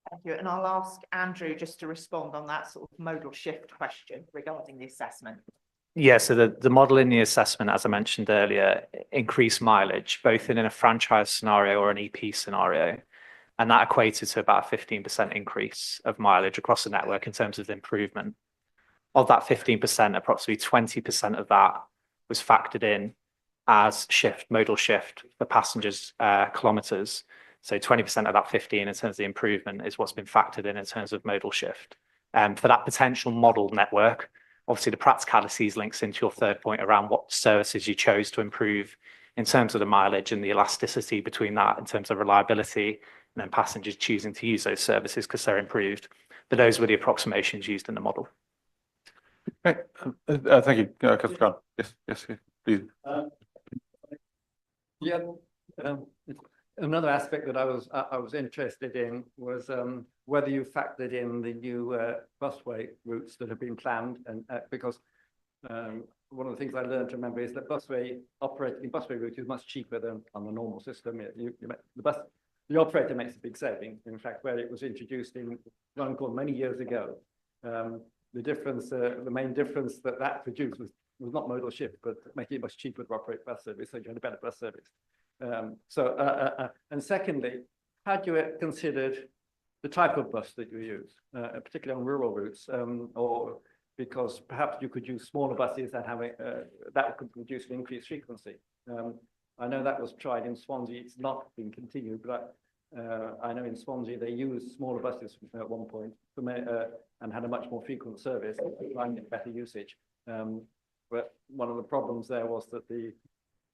Thank you. And I'll ask Andrew just to respond on that sort of modal shift question regarding the assessment. Yeah, so the model in the assessment, as I mentioned earlier, increased mileage, both in a franchise scenario or an EP scenario. And that equated to about a 15% increase of mileage across the network in terms of improvement. Of that 15%, approximately 20% of that was factored in as modal shift for passengers kilometres. So 20% of that 15 in terms of the improvement is what's been factored in terms of modal shift. For that potential model network, obviously the practicalities links into your third point around what services you chose to improve in terms of the mileage and the elasticity between that in terms of reliability, and then passengers choosing to use those services because they're improved. But those were the approximations used in the model. Okay, thank you, Councillor Khan. Yes, please. Yeah, another aspect that I was interested in was whether you factored in the new busway routes that have been planned, and because one of the things I learned to remember is that operating busway route is much cheaper than on the normal system. The operator makes a big saving. In fact, where it was introduced in Runcorn many years ago, the main difference that produced was not modal shift, but making it much cheaper to operate bus service, so you had a better bus service. And secondly, had you considered the type of bus that you use, particularly on rural routes, or because perhaps you could use smaller buses that that could produce an increased frequency? I know that was tried in Swansea. It's not been continued, but I know in Swansea, they used smaller buses at one point and had a much more frequent service, finding better usage. But one of the problems there was that the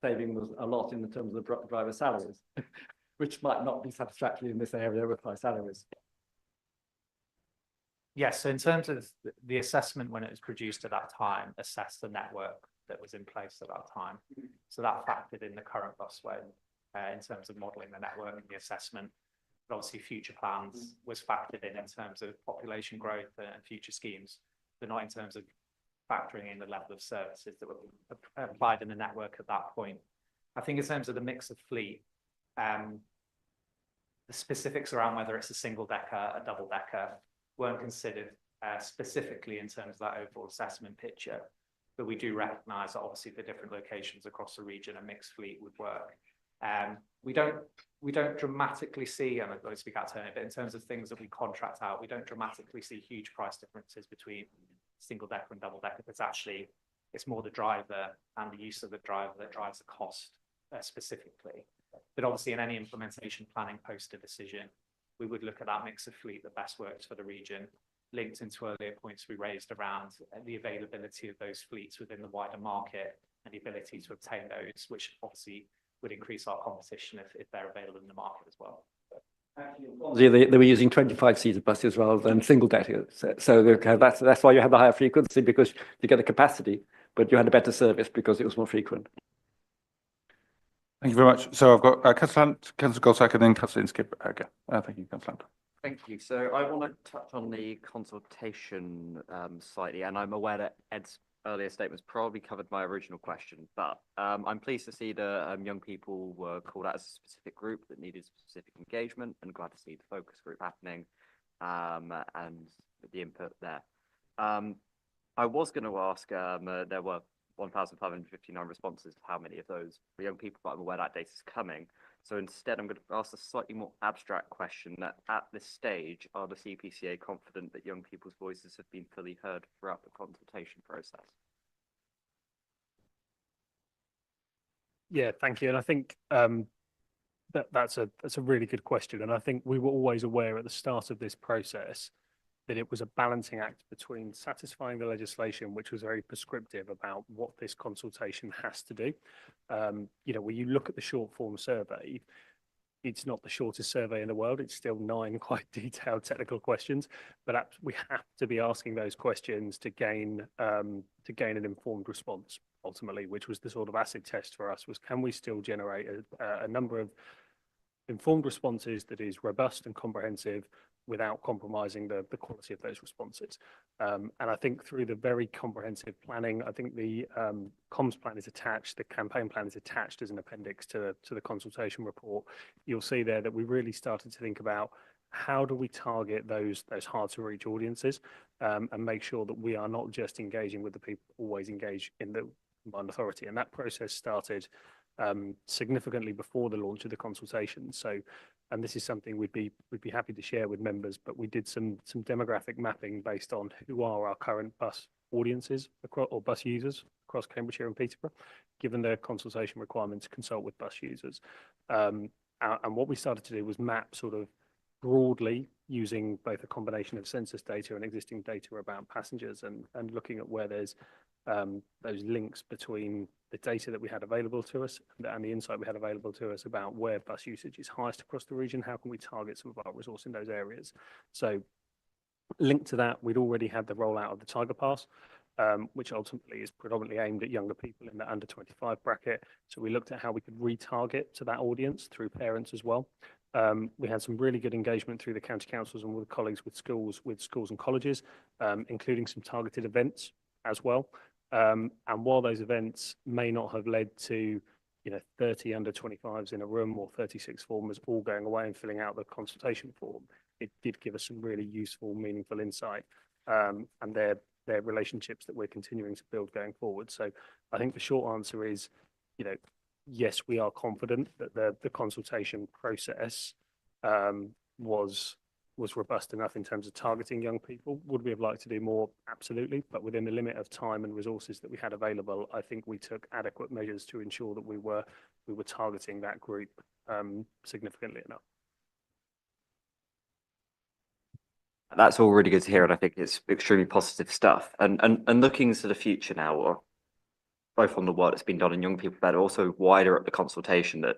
saving was a lot in terms of the driver salaries, which might not be satisfactory in this area with high salaries. Yes, so in terms of the assessment when it was produced at that time, assessed the network that was in place at that time. So that factored in the current busway in terms of modelling the network and the assessment. But obviously future plans was factored in terms of population growth and future schemes, but not in terms of factoring in the level of services that were applied in the network at that point. I think in terms of the mix of fleet, the specifics around whether it's a single decker, a double decker, weren't considered specifically in terms of that overall assessment picture. But we do recognise that obviously the different locations across the region, a mixed fleet would work. We don't dramatically see, and I don't speak out to it, but in terms of things that we contract out, we don't dramatically see huge price differences between single decker and double decker. It's more the driver and the use of the driver that drives the cost specifically. But obviously in any implementation planning post a decision, we would look at that mix of fleet that best works for the region, linked into earlier points we raised around the availability of those fleets within the wider market and the ability to obtain those, which obviously would increase our competition if they're available in the market as well. Actually, they were using 25-seater buses rather than single deckers. So that's why you had the higher frequency, because you get the capacity, but you had a better service because it was more frequent. Thank you very much. So I've got Councillor Goldsack and then Councillor Inskip again. Thank you, Councillor Hunt. Thank you. So I want to touch on the consultation slightly, and I'm aware that Ed's earlier statements probably covered my original question, but I'm pleased to see that young people were called out as a specific group that needed specific engagement, and glad to see the focus group happening and the input there. I was going to ask, there were 1,559 responses. How many of those were young people? But I'm aware that data is coming. So instead, I'm going to ask a slightly more abstract question that at this stage, are the CPCA confident that young people's voices have been fully heard throughout the consultation process? Yeah, thank you. And I think that's a really good question. And I think we were always aware at the start of this process that it was a balancing act between satisfying the legislation, which was very prescriptive about what this consultation has to do. When you look at the short form survey, it's not the shortest survey in the world. It's still 9 quite detailed technical questions, but we have to be asking those questions to gain an informed response ultimately, which was the sort of acid test for us, was can we still generate a number of informed responses that is robust and comprehensive without compromising the quality of those responses. And I think through the very comprehensive planning, I think the comms plan is attached, the campaign plan is attached as an appendix to the consultation report. You'll see there that we really started to think about how do we target those hard to reach audiences and make sure that we are not just engaging with the people always engage in the combined authority. And that process started significantly before the launch of the consultation. So, and this is something we'd be happy to share with members, but we did some demographic mapping based on who are our current bus audiences or bus users across Cambridgeshire and Peterborough, given the consultation requirement to consult with bus users. And what we started to do was map sort of broadly using both a combination of census data and existing data about passengers and looking at where there's those links between the data that we had available to us and the insight we had available to us about where bus usage is highest across the region. How can we target some of our resource in those areas? So linked to that, we'd already had the rollout of the Tiger Pass, which ultimately is predominantly aimed at younger people in the under 25 bracket. So we looked at how we could retarget to that audience through parents as well. We had some really good engagement through the county councils and with colleagues with schools and colleges, including some targeted events as well. And while those events may not have led to 30 under 25s in a room or 36 formers all going away and filling out the consultation form, it did give us some really useful, meaningful insight, and their relationships that we're continuing to build going forward. So I think the short answer is, yes, we are confident that the consultation process was robust enough in terms of targeting young people. Would we have liked to do more? Absolutely. But within the limit of time and resources that we had available, I think we took adequate measures to ensure that we were targeting that group significantly enough. That's all really good to hear, and I think it's extremely positive stuff. And looking to the future now, or both on the work that's been done in young people, but also wider at the consultation, that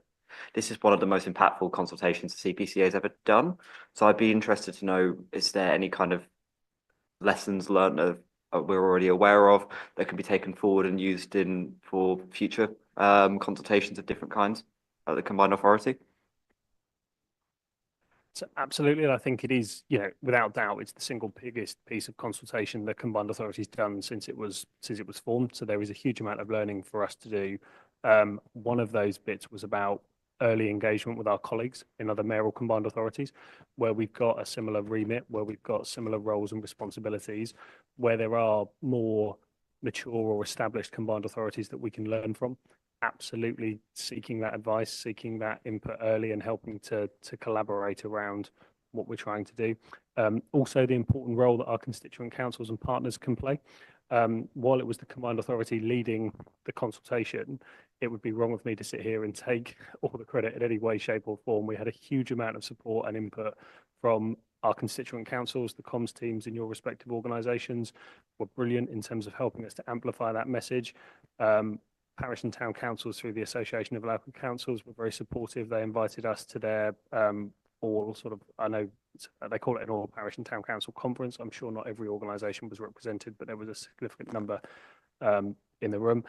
this is one of the most impactful consultations the CPCA has ever done. So I'd be interested to know, is there any kind of lessons learned of we're already aware of that can be taken forward and used for future consultations of different kinds at the combined authority? So absolutely, and I think it is, without doubt, it's the single biggest piece of consultation the combined authority's done since it was formed. So there is a huge amount of learning for us to do. One of those bits was about early engagement with our colleagues in other mayoral combined authorities, where we've got a similar remit, where we've got similar roles and responsibilities, where there are more mature or established combined authorities that we can learn from. Absolutely seeking that advice, seeking that input early, and helping to collaborate around what we're trying to do. Also, the important role that our constituent councils and partners can play. While it was the combined authority leading the consultation, it would be wrong of me to sit here and take all the credit in any way, shape or form. We had a huge amount of support and input from our constituent councils. The comms teams in your respective organisations were brilliant in terms of helping us to amplify that message. Parish and town councils through the Association of Local Councils were very supportive. They invited us to their all sort of, I know they call it an all parish and town council conference. I'm sure not every organisation was represented, but there was a significant number in the room.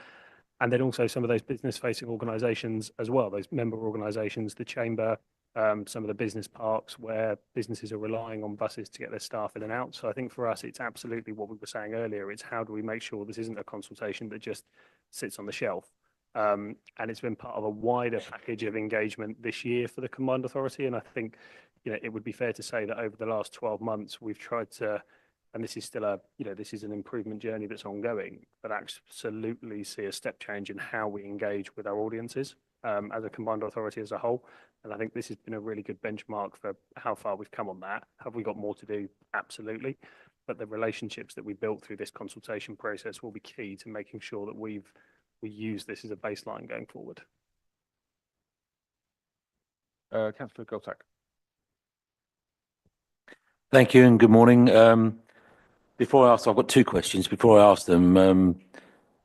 And then also some of those business facing organisations as well, those member organisations, the Chamber, some of the business parks where businesses are relying on buses to get their staff in and out. So I think for us, it's absolutely what we were saying earlier. It's how do we make sure this isn't a consultation that just sits on the shelf. And it's been part of a wider package of engagement this year for the combined authority. And I think, it would be fair to say that over the last 12 months, we've tried to, and this is still this is an improvement journey that's ongoing, but absolutely see a step change in how we engage with our audiences as a combined authority as a whole. And I think this has been a really good benchmark for how far we've come on that. Have we got more to do? Absolutely. But the relationships that we built through this consultation process will be key to making sure that we use this as a baseline going forward. Councillor Goltak. Thank you and good morning. Before I ask, I've got two questions. Before I ask them,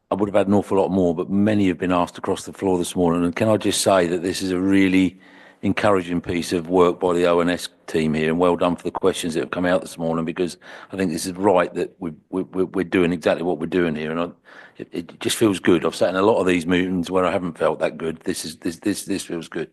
I would have had an awful lot more, but many have been asked across the floor this morning. And can I just say that this is a really encouraging piece of work by the ONS team here, and well done for the questions that have come out this morning, because I think this is right that we're doing exactly what we're doing here, and it just feels good. I've sat in a lot of these meetings where I haven't felt that good. This feels good.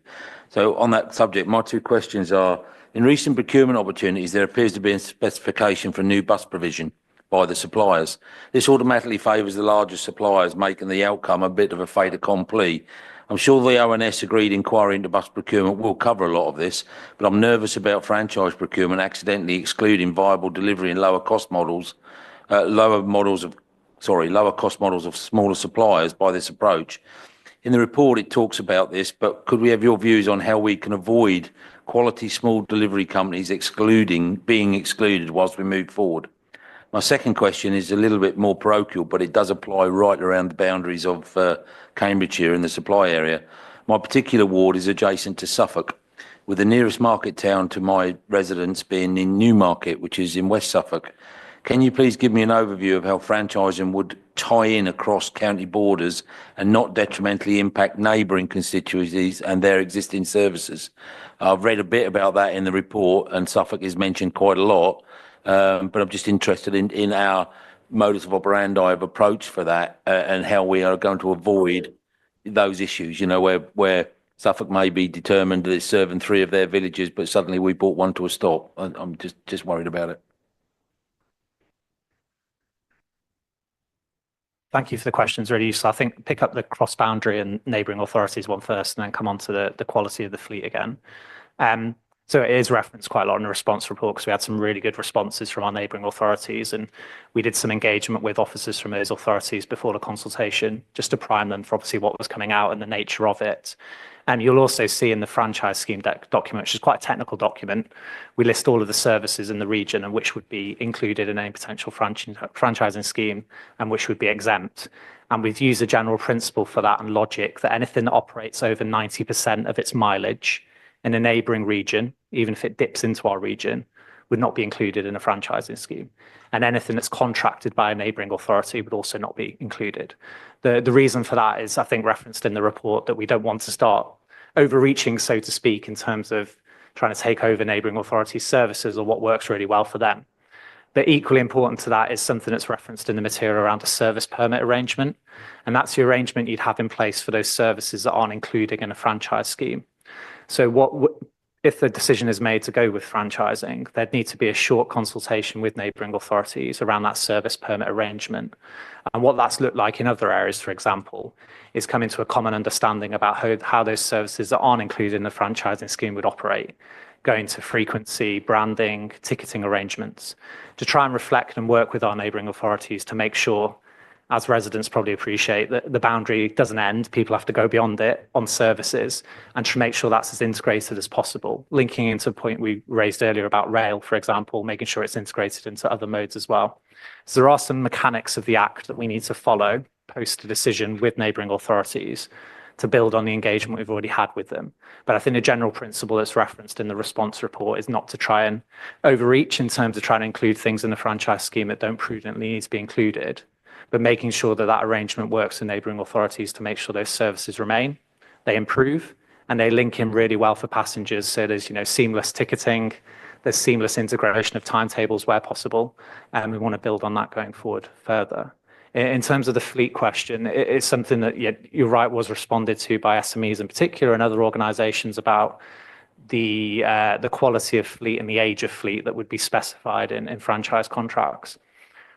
So on that subject, my two questions are: in recent procurement opportunities, there appears to be a specification for new bus provision by the suppliers. This automatically favours the larger suppliers, making the outcome a bit of a fait accompli. I'm sure the ONS agreed inquiry into bus procurement will cover a lot of this, but I'm nervous about franchise procurement accidentally excluding viable delivery and lower cost models of smaller suppliers by this approach. In the report, it talks about this, but could we have your views on how we can avoid quality small delivery companies being excluded whilst we move forward? My second question is a little bit more parochial, but it does apply right around the boundaries of Cambridgeshire in the supply area. My particular ward is adjacent to Suffolk, with the nearest market town to my residence being in Newmarket, which is in West Suffolk. Can you please give me an overview of how franchising would tie in across county borders and not detrimentally impact neighbouring constituencies and their existing services? I've read a bit about that in the report, and Suffolk is mentioned quite a lot, but I'm just interested in our modus of operandi of approach for that, and how we are going to avoid those issues, where Suffolk may be determined that it's serving 3 of their villages, but suddenly we brought one to a stop. I'm just worried about it. Thank you for the questions, really useful. I think pick up the cross-boundary and neighbouring authorities one first, and then come on to the quality of the fleet again. So it is referenced quite a lot in the response report, because we had some really good responses from our neighbouring authorities, and we did some engagement with officers from those authorities before the consultation, just to prime them for obviously what was coming out and the nature of it. And you'll also see in the franchise scheme document, which is quite a technical document, we list all of the services in the region and which would be included in any potential franchising scheme and which would be exempt. And we've used a general principle for that and logic that anything that operates over 90% of its mileage in a neighbouring region, even if it dips into our region, would not be included in a franchising scheme. And anything that's contracted by a neighbouring authority would also not be included. The reason for that is, I think, referenced in the report, that we don't want to start overreaching, so to speak, in terms of trying to take over neighbouring authorities' services or what works really well for them. But equally important to that is something that's referenced in the material around a service permit arrangement. And that's the arrangement you'd have in place for those services that aren't included in a franchise scheme. So if the decision is made to go with franchising, there'd need to be a short consultation with neighbouring authorities around that service permit arrangement. And what that's looked like in other areas, for example, is coming to a common understanding about how those services that aren't included in the franchising scheme would operate, going to frequency, branding, ticketing arrangements, to try and reflect and work with our neighbouring authorities to make sure, as residents probably appreciate, that the boundary doesn't end, people have to go beyond it on services, and to make sure that's as integrated as possible, linking into a point we raised earlier about rail, for example, making sure it's integrated into other modes as well. So there are some mechanics of the Act that we need to follow post a decision with neighbouring authorities to build on the engagement we've already had with them. But I think the general principle that's referenced in the response report is not to try and overreach in terms of trying to include things in the franchise scheme that don't prudently need to be included, but making sure that that arrangement works with neighbouring authorities to make sure those services remain, they improve, and they link in really well for passengers. So there's, seamless ticketing, there's seamless integration of timetables where possible, and we want to build on that going forward further. In terms of the fleet question, it's something that you're right, was responded to by SMEs in particular and other organisations about the quality of fleet and the age of fleet that would be specified in franchise contracts.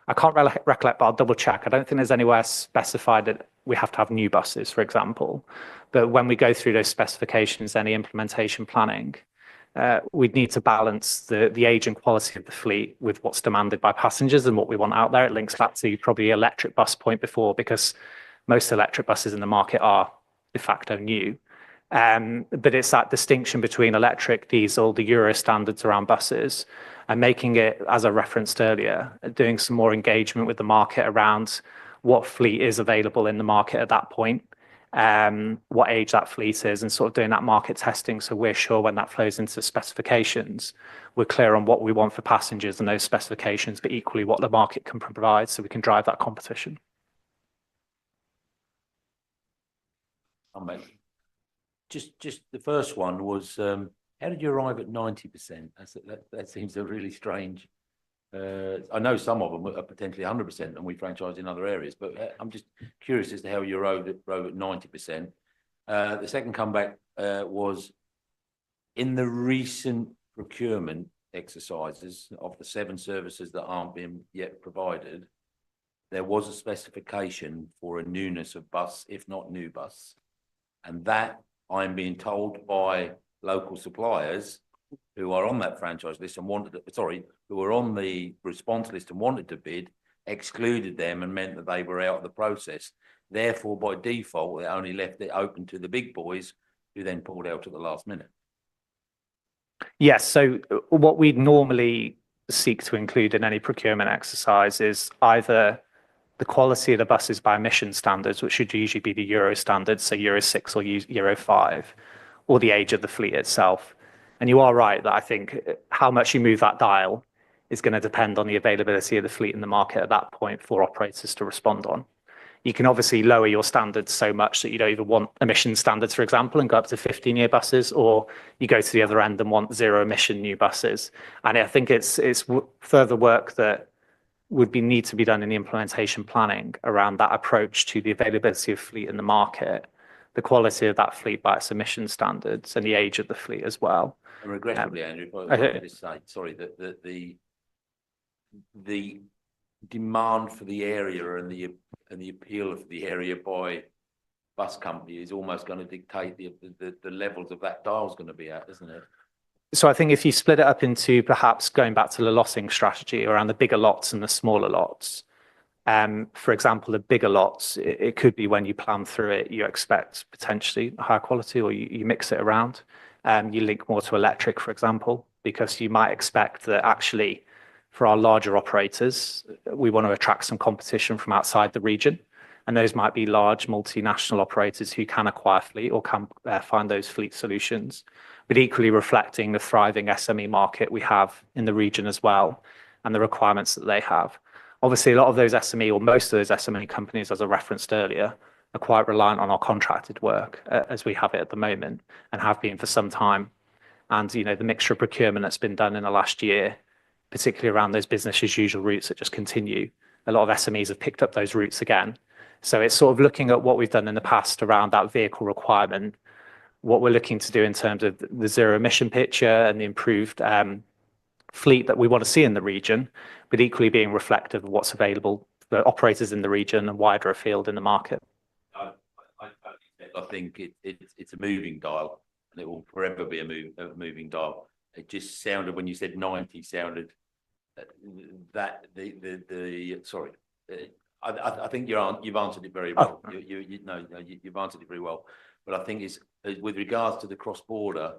I can't recollect, but I'll double check. I don't think there's anywhere specified that we have to have new buses, for example. But when we go through those specifications, any implementation planning, we'd need to balance the age and quality of the fleet with what's demanded by passengers and what we want out there. It links back to probably electric bus point before, because most electric buses in the market are de facto new. But it's that distinction between electric, diesel, the Euro standards around buses, and making it, as I referenced earlier, doing some more engagement with the market around what fleet is available in the market at that point, what age that fleet is, and sort of doing that market testing so we're sure when that flows into specifications, we're clear on what we want for passengers and those specifications, but equally what the market can provide so we can drive that competition. Just the first one was, how did you arrive at 90%? That seems a really strange. I know some of them are potentially 100%, and we franchise in other areas, but I'm just curious as to how you arrived at 90%. The second comeback was in the recent procurement exercises of the 7 services that aren't being yet provided, there was a specification for a newness of bus, if not new bus. And that I'm being told by local suppliers who are on that franchise list and who were on the response list and wanted to bid, excluded them and meant that they were out of the process. Therefore, by default, it only left it open to the big boys who then pulled out at the last minute. Yes, so what we'd normally seek to include in any procurement exercise is either the quality of the buses by emission standards, which should usually be the Euro standards, so Euro 6 or Euro 5, or the age of the fleet itself. And you are right that I think how much you move that dial is going to depend on the availability of the fleet in the market at that point for operators to respond on. You can obviously lower your standards so much that you don't even want emission standards, for example, and go up to 15-year buses, or you go to the other end and want zero emission new buses. And I think it's further work that would need to be done in the implementation planning around that approach to the availability of fleet in the market, the quality of that fleet by its emission standards, and the age of the fleet as well. And regrettably, Andrew, if I could just say, sorry, that the demand for the area and the appeal of the area by bus company is almost going to dictate the levels of that dial is going to be at, isn't it? So I think if you split it up into perhaps going back to the lotting strategy around the bigger lots and the smaller lots, for example, the bigger lots, it could be when you plan through it, you expect potentially higher quality, or you mix it around. You link more to electric, for example, because you might expect that actually for our larger operators, we want to attract some competition from outside the region. And those might be large multinational operators who can acquire fleet or can find those fleet solutions, but equally reflecting the thriving SME market we have in the region as well and the requirements that they have. Obviously, a lot of those SME or most of those SME companies, as I referenced earlier, are quite reliant on our contracted work as we have it at the moment and have been for some time. And, you know, the mixture of procurement that's been done in the last year, particularly around those business as usual routes that just continue, a lot of SMEs have picked up those routes again. So it's sort of looking at what we've done in the past around that vehicle requirement, what we're looking to do in terms of the zero emission picture and the improved fleet that we want to see in the region, but equally being reflective of what's available for operators in the region and wider afield in the market. I think it's a moving dial, and it will forever be a moving dial. It just sounded, when you said 90, sounded that sorry. I think you've answered it very well. You've answered it very well. But I think it's with regards to the cross-border,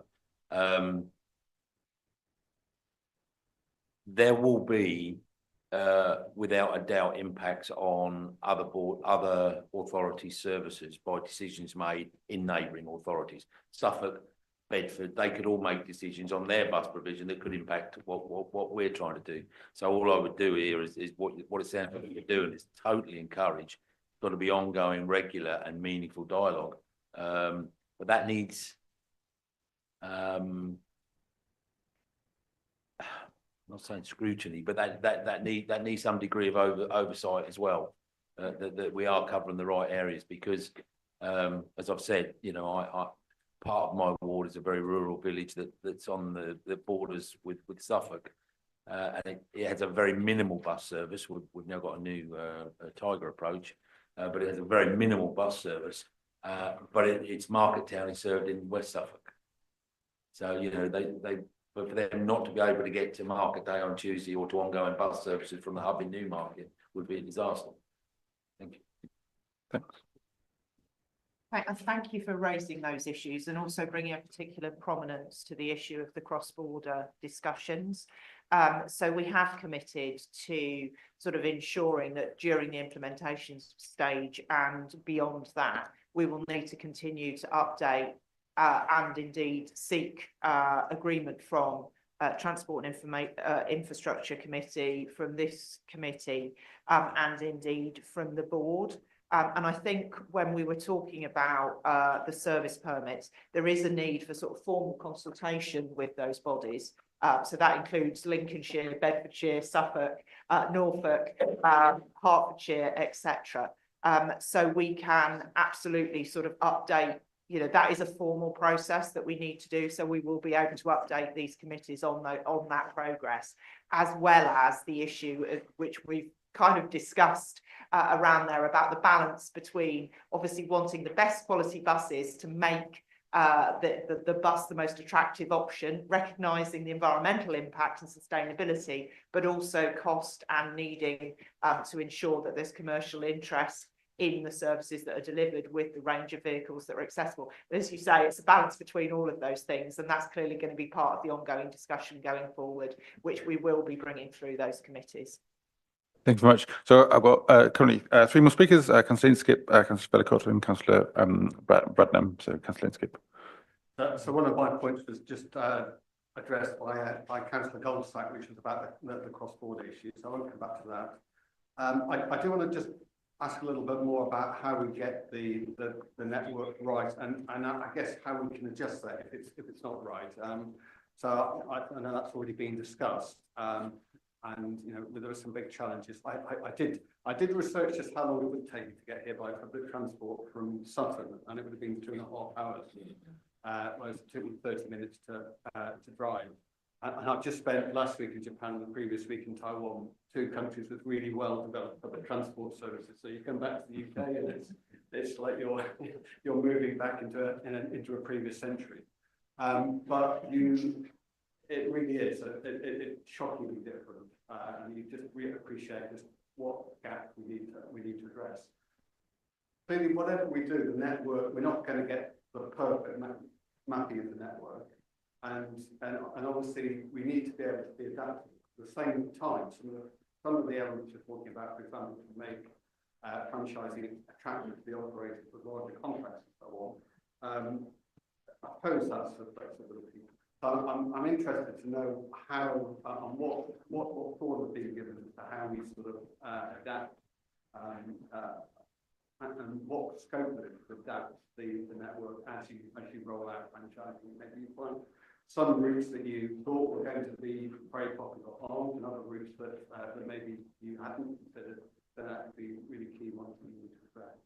there will be, without a doubt, impacts on other authority services by decisions made in neighbouring authorities. Suffolk, Bedford, they could all make decisions on their bus provision that could impact what we're trying to do. So all I would do here is what it sounds like you're doing is totally encourage. It's got to be ongoing, regular and meaningful dialogue. But that needs, I'm not saying scrutiny, but that needs some degree of oversight as well. That we are covering the right areas because, as I've said, you know, part of my ward is a very rural village that's on the borders with Suffolk, and it has a very minimal bus service. We've now got a new Tiger approach, but it has a very minimal bus service. But it's Market Town is served in West Suffolk, so you know but for them not to be able to get to Market Day on Tuesday or to ongoing bus services from the hub in Newmarket would be a disaster. Thank you. Thanks. Thank you for raising those issues and also bringing a particular prominence to the issue of the cross-border discussions. So we have committed to sort of ensuring that during the implementation stage and beyond that, we will need to continue to update and indeed seek agreement from Transport and Infrastructure Committee, from this committee, and indeed from the board. And I think when we were talking about the service permits, there is a need for sort of formal consultation with those bodies. So that includes Lincolnshire, Bedfordshire, Suffolk, Norfolk, Hertfordshire, etc. So we can absolutely sort of update, you know, that is a formal process that we need to do. So we will be able to update these committees on that progress, as well as the issue of which we've kind of discussed around there about the balance between obviously wanting the best quality buses to make the bus the most attractive option, recognising the environmental impact and sustainability, but also cost and needing to ensure that there's commercial interest in the services that are delivered with the range of vehicles that are accessible. But as you say, it's a balance between all of those things, and that's clearly going to be part of the ongoing discussion going forward, which we will be bringing through those committees. Thank you very much. So I've got currently 3 more speakers, Councillor Inskip, Councillor Bellicotta and Councillor Bradnam. So Councillor Inskip. So one of my points was just addressed by Councillor Goldstack, which was about the cross-border issues. So I won't come back to that. I do want to just ask a little bit more about how we get the network right, and I guess how we can adjust that if it's not right. So I know that's already been discussed. And you know, there were some big challenges. I did research just how long it would take to get here by public transport from Sutton, and it would have been 2.5 hours, whereas it took me 30 minutes to drive. And I've just spent last week in Japan and the previous week in Taiwan, 2 countries with really well developed public transport services. So you come back to the UK and it's like you're moving back into a previous century. But it really is. It's shockingly different, and you just really appreciate just what gap we need to address. Clearly, whatever we do, the network, we're not going to get the perfect mapping of the network, and obviously we need to be able to be adaptable. At the same time, some of the elements you're talking about, for example, to make franchising attractive to the operators with larger contracts and so on. I suppose that's the flexibility. I'm interested to know how and what thought has been given to how we sort of adapt and what scope there is to adapt the network as you roll out franchising. Maybe you find some routes that you thought were going to be very popular on, and other routes that maybe you hadn't considered that would be really key ones we need to address.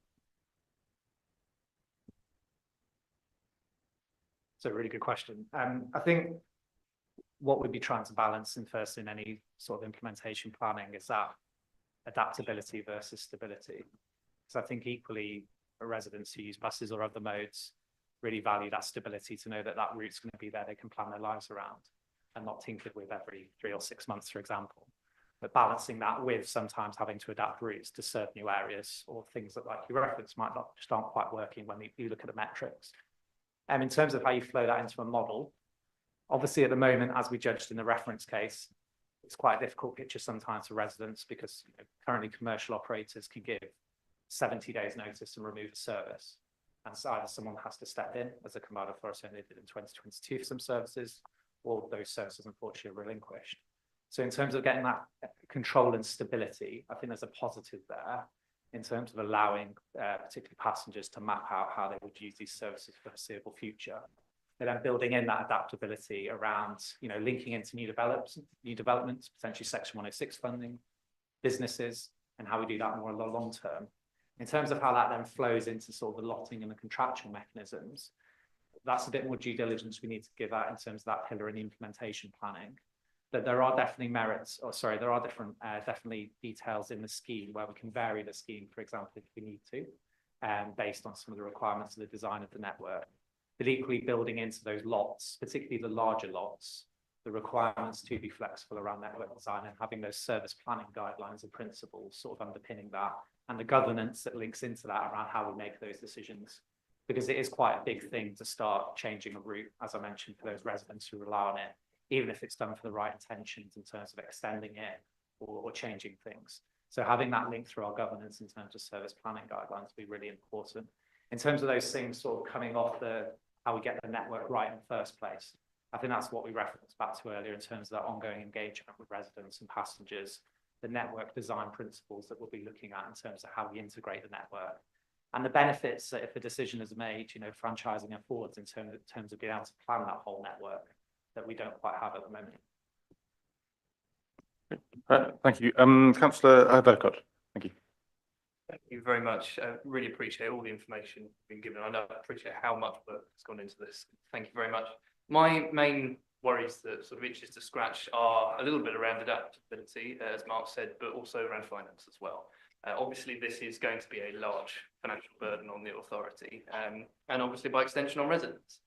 It's a really good question. I think what we'd be trying to balance in any sort of implementation planning is that adaptability versus stability. Because I think equally residents who use buses or other modes really value that stability to know that that route's going to be there, they can plan their lives around and not tinkered with every 3 or 6 months, for example. But balancing that with sometimes having to adapt routes to serve new areas or things that, like you referenced, might not just aren't quite working when you look at the metrics. In terms of how you flow that into a model, obviously at the moment, as we judged in the reference case, it's quite a difficult picture sometimes for residents because currently commercial operators can give 70 days notice and remove a service. And so either someone has to step in, as a combined authority only did in 2022 for some services, or those services unfortunately are relinquished. So in terms of getting that control and stability, I think there's a positive there in terms of allowing particularly passengers to map out how they would use these services for the foreseeable future. And then building in that adaptability around, linking into new developments, potentially Section 106 funding, businesses, and how we do that more in the long term. In terms of how that then flows into sort of the lotting and the contractual mechanisms, that's a bit more due diligence we need to give out in terms of that pillar and implementation planning. That there are definitely definitely details in the scheme where we can vary the scheme, for example, if we need to, based on some of the requirements of the design of the network. But equally building into those lots, particularly the larger lots, the requirements to be flexible around network design and having those service planning guidelines and principles sort of underpinning that, and the governance that links into that around how we make those decisions. Because it is quite a big thing to start changing a route, as I mentioned, for those residents who rely on it, even if it's done for the right intentions in terms of extending it or changing things. So having that link through our governance in terms of service planning guidelines will be really important. In terms of those things sort of coming off how we get the network right in the first place, I think that's what we referenced back to earlier in terms of that ongoing engagement with residents and passengers, the network design principles that we'll be looking at in terms of how we integrate the network. And the benefits that if a decision is made, franchising affords in terms of being able to plan that whole network that we don't quite have at the moment. Thank you. Councillor Velcott, thank you. Thank you very much. Really appreciate all the information being given. I appreciate how much work has gone into this. Thank you very much. My main worries that sort of itches to scratch are a little bit around adaptability, as Mark said, but also around finance as well. Obviously, this is going to be a large financial burden on the authority, and obviously by extension on residents.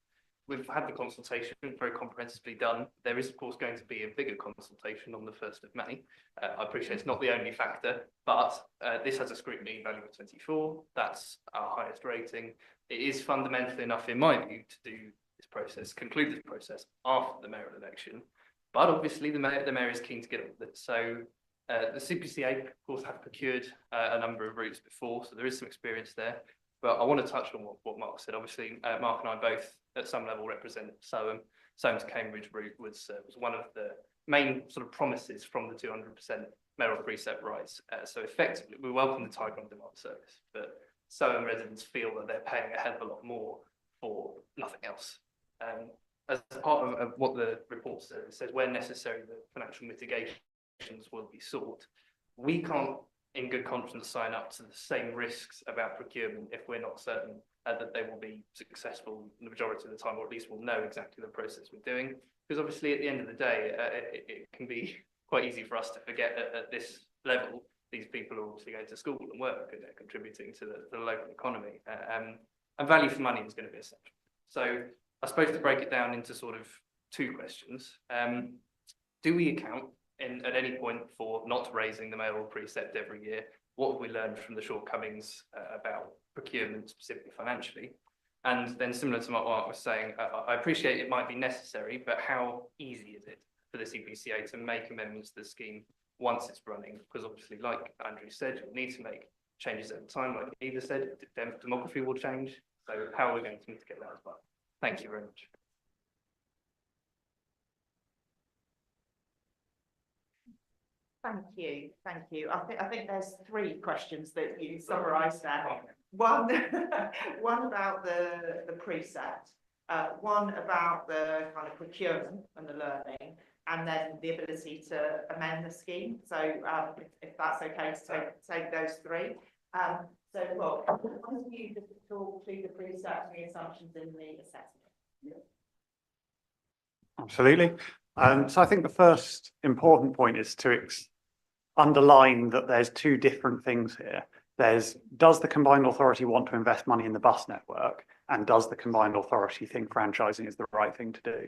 We've had the consultation very comprehensively done. There is, of course, going to be a bigger consultation on the 1st of May. I appreciate it's not the only factor, but this has a scrutiny value of 24. That's our highest rating. It is fundamental enough, in my view, to do this process, conclude this process after the mayoral election. But obviously, the mayor is keen to get on with it. So the CPCA, of course, have procured a number of routes before, so there is some experience there. But I want to touch on what Mark said. Obviously, Mark and I both, at some level, represent Soham. Soham's Cambridge route was one of the main sort of promises from the 200% mayoral precept rights. So effectively, we welcome the Tiger on Demand service, but Soham residents feel that they're paying a hell of a lot more for nothing else. As part of what the report says, it says where necessary, the financial mitigations will be sought. We can't, in good conscience, sign up to the same risks about procurement if we're not certain that they will be successful the majority of the time, or at least we'll know exactly the process we're doing. Because obviously, at the end of the day, it can be quite easy for us to forget at this level, these people are obviously going to school and work and they're contributing to the local economy. And value for money is going to be essential. So I suppose to break it down into sort of two questions, do we account at any point for not raising the mayoral precept every year? What have we learned from the shortcomings about procurement, specifically financially? And then similar to what Mark was saying, I appreciate it might be necessary, but how easy is it for the CPCA to make amendments to the scheme once it's running? Because obviously, like Andrew said, you'll need to make changes at time, like Eva said, demography will change. So how are we going to mitigate that as well? Thank you very much. Thank you, thank you. I think there's three questions that you summarised there. One, one about the preset, one about the kind of procurement and the learning, and then the ability to amend the scheme. So if that's okay to take those three. So well, why don't you just talk through the preset and the assumptions in the assessment? Absolutely. So I think the first important point is to underline that there's two different things here. There's, does the combined authority want to invest money in the bus network? And does the combined authority think franchising is the right thing to do?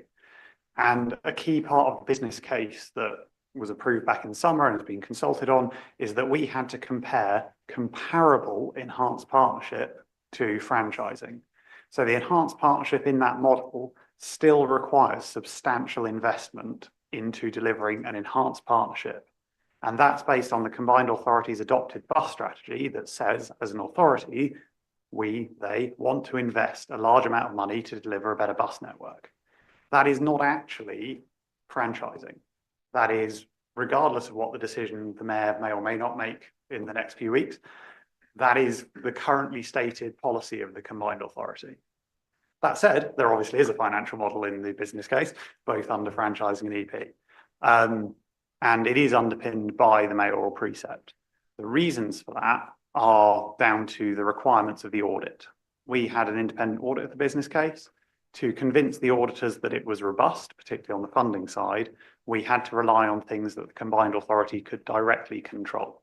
And a key part of the business case that was approved back in summer and has been consulted on is that we had to compare comparable enhanced partnership to franchising. So the enhanced partnership in that model still requires substantial investment into delivering an enhanced partnership. And that's based on the combined authority's adopted bus strategy that says, as an authority, they want to invest a large amount of money to deliver a better bus network. That is not actually franchising. That is, regardless of what the decision the mayor may or may not make in the next few weeks, that is the currently stated policy of the combined authority. That said, there obviously is a financial model in the business case, both under franchising and EP. And it is underpinned by the mayoral precept. The reasons for that are down to the requirements of the audit. We had an independent audit of the business case. To convince the auditors that it was robust, particularly on the funding side, we had to rely on things that the combined authority could directly control,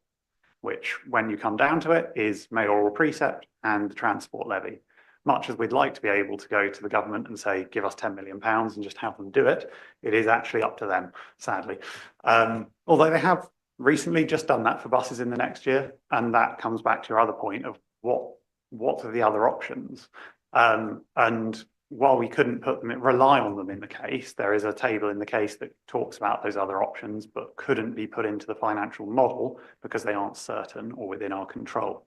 which, when you come down to it, is mayoral precept and the transport levy. Much as we'd like to be able to go to the government and say, give us £10 million and just have them do it, it is actually up to them, sadly. Although they have recently just done that for buses in the next year, and that comes back to your other point of what are the other options. And while we couldn't rely on them in the case, there is a table in the case that talks about those other options, but couldn't be put into the financial model because they aren't certain or within our control.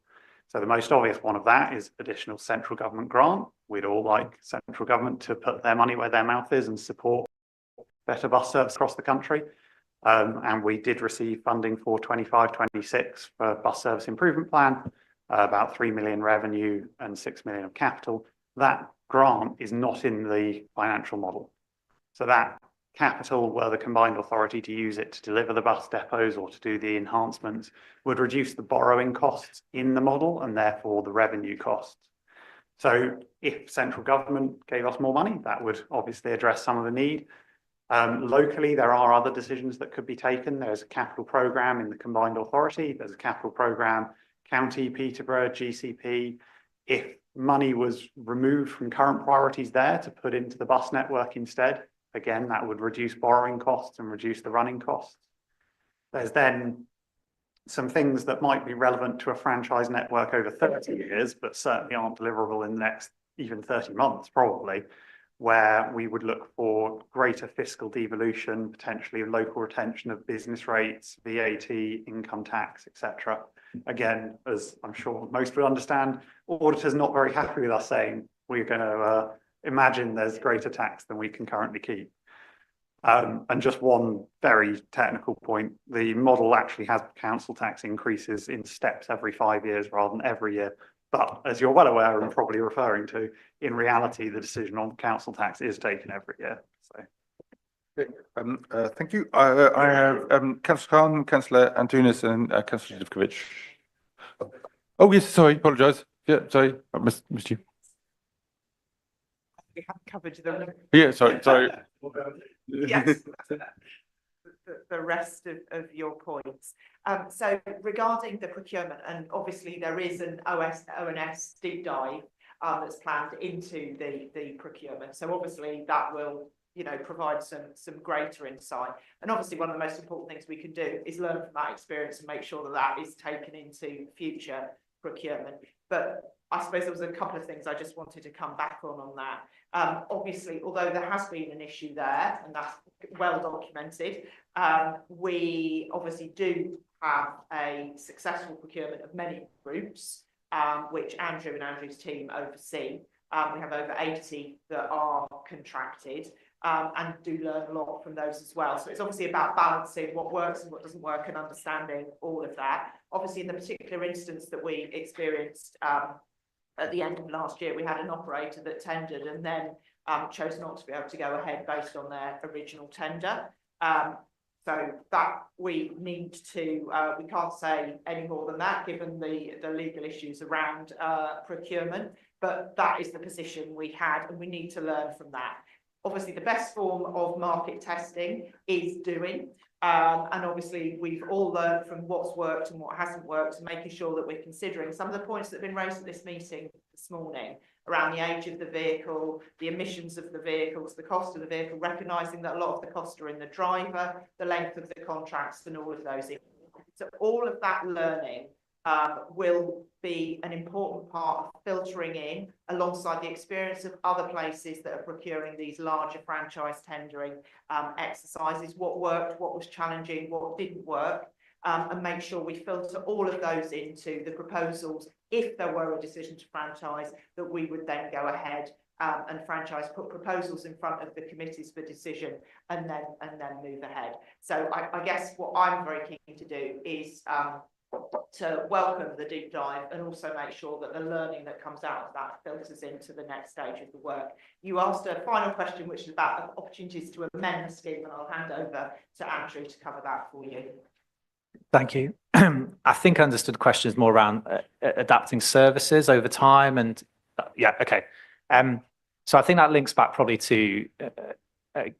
So the most obvious one of that is additional central government grant. We'd all like central government to put their money where their mouth is and support better bus service across the country. And we did receive funding for 25-26 for bus service improvement plan, about 3 million revenue and 6 million of capital. That grant is not in the financial model. So that capital, were the combined authority to use it to deliver the bus depots or to do the enhancements, would reduce the borrowing costs in the model and therefore the revenue costs. So if central government gave us more money, that would obviously address some of the need. Locally, there are other decisions that could be taken. There's a capital programme in the combined authority. There's a capital programme, County, Peterborough, GCP. If money was removed from current priorities there to put into the bus network instead, again, that would reduce borrowing costs and reduce the running costs. There's then some things that might be relevant to a franchise network over 30 years, but certainly aren't deliverable in the next even 30 months, probably, where we would look for greater fiscal devolution, potentially local retention of business rates, VAT, income tax, etc. Again, as I'm sure most would understand, auditors not very happy with us saying we're going to imagine there's greater tax than we can currently keep. And just one very technical point, the model actually has council tax increases in steps every 5 years rather than every year. But as you're well aware and probably referring to, in reality, the decision on council tax is taken every year. So. Thank you. I have Councillor Khan, Councillor Antunis and Councillor Živkovic. Oh, yes, sorry, apologise. Yeah, sorry, I missed you. We haven't covered the... Yeah, sorry. Yes, the rest of your points. So regarding the procurement, and obviously there is an ONS deep dive that's planned into the procurement. So obviously that will, provide some greater insight. And obviously one of the most important things we can do is learn from that experience and make sure that that is taken into future procurement. But I suppose there was a couple of things I just wanted to come back on that. Obviously, although there has been an issue there, and that's well documented, we obviously do have a successful procurement of many groups, which Andrew and Andrew's team oversee. We have over 80 that are contracted, and do learn a lot from those as well. So it's obviously about balancing what works and what doesn't work and understanding all of that. Obviously, in the particular instance that we experienced at the end of last year, we had an operator that tendered and then chose not to be able to go ahead based on their original tender. So that we need to, we can't say any more than that, given the legal issues around procurement, but that is the position we had, and we need to learn from that. Obviously, the best form of market testing is doing, and obviously we've all learned from what's worked and what hasn't worked, and making sure that we're considering some of the points that have been raised at this meeting this morning around the age of the vehicle, the emissions of the vehicles, the cost of the vehicle, recognising that a lot of the costs are in the driver, the length of the contracts, and all of those. So all of that learning will be an important part of filtering in alongside the experience of other places that are procuring these larger franchise tendering exercises, what worked, what was challenging, what didn't work, and make sure we filter all of those into the proposals. If there were a decision to franchise, that we would then go ahead and franchise, put proposals in front of the committees for decision, and then move ahead. So I guess what I'm very keen to do is to welcome the deep dive and also make sure that the learning that comes out of that filters into the next stage of the work. You asked a final question, which is about opportunities to amend the scheme, and I'll hand over to Andrew to cover that for you. Thank you. I think I understood the question is more around adapting services over time, and yeah, okay. So I think that links back probably to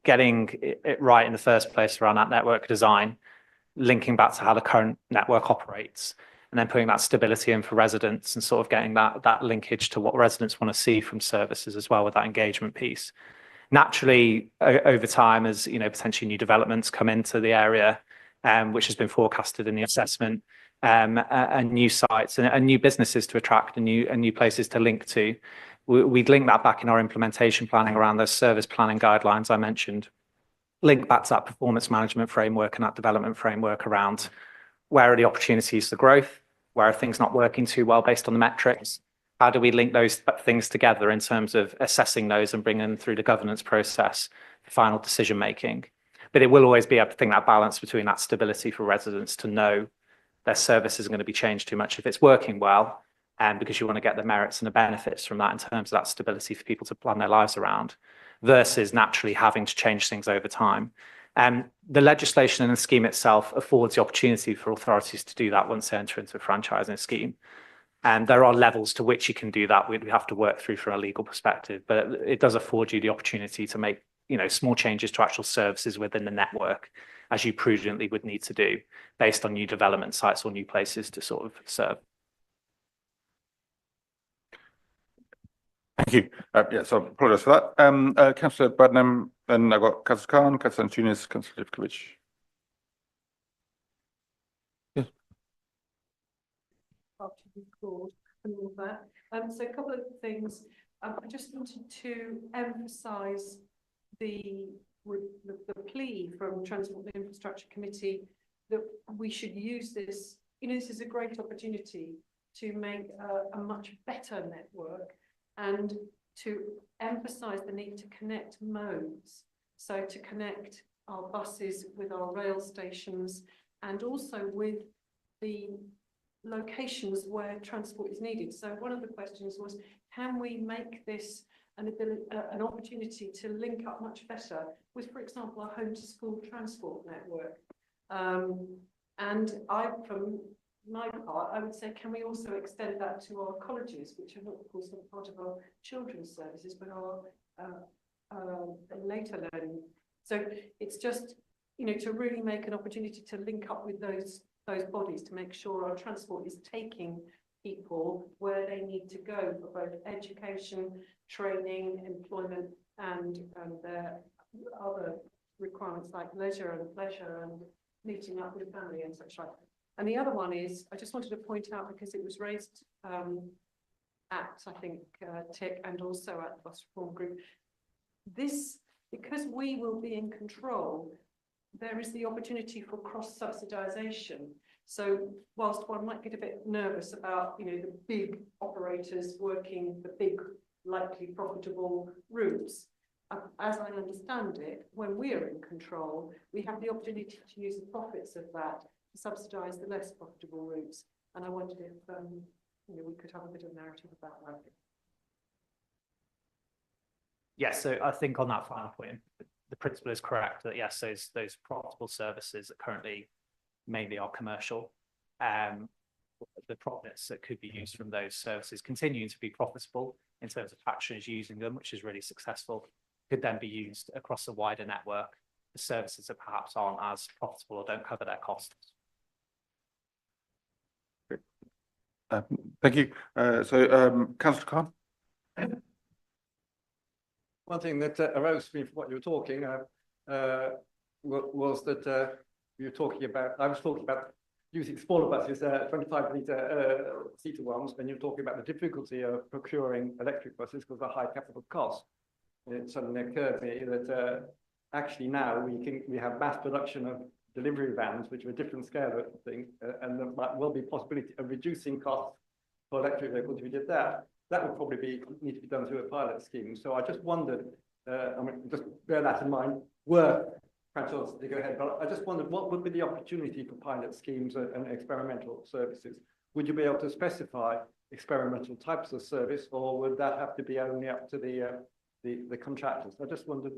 getting it right in the first place around that network design, linking back to how the current network operates, and then putting that stability in for residents and sort of getting that linkage to what residents want to see from services as well with that engagement piece. Naturally, over time, as you know, potentially new developments come into the area, which has been forecasted in the assessment, and new sites and new businesses to attract and new places to link to. We'd link that back in our implementation planning around those service planning guidelines I mentioned. Link back to that performance management framework and that development framework around where are the opportunities for growth, where are things not working too well based on the metrics. How do we link those things together in terms of assessing those and bringing them through the governance process for final decision making? But it will always be, I think, that balance between that stability for residents to know their service isn't going to be changed too much if it's working well, and because you want to get the merits and the benefits from that in terms of that stability for people to plan their lives around, versus naturally having to change things over time. The legislation and the scheme itself affords the opportunity for authorities to do that once they enter into a franchising scheme. And there are levels to which you can do that. We have to work through from a legal perspective, but it does afford you the opportunity to make, you know, small changes to actual services within the network, as you prudently would need to do based on new development sites or new places to sort of serve. Thank you. Yeah, so I apologise for that. Councillor Bradnam, then I've got Councillor Khan, Councillor Antunes, Councillor Ivkovic. Yes. After you've called and all that. So a couple of things. I just wanted to emphasise the plea from Transport and Infrastructure Committee that we should use this. You know, this is a great opportunity to make a much better network, and to emphasise the need to connect modes, so to connect our buses with our rail stations and also with the locations where transport is needed. So one of the questions was, can we make this an opportunity to link up much better with, for example, our home to school transport network? And from my part, I would say, can we also extend that to our colleges, which are not, of course, not part of our children's services, but our later learning. So it's just, you know, to really make an opportunity to link up with those bodies to make sure our transport is taking people where they need to go for both education, training, employment, and their other requirements like leisure and pleasure and meeting up with family and such like. And the other one is, I just wanted to point out, because it was raised at, I think, TIC and also at the Bus Reform Group, this, because we will be in control, there is the opportunity for cross-subsidisation. So whilst one might get a bit nervous about, the big operators working the big, likely profitable routes, as I understand it, when we're in control, we have the opportunity to use the profits of that to subsidise the less profitable routes. And I wondered if, we could have a bit of narrative about that. Yes, so I think on that final point, the principle is correct that yes, those profitable services that currently mainly are commercial, the profits that could be used from those services continuing to be profitable in terms of factories using them, which is really successful, could then be used across a wider network for services that perhaps aren't as profitable or don't cover their costs. Thank you. Councillor Khan. One thing that arose me from what you were talking was that you were talking about, I was talking about using smaller buses, 25-litre seater ones, and you're talking about the difficulty of procuring electric buses because of the high capital cost. It suddenly occurred to me that actually now we have mass production of delivery vans, which are a different scale of thing, and there might well be possibility of reducing costs for electric vehicles if we did that. That would probably need to be done through a pilot scheme. So I just wondered, just bear that in mind, were franchises to go ahead, but I just wondered what would be the opportunity for pilot schemes and experimental services? Would you be able to specify experimental types of service, or would that have to be only up to the contractors? I just wondered.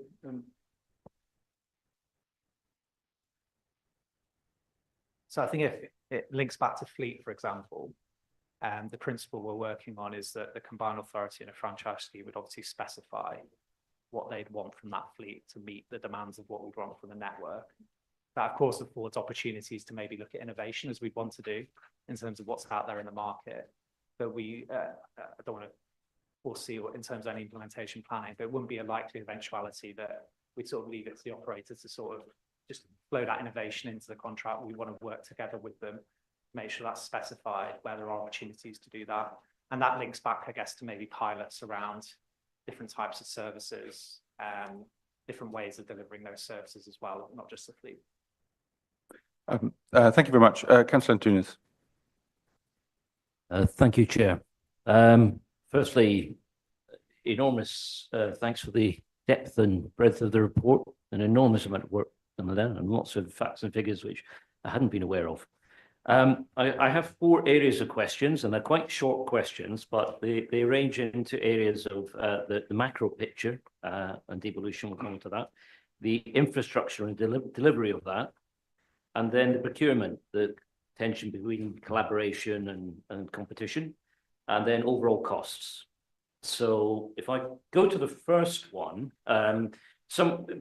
So I think if it links back to fleet, for example, the principle we're working on is that the combined authority in a franchise scheme would obviously specify what they'd want from that fleet to meet the demands of what we want from the network. That, of course, affords opportunities to maybe look at innovation as we want to do in terms of what's out there in the market. But we I don't want to foresee in terms of any implementation planning, but it wouldn't be a likely eventuality that we'd sort of leave it to the operators to sort of just flow that innovation into the contract. We want to work together with them, make sure that's specified where there are opportunities to do that. And that links back, I guess, to maybe pilots around different types of services, different ways of delivering those services as well, not just the fleet. Thank you very much. Councillor Antunes. Thank you, Chair. Firstly, enormous thanks for the depth and breadth of the report, an enormous amount of work done there, and lots of facts and figures which I hadn't been aware of. I have 4 areas of questions, and they're quite short questions, but they range into areas of the macro picture, and devolution will come into that, the infrastructure and delivery of that, and then the procurement, the tension between collaboration and competition, and then overall costs. So if I go to the first one,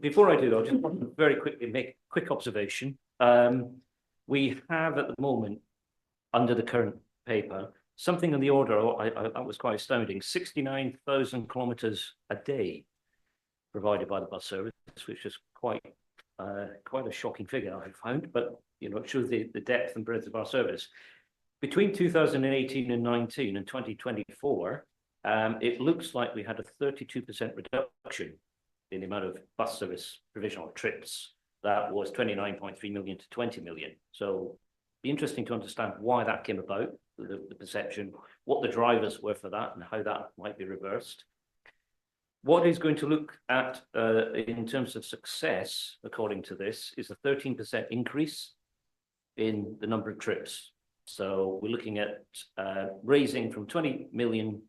before I do that, I just want to very quickly make a quick observation. We have at the moment, under the current paper, something in the order, that was quite astounding, 69,000 kilometres a day provided by the bus service, which is quite a shocking figure, I found, but it shows the depth and breadth of our service. Between 2018 and 19 and 2024, it looks like we had a 32% reduction in the amount of bus service provisional trips. That was 29.3 million to 20 million. So it'd be interesting to understand why that came about, the perception, what the drivers were for that, and how that might be reversed. What is going to look at in terms of success, according to this, is a 13% increase in the number of trips. So we're looking at raising from 20 million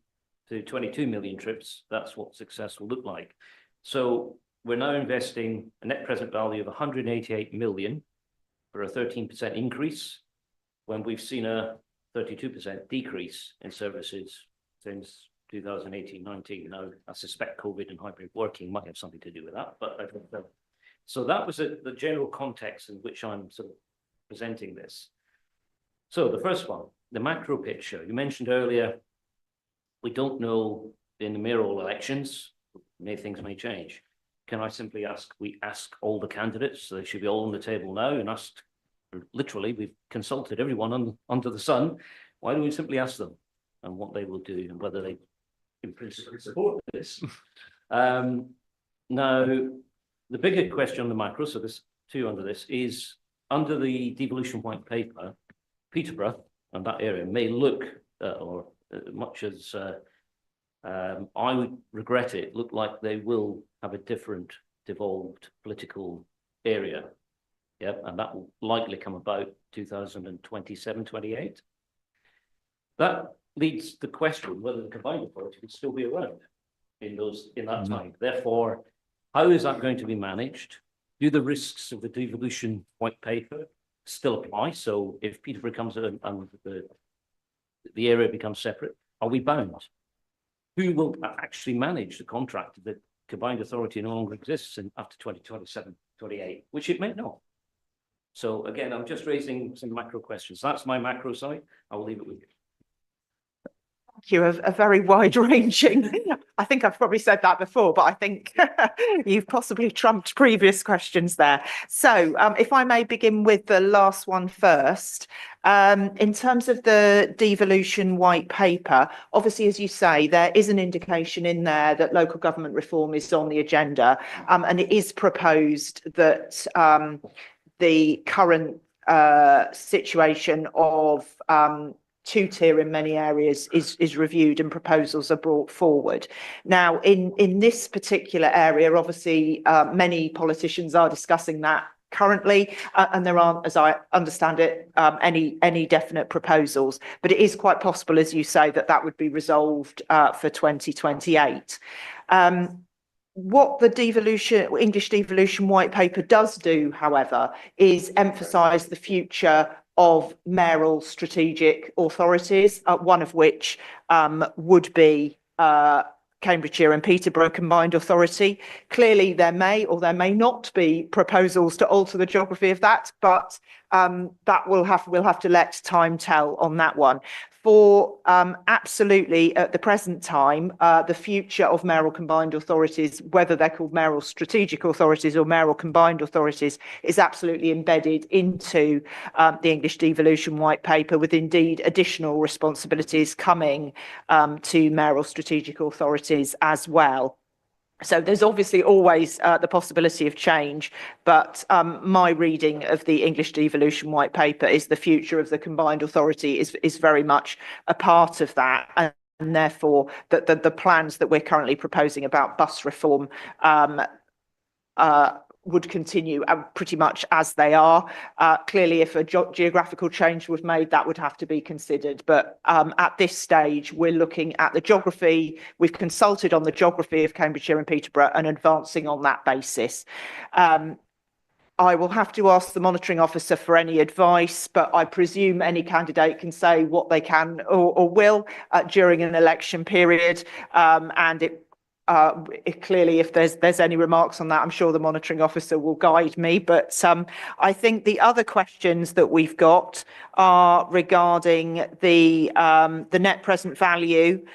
to 22 million trips. That's what success will look like. So we're now investing a net present value of 188 million for a 13% increase, when we've seen a 32% decrease in services since 2018-19. Now, I suspect COVID and hybrid working might have something to do with that, but I don't know. So that was the general context in which I'm sort of presenting this. So the first one, the macro picture. You mentioned earlier, we don't know in the mayoral elections, things may change. Can I simply ask, we ask all the candidates, so they should be all on the table now, and asked, literally, we've consulted everyone under the sun. Why don't we simply ask them and what they will do and whether they in principle support this? Now, the bigger question on the macro, so there's 2 under this, is under the devolution white paper, Peterborough and that area may look, much as I would regret it, look like they will have a different devolved political area. Yep, and that will likely come about 2027, 28. That leads the question whether the combined authority will still be around in that time. Therefore, how is that going to be managed? Do the risks of the devolution white paper still apply? So if Peterborough comes in and the area becomes separate, are we bound? Who will actually manage the contract if the combined authority no longer exists after 2027, 28, which it may not? So again, I'm just raising some macro questions. That's my macro side. I will leave it with you. Thank you. A very wide-ranging. I think I've probably said that before, but I think you've possibly trumped previous questions there. So if I may begin with the last one first. In terms of the devolution white paper, obviously, as you say, there is an indication in there that local government reform is on the agenda, and it is proposed that the current situation of two-tier in many areas is reviewed and proposals are brought forward. Now, in this particular area, obviously, many politicians are discussing that currently, and there aren't, as I understand it, any definite proposals. But it is quite possible, as you say, that would be resolved for 2028. What the English devolution white paper does do, however, is emphasise the future of mayoral strategic authorities, one of which would be Cambridgeshire and Peterborough Combined Authority. Clearly, there may or there may not be proposals to alter the geography of that, but that we'll have to let time tell on that one. For absolutely at the present time, the future of mayoral combined authorities, whether they're called mayoral strategic authorities or mayoral combined authorities, is absolutely embedded into the English devolution white paper, with indeed additional responsibilities coming to mayoral strategic authorities as well. So there's obviously always the possibility of change, but my reading of the English devolution white paper is the future of the combined authority is very much a part of that, and therefore the plans that we're currently proposing about bus reform would continue pretty much as they are. Clearly, if a geographical change was made, that would have to be considered. But at this stage, we're looking at the geography. We've consulted on the geography of Cambridgeshire and Peterborough and advancing on that basis. I will have to ask the monitoring officer for any advice, but I presume any candidate can say what they can or will during an election period, and clearly, if there's any remarks on that, I'm sure the monitoring officer will guide me. But I think the other questions that we've got are regarding the net present value,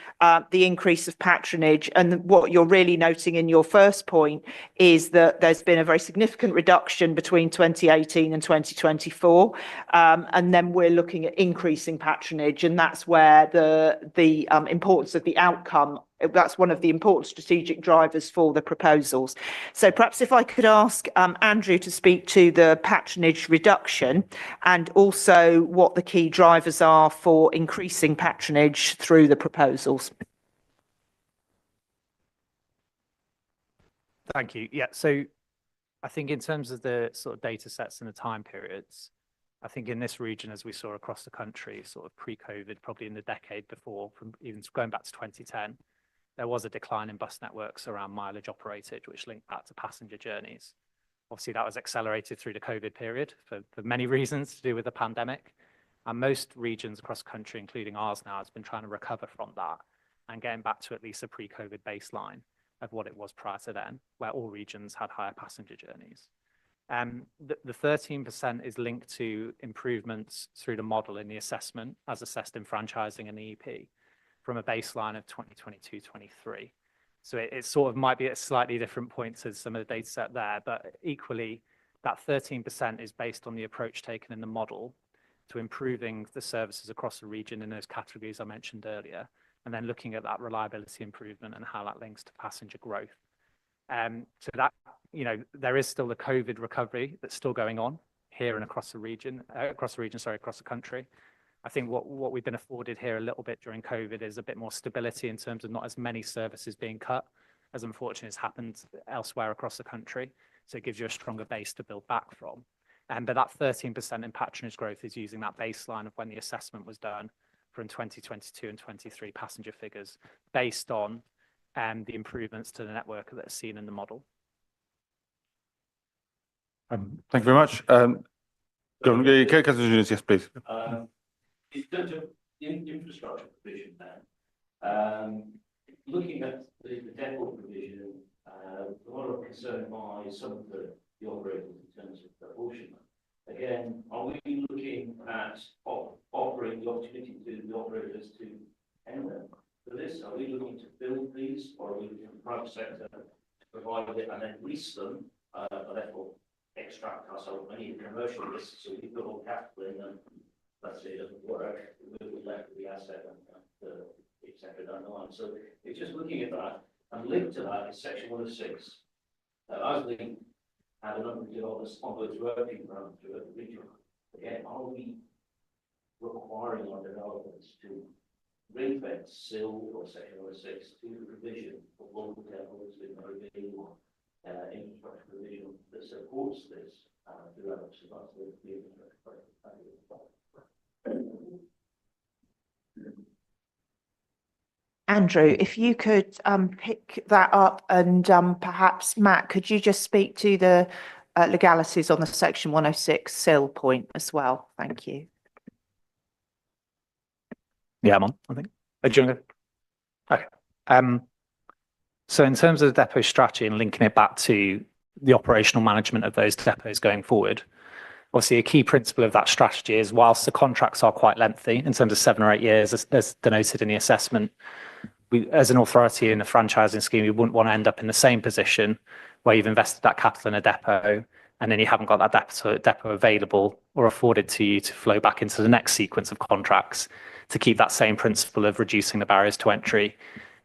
the increase of patronage, and what you're really noting in your first point is that there's been a very significant reduction between 2018 and 2024, and then we're looking at increasing patronage, and that's where the importance of the outcome. That's one of the important strategic drivers for the proposals. So perhaps if I could ask Andrew to speak to the patronage reduction and also what the key drivers are for increasing patronage through the proposals. Thank you. Yeah, so I think in terms of the sort of data sets and the time periods, I think in this region, as we saw across the country, sort of pre-COVID, probably in the decade before, from even going back to 2010, there was a decline in bus networks around mileage operated, which linked back to passenger journeys. Obviously, that was accelerated through the COVID period for many reasons to do with the pandemic. And most regions across the country, including ours now, has been trying to recover from that and getting back to at least a pre-COVID baseline of what it was prior to then, where all regions had higher passenger journeys. The 13% is linked to improvements through the model in the assessment, as assessed in franchising and the EP, from a baseline of 2022-23. So it sort of might be at slightly different points as some of the data set there, but equally, that 13% is based on the approach taken in the model to improving the services across the region in those categories I mentioned earlier, and then looking at that reliability improvement and how that links to passenger growth. So that, you know, there is still a COVID recovery that's still going on here and across the country. I think what we've been afforded here a little bit during COVID is a bit more stability in terms of not as many services being cut, as unfortunately has happened elsewhere across the country. So it gives you a stronger base to build back from. But that 13% in patronage growth is using that baseline of when the assessment was done from 2022 and 23 passenger figures based on the improvements to the network that are seen in the model. Thank you very much. Councillor Jones, yes, please. In terms of infrastructure provision then, looking at the depot provision, a lot of concern by some of the operators in terms of apportionment. Again, are we looking at offering the opportunity to the operators to tender for this? Are we looking to build these, or are we looking at the private sector to provide it and then lease them, and therefore extract ourselves any commercial risks? So we put all capital in, and let's say it doesn't work, we're left with the asset and et cetera down the line. So it's just looking at that, and linked to that is section 106. As we had a number of developments on those working around through the region, again, are we requiring our developers to ring-fence SIL or section 106 to the provision of local depots in maybe infrastructure provision that supports this development? So that's the infrastructure. Andrew, if you could pick that up, and perhaps Matt, could you just speak to the legalities on the section 106 SIL point as well? Thank you. Yeah, I'm on, I think. Okay. So in terms of the depot strategy and linking it back to the operational management of those depots going forward, obviously a key principle of that strategy is, whilst the contracts are quite lengthy in terms of 7 or 8 years, as denoted in the assessment, we, as an authority in a franchising scheme, we wouldn't want to end up in the same position where you've invested that capital in a depot and then you haven't got that depot available or afforded to you to flow back into the next sequence of contracts, to keep that same principle of reducing the barriers to entry,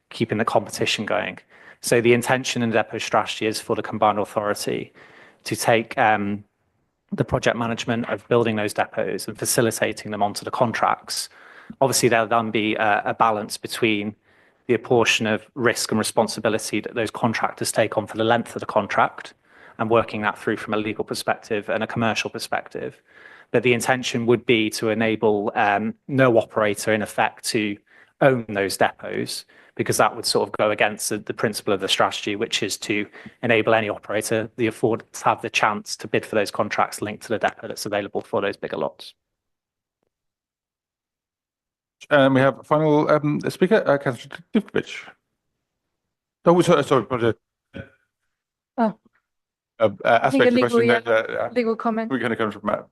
keeping the competition going. So the intention in the depot strategy is for the combined authority to take the project management of building those depots and facilitating them onto the contracts. Obviously, there'll then be a balance between the apportion of risk and responsibility that those contractors take on for the length of the contract, and working that through from a legal perspective and a commercial perspective. But the intention would be to enable no operator, in effect, to own those depots, because that would sort of go against the principle of the strategy, which is to enable any operator to have the chance to bid for those contracts linked to the depot that's available for those bigger lots. We have a final speaker, Councillor Divkovich. Oh, sorry. Aspect of the question. Legal comment. We're going to come from Matt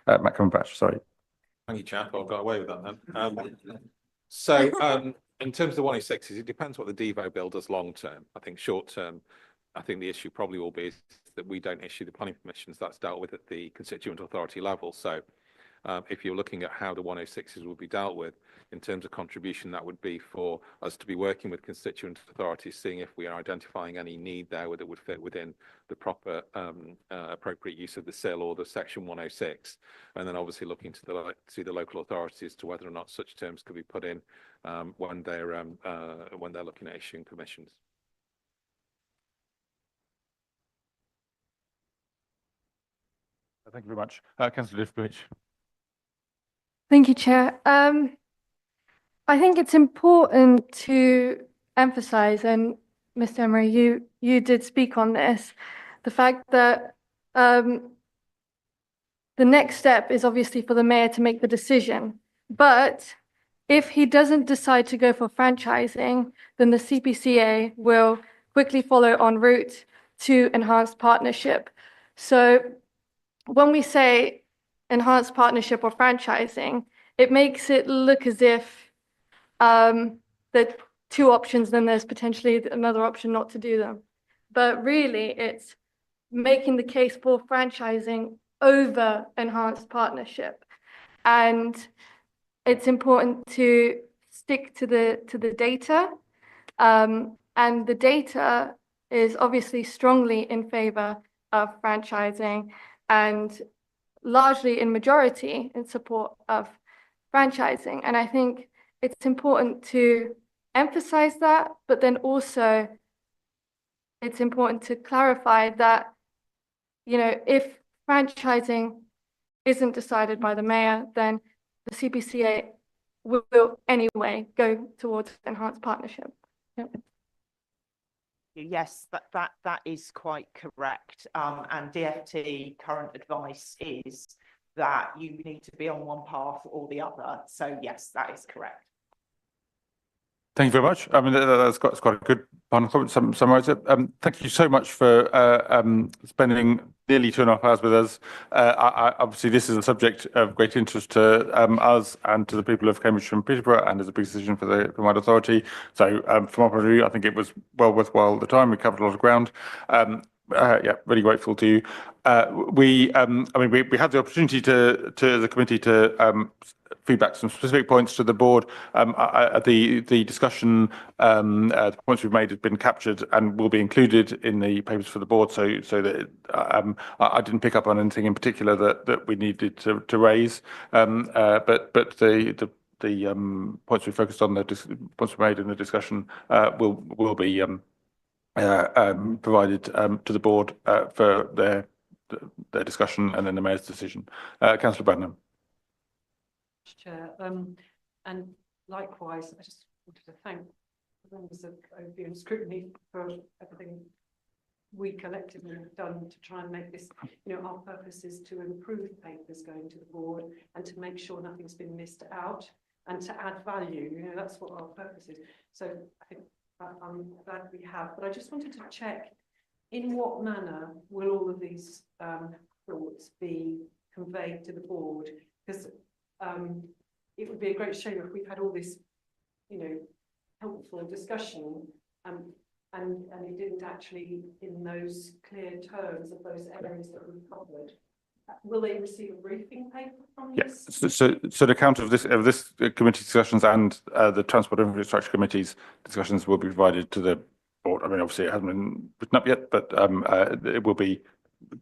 Cumberbatch, sorry. Thank you, chap. I've got away with that then. So in terms of the 106s, it depends what the Devo bill does long term. I think short term, I think the issue probably will be that we don't issue the planning permissions. That's dealt with at the constituent authority level. So if you're looking at how the 106s will be dealt with in terms of contribution, that would be for us to be working with constituent authorities, seeing if we are identifying any need there that would fit within the proper appropriate use of the SIL or the section 106, and then obviously looking to the local authorities to whether or not such terms could be put in when they're looking at issuing permissions. Thank you very much. Councillor Divkovich. Thank you, Chair. I think it's important to emphasize, and Mr. Emery, you did speak on this, the fact that the next step is obviously for the mayor to make the decision. But if he doesn't decide to go for franchising, then the CPCA will quickly follow en route to enhanced partnership. So when we say enhanced partnership or franchising, it makes it look as if there are 2 options, then there's potentially another option not to do them. But really, it's making the case for franchising over enhanced partnership. And it's important to stick to the data. And the data is obviously strongly in favor of franchising. And largely in majority in support of franchising. And I think it's important to emphasize that, but then also it's important to clarify that, you know, if franchising isn't decided by the mayor, then the CBCA will anyway go towards enhanced partnership. Yep. Yes, that is quite correct. And DFT current advice is that you need to be on one path or the other. So yes, that is correct. Thank you very much. I mean, that's quite a good final comment, summarise it. Thank you so much for spending nearly 2.5 hours with us. Obviously, this is a subject of great interest to us and to the people of Cambridge and Peterborough, and is a big decision for the combined authority. So, from our point of view, I think it was well worthwhile the time. We covered a lot of ground. Yeah, really grateful to you. I mean, we had the opportunity to the committee to feedback some specific points to the board. The discussion, the points we've made have been captured and will be included in the papers for the board. So that I didn't pick up on anything in particular that we needed to raise. But the points we focused on, the points we made in the discussion, will be provided to the board for their discussion and then the mayor's decision. Councillor Brennan. Chair, and likewise, I just wanted to thank the members of Overview and Scrutiny for everything we collectively have done to try and make this, you know, our purpose is to improve papers going to the board and to make sure nothing's been missed out and to add value. You know, that's what our purpose is. So I think I'm glad we have, but I just wanted to check in what manner will all of these thoughts be conveyed to the board, because it would be a great shame if we've had all this, you know, helpful discussion and it didn't actually, in those clear terms of those areas that we've covered. Will they receive a briefing paper from this? Yes. So the account of this committee discussions and the Transport and Infrastructure Committee's discussions will be provided to the board. I mean, obviously it hasn't been written up yet, but it will be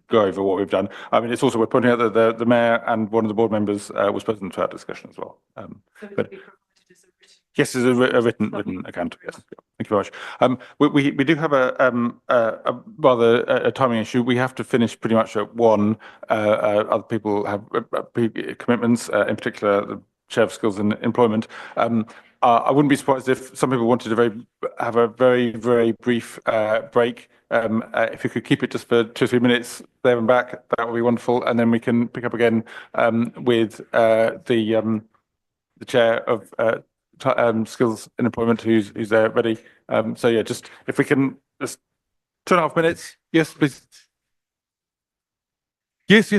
go over what we've done. I mean, it's also worth pointing out that the mayor and one of the board members was present to our discussion as well. But yes, there's a written account. Yes, thank you very much. We do have a rather a timing issue. We have to finish pretty much at 1. Other people have commitments, in particular the Chair of Skills and Employment. I wouldn't be surprised if some people wanted to have a very brief break. If you could keep it just for 2 or 3 minutes there and back, that would be wonderful, and then we can pick up again with the Chair of Skills and Employment, who's there ready. So yeah, just if we can just 2.5 minutes. Yes, please. Yes.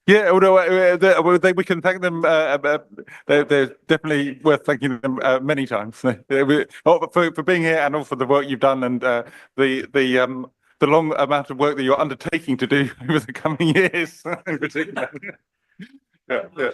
Yeah. Although we can thank them. They're definitely worth thanking them many times for being here and all for the work you've done and the long amount of work that you're undertaking to do over the coming years. In particular. Yeah.